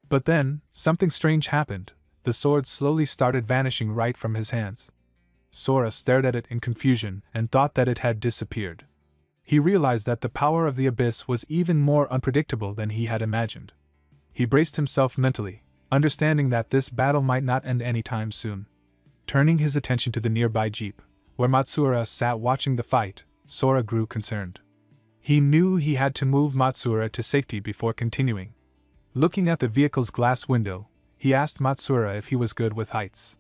But then, something strange happened. The sword slowly started vanishing right from his hands. Sora stared at it in confusion and thought that it had disappeared. He realized that the power of the Abyss was even more unpredictable than he had imagined. He braced himself mentally, understanding that this battle might not end anytime soon. Turning his attention to the nearby jeep, where Matsuura sat watching the fight, Sora grew concerned. He knew he had to move Matsuura to safety before continuing. Looking at the vehicle's glass window, he asked Matsuura if he was good with heights.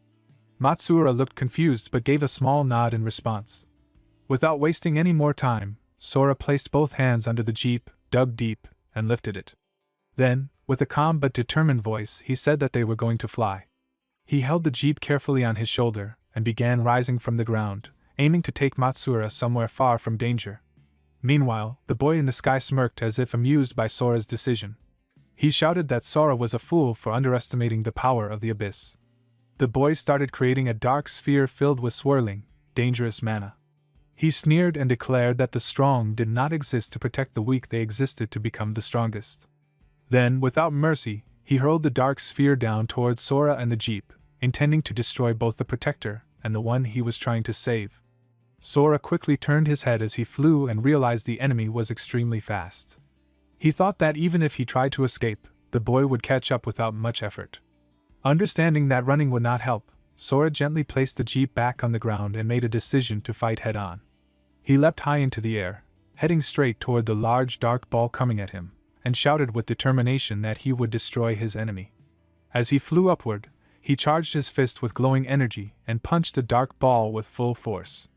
Matsuura looked confused but gave a small nod in response. Without wasting any more time, Sora placed both hands under the jeep, dug deep, and lifted it. Then, with a calm but determined voice, he said that they were going to fly. He held the jeep carefully on his shoulder and began rising from the ground, aiming to take Matsuura somewhere far from danger. Meanwhile, the boy in the sky smirked as if amused by Sora's decision. He shouted that Sora was a fool for underestimating the power of the Abyss. The boy started creating a dark sphere filled with swirling, dangerous mana. He sneered and declared that the strong did not exist to protect the weak, they existed to become the strongest. Then, without mercy, he hurled the dark sphere down towards Sora and the jeep, intending to destroy both the protector and the one he was trying to save. Sora quickly turned his head as he flew and realized the enemy was extremely fast. He thought that even if he tried to escape, the boy would catch up without much effort. Understanding that running would not help, Sora gently placed the jeep back on the ground and made a decision to fight head-on. He leapt high into the air, heading straight toward the large dark ball coming at him, and shouted with determination that he would destroy his enemy. As he flew upward, he charged his fist with glowing energy and punched the dark ball with full force.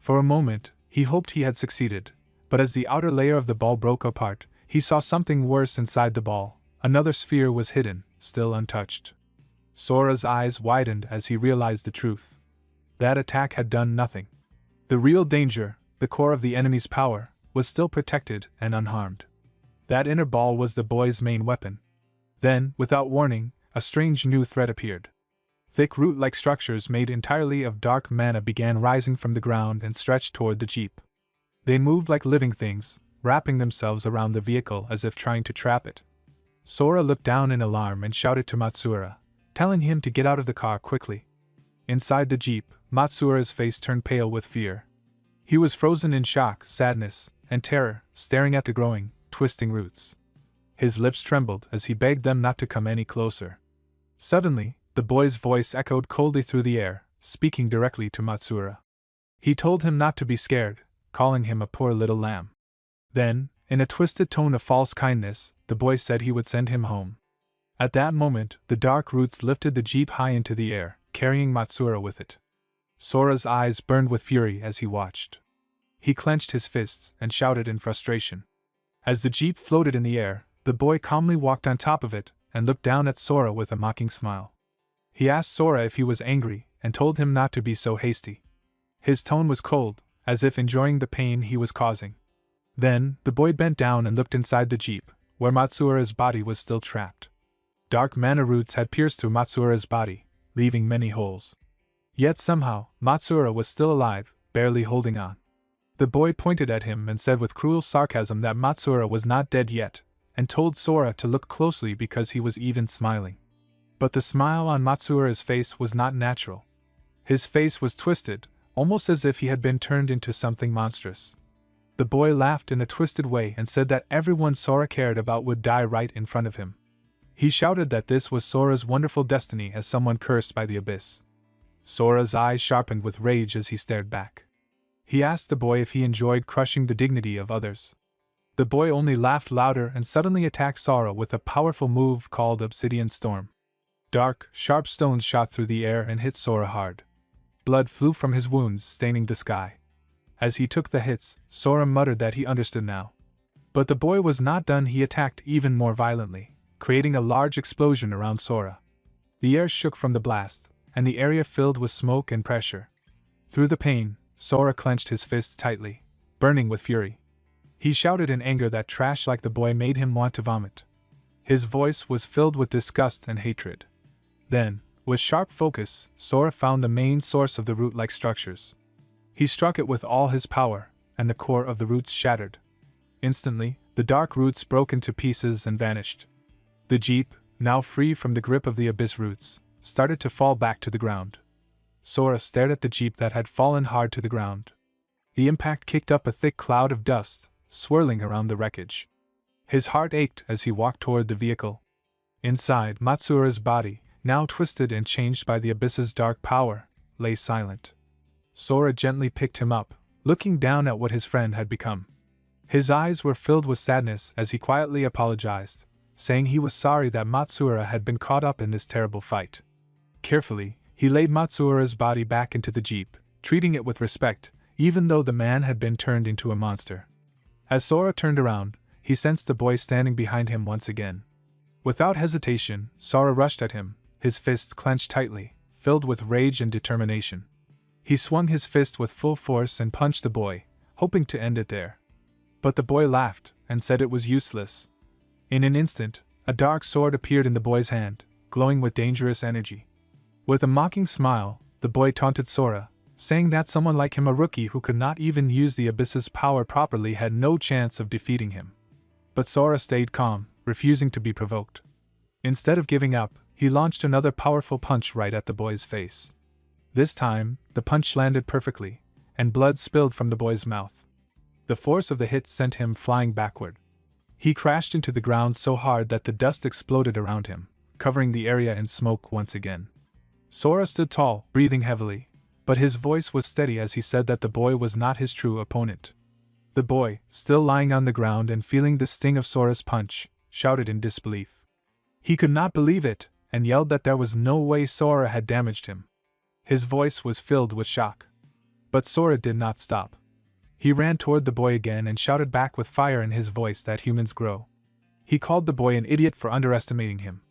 For a moment, he hoped he had succeeded, but as the outer layer of the ball broke apart, he saw something worse inside the ball. Another sphere was hidden, still untouched. Sora's eyes widened as he realized the truth. That attack had done nothing. The real danger, the core of the enemy's power, was still protected and unharmed. That inner ball was the boy's main weapon. Then, without warning, a strange new threat appeared. Thick root-like structures made entirely of dark mana began rising from the ground and stretched toward the jeep. They moved like living things, wrapping themselves around the vehicle as if trying to trap it. Sora looked down in alarm and shouted to Matsuura, telling him to get out of the car quickly. Inside the jeep, Matsuura's face turned pale with fear. He was frozen in shock, sadness, and terror, staring at the growing, twisting roots. His lips trembled as he begged them not to come any closer. Suddenly, the boy's voice echoed coldly through the air, speaking directly to Matsuura. He told him not to be scared, calling him a poor little lamb. Then, in a twisted tone of false kindness, the boy said he would send him home. At that moment, the dark roots lifted the jeep high into the air, carrying Matsuura with it. Sora's eyes burned with fury as he watched. He clenched his fists and shouted in frustration. As the jeep floated in the air, the boy calmly walked on top of it and looked down at Sora with a mocking smile. He asked Sora if he was angry and told him not to be so hasty. His tone was cold, as if enjoying the pain he was causing. Then, the boy bent down and looked inside the jeep, where Matsuura's body was still trapped. Dark mana roots had pierced through Matsuura's body, leaving many holes. Yet somehow, Matsuura was still alive, barely holding on. The boy pointed at him and said with cruel sarcasm that Matsuura was not dead yet, and told Sora to look closely because he was even smiling. But the smile on Matsuura's face was not natural. His face was twisted, almost as if he had been turned into something monstrous. The boy laughed in a twisted way and said that everyone Sora cared about would die right in front of him. He shouted that this was Sora's wonderful destiny as someone cursed by the abyss. Sora's eyes sharpened with rage as he stared back. He asked the boy if he enjoyed crushing the dignity of others. The boy only laughed louder and suddenly attacked Sora with a powerful move called Obsidian Storm. Dark, sharp stones shot through the air and hit Sora hard. Blood flew from his wounds, staining the sky. As he took the hits, Sora muttered that he understood now. But the boy was not done. He attacked even more violently, creating a large explosion around Sora. The air shook from the blast, and the area filled with smoke and pressure. Through the pain, Sora clenched his fists tightly, burning with fury. He shouted in anger that trash like the boy made him want to vomit. His voice was filled with disgust and hatred. Then, with sharp focus, Sora found the main source of the root-like structures. He struck it with all his power, and the core of the roots shattered. Instantly, the dark roots broke into pieces and vanished. The jeep, now free from the grip of the abyss roots, started to fall back to the ground. Sora stared at the jeep that had fallen hard to the ground. The impact kicked up a thick cloud of dust, swirling around the wreckage. His heart ached as he walked toward the vehicle. Inside, Matsuura's body, now twisted and changed by the abyss's dark power, lay silent. Sora gently picked him up, looking down at what his friend had become. His eyes were filled with sadness as he quietly apologized, saying he was sorry that Matsuura had been caught up in this terrible fight. Carefully, he laid Matsuura's body back into the jeep, treating it with respect, even though the man had been turned into a monster. As Sora turned around, he sensed the boy standing behind him once again. Without hesitation, Sora rushed at him, his fists clenched tightly, filled with rage and determination. He swung his fist with full force and punched the boy, hoping to end it there. But the boy laughed and said it was useless. In an instant, a dark sword appeared in the boy's hand, glowing with dangerous energy. With a mocking smile, the boy taunted Sora, saying that someone like him, a rookie who could not even use the abyss's power properly, had no chance of defeating him. But Sora stayed calm, refusing to be provoked. Instead of giving up, he launched another powerful punch right at the boy's face. This time, the punch landed perfectly, and blood spilled from the boy's mouth. The force of the hit sent him flying backward. He crashed into the ground so hard that the dust exploded around him, covering the area in smoke once again. Sora stood tall, breathing heavily, but his voice was steady as he said that the boy was not his true opponent. The boy, still lying on the ground and feeling the sting of Sora's punch, shouted in disbelief. He could not believe it, and yelled that there was no way Sora had damaged him. His voice was filled with shock. But Sora did not stop. He ran toward the boy again and shouted back with fire in his voice that humans grow. He called the boy an idiot for underestimating him.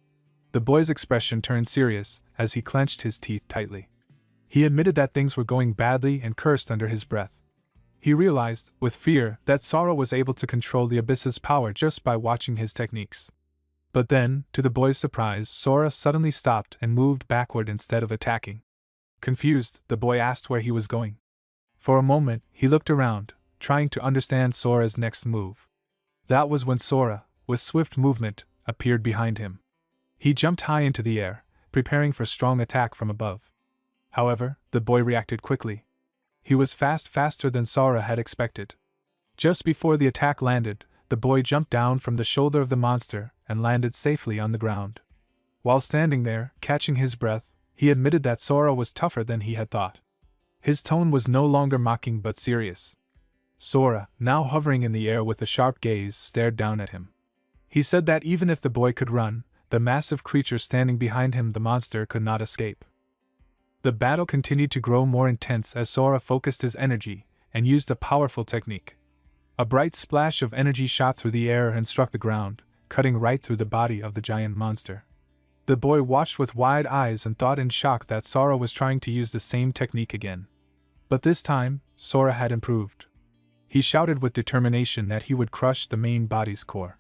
The boy's expression turned serious as he clenched his teeth tightly. He admitted that things were going badly and cursed under his breath. He realized, with fear, that Sora was able to control the abyss's power just by watching his techniques. But then, to the boy's surprise, Sora suddenly stopped and moved backward instead of attacking. Confused, the boy asked where he was going. For a moment, he looked around, trying to understand Sora's next move. That was when Sora, with swift movement, appeared behind him. He jumped high into the air, preparing for strong attack from above. However, the boy reacted quickly. He was faster than Sora had expected. Just before the attack landed, the boy jumped down from the shoulder of the monster and landed safely on the ground. While standing there, catching his breath, he admitted that Sora was tougher than he had thought. His tone was no longer mocking but serious. Sora, now hovering in the air with a sharp gaze, stared down at him. He said that even if the boy could run, the massive creature standing behind him, the monster, could not escape. The battle continued to grow more intense as Sora focused his energy and used a powerful technique. A bright splash of energy shot through the air and struck the ground, cutting right through the body of the giant monster. The boy watched with wide eyes and thought in shock that Sora was trying to use the same technique again. But this time, Sora had improved. He shouted with determination that he would crush the main body's core.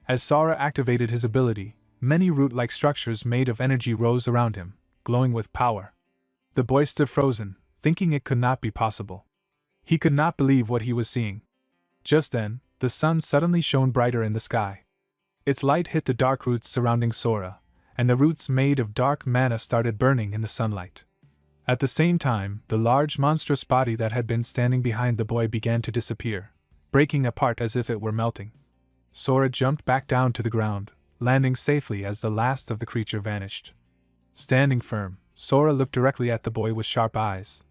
As Sora activated his ability, many root-like structures made of energy rose around him, glowing with power. The boy stood frozen, thinking it could not be possible. He could not believe what he was seeing. Just then, the sun suddenly shone brighter in the sky. Its light hit the dark roots surrounding Sora, and the roots made of dark mana started burning in the sunlight. At the same time, the large monstrous body that had been standing behind the boy began to disappear, breaking apart as if it were melting. Sora jumped back down to the ground, landing safely as the last of the creature vanished. Standing firm, Sora looked directly at the boy with sharp eyes.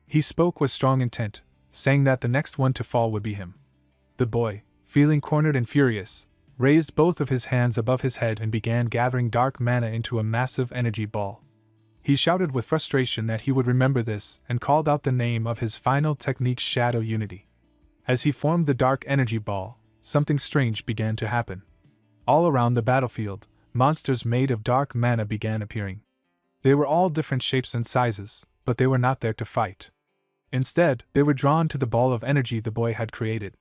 He spoke with strong intent, saying that the next one to fall would be him. The boy, feeling cornered and furious, raised both of his hands above his head and began gathering dark mana into a massive energy ball. He shouted with frustration that he would remember this and called out the name of his final technique, Shadow Unity. As he formed the dark energy ball, something strange began to happen. All around the battlefield, monsters made of dark mana began appearing. They were all different shapes and sizes, but they were not there to fight. Instead, they were drawn to the ball of energy the boy had created.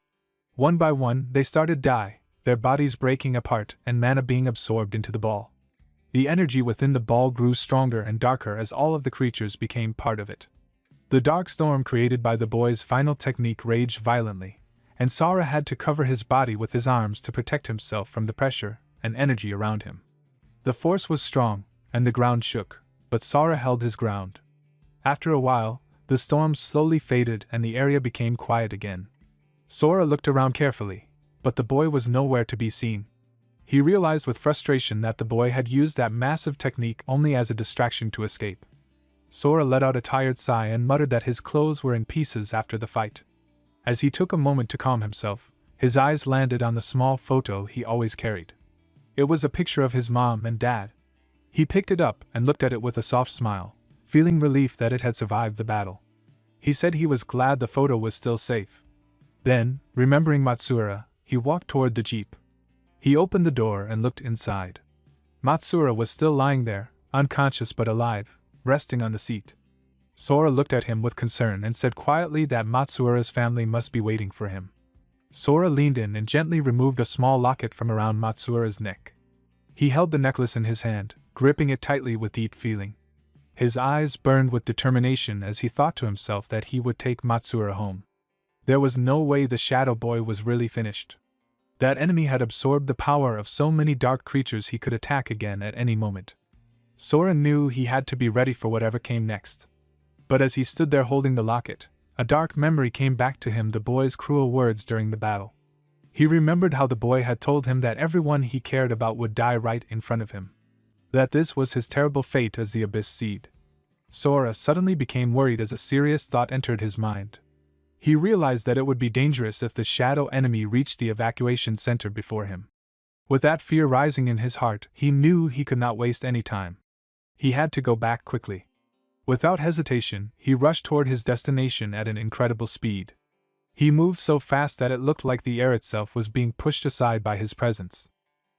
One by one, they started to die, their bodies breaking apart and mana being absorbed into the ball. The energy within the ball grew stronger and darker as all of the creatures became part of it. The dark storm created by the boy's final technique raged violently, and Sora had to cover his body with his arms to protect himself from the pressure and energy around him. The force was strong, and the ground shook, but Sora held his ground. After a while, the storm slowly faded and the area became quiet again. Sora looked around carefully, but the boy was nowhere to be seen. He realized with frustration that the boy had used that massive technique only as a distraction to escape. Sora let out a tired sigh and muttered that his clothes were in pieces after the fight. As he took a moment to calm himself, his eyes landed on the small photo he always carried. It was a picture of his mom and dad. He picked it up and looked at it with a soft smile, feeling relief that it had survived the battle. He said he was glad the photo was still safe. Then, remembering Matsura, he walked toward the jeep. He opened the door and looked inside. Matsura was still lying there, unconscious but alive, resting on the seat. Sora looked at him with concern and said quietly that Matsura's family must be waiting for him. Sora leaned in and gently removed a small locket from around Matsura's neck. He held the necklace in his hand, gripping it tightly with deep feeling. His eyes burned with determination as he thought to himself that he would take Matsura home. There was no way the Shadow Boy was really finished. That enemy had absorbed the power of so many dark creatures he could attack again at any moment. Sora knew he had to be ready for whatever came next. But as he stood there holding the locket, A dark memory came back to him, the boy's cruel words during the battle. He remembered how the boy had told him that everyone he cared about would die right in front of him. That this was his terrible fate as the Abyss Seed. Sora suddenly became worried as a serious thought entered his mind. He realized that it would be dangerous if the shadow enemy reached the evacuation center before him. With that fear rising in his heart, he knew he could not waste any time. He had to go back quickly. Without hesitation, he rushed toward his destination at an incredible speed. He moved so fast that it looked like the air itself was being pushed aside by his presence.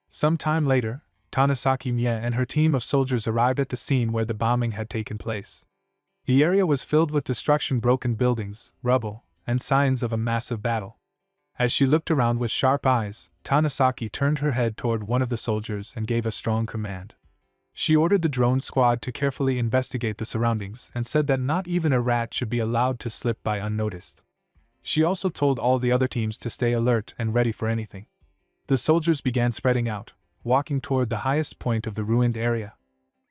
Some time later, Tanasaki Mie and her team of soldiers arrived at the scene where the bombing had taken place. The area was filled with destruction, broken buildings, rubble, and signs of a massive battle. As she looked around with sharp eyes, Tanasaki turned her head toward one of the soldiers and gave a strong command. She ordered the drone squad to carefully investigate the surroundings and said that not even a rat should be allowed to slip by unnoticed. She also told all the other teams to stay alert and ready for anything. The soldiers began spreading out, walking toward the highest point of the ruined area.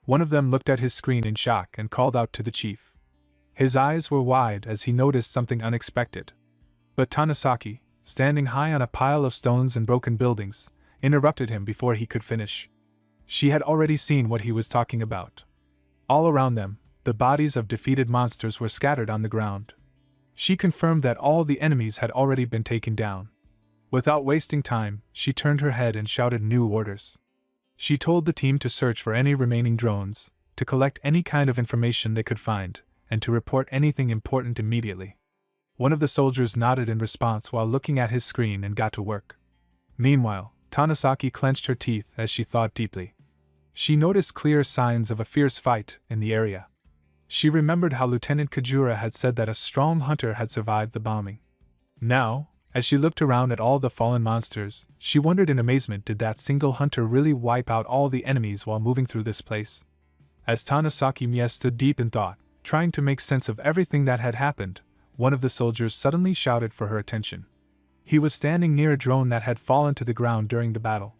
One of them looked at his screen in shock and called out to the chief. His eyes were wide as he noticed something unexpected. But Tanasaki, standing high on a pile of stones and broken buildings, interrupted him before he could finish. She had already seen what he was talking about. All around them, the bodies of defeated monsters were scattered on the ground. She confirmed that all the enemies had already been taken down. Without wasting time, she turned her head and shouted new orders. She told the team to search for any remaining drones, to collect any kind of information they could find, and to report anything important immediately. One of the soldiers nodded in response while looking at his screen and got to work. Meanwhile, Tanasaki clenched her teeth as she thought deeply. She noticed clear signs of a fierce fight in the area. She remembered how Lieutenant Kajura had said that a strong hunter had survived the bombing. Now, as she looked around at all the fallen monsters, she wondered in amazement, did that single hunter really wipe out all the enemies while moving through this place? As Tanasaki Mie stood deep in thought, trying to make sense of everything that had happened, one of the soldiers suddenly shouted for her attention. He was standing near a drone that had fallen to the ground during the battle.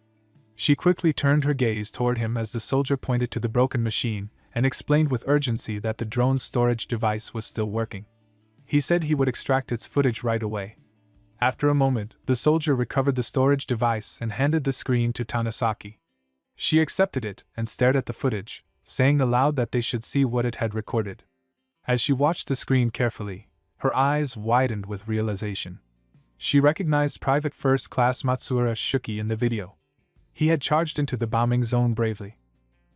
She quickly turned her gaze toward him as the soldier pointed to the broken machine and explained with urgency that the drone's storage device was still working. He said he would extract its footage right away. After a moment, the soldier recovered the storage device and handed the screen to Tanasaki. She accepted it and stared at the footage, saying aloud that they should see what it had recorded. As she watched the screen carefully, her eyes widened with realization. She recognized Private First Class Matsuura Shuki in the video. He had charged into the bombing zone bravely.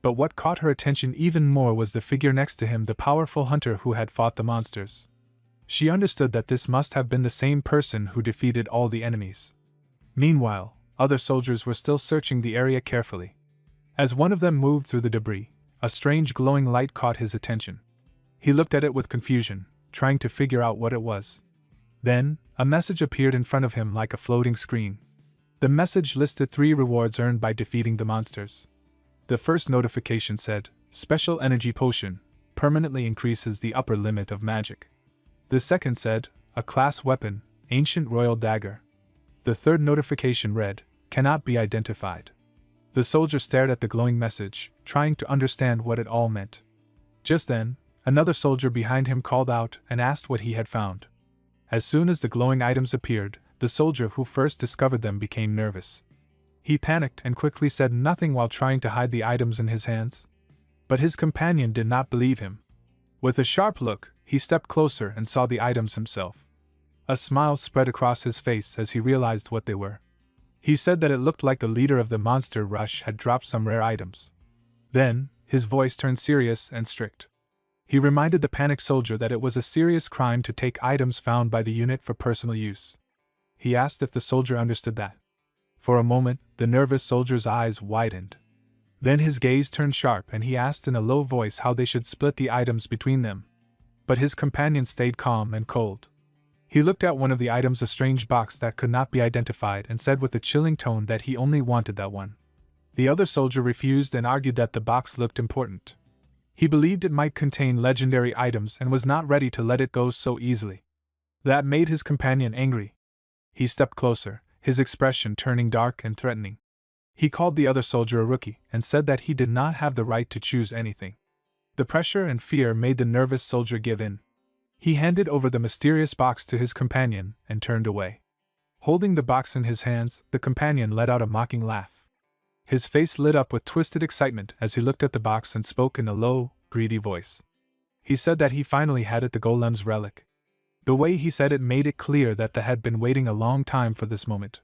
But what caught her attention even more was the figure next to him, the powerful hunter who had fought the monsters. She understood that this must have been the same person who defeated all the enemies. Meanwhile, other soldiers were still searching the area carefully. As one of them moved through the debris, a strange glowing light caught his attention. He looked at it with confusion, trying to figure out what it was. Then, a message appeared in front of him like a floating screen. The message listed 3 rewards earned by defeating the monsters. The first notification said, "Special Energy Potion, permanently increases the upper limit of magic." The second said, "A class weapon, Ancient Royal Dagger." The third notification read, "Cannot be identified." The soldier stared at the glowing message, trying to understand what it all meant. Just then, another soldier behind him called out and asked what he had found. As soon as the glowing items appeared, the soldier who first discovered them became nervous. He panicked and quickly said nothing while trying to hide the items in his hands. But his companion did not believe him. With a sharp look, he stepped closer and saw the items himself. A smile spread across his face as he realized what they were. He said that it looked like the leader of the monster rush had dropped some rare items. Then, his voice turned serious and strict. He reminded the panicked soldier that it was a serious crime to take items found by the unit for personal use. He asked if the soldier understood that. For a moment, the nervous soldier's eyes widened. Then his gaze turned sharp and he asked in a low voice how they should split the items between them. But his companion stayed calm and cold. He looked at one of the items, a strange box that could not be identified, and said with a chilling tone that he only wanted that one. The other soldier refused and argued that the box looked important. He believed it might contain legendary items and was not ready to let it go so easily. That made his companion angry. He stepped closer, his expression turning dark and threatening. He called the other soldier a rookie and said that he did not have the right to choose anything. The pressure and fear made the nervous soldier give in. He handed over the mysterious box to his companion and turned away. Holding the box in his hands, the companion let out a mocking laugh. His face lit up with twisted excitement as he looked at the box and spoke in a low, greedy voice. He said that he finally had it, the golem's relic. The way he said it made it clear that they had been waiting a long time for this moment.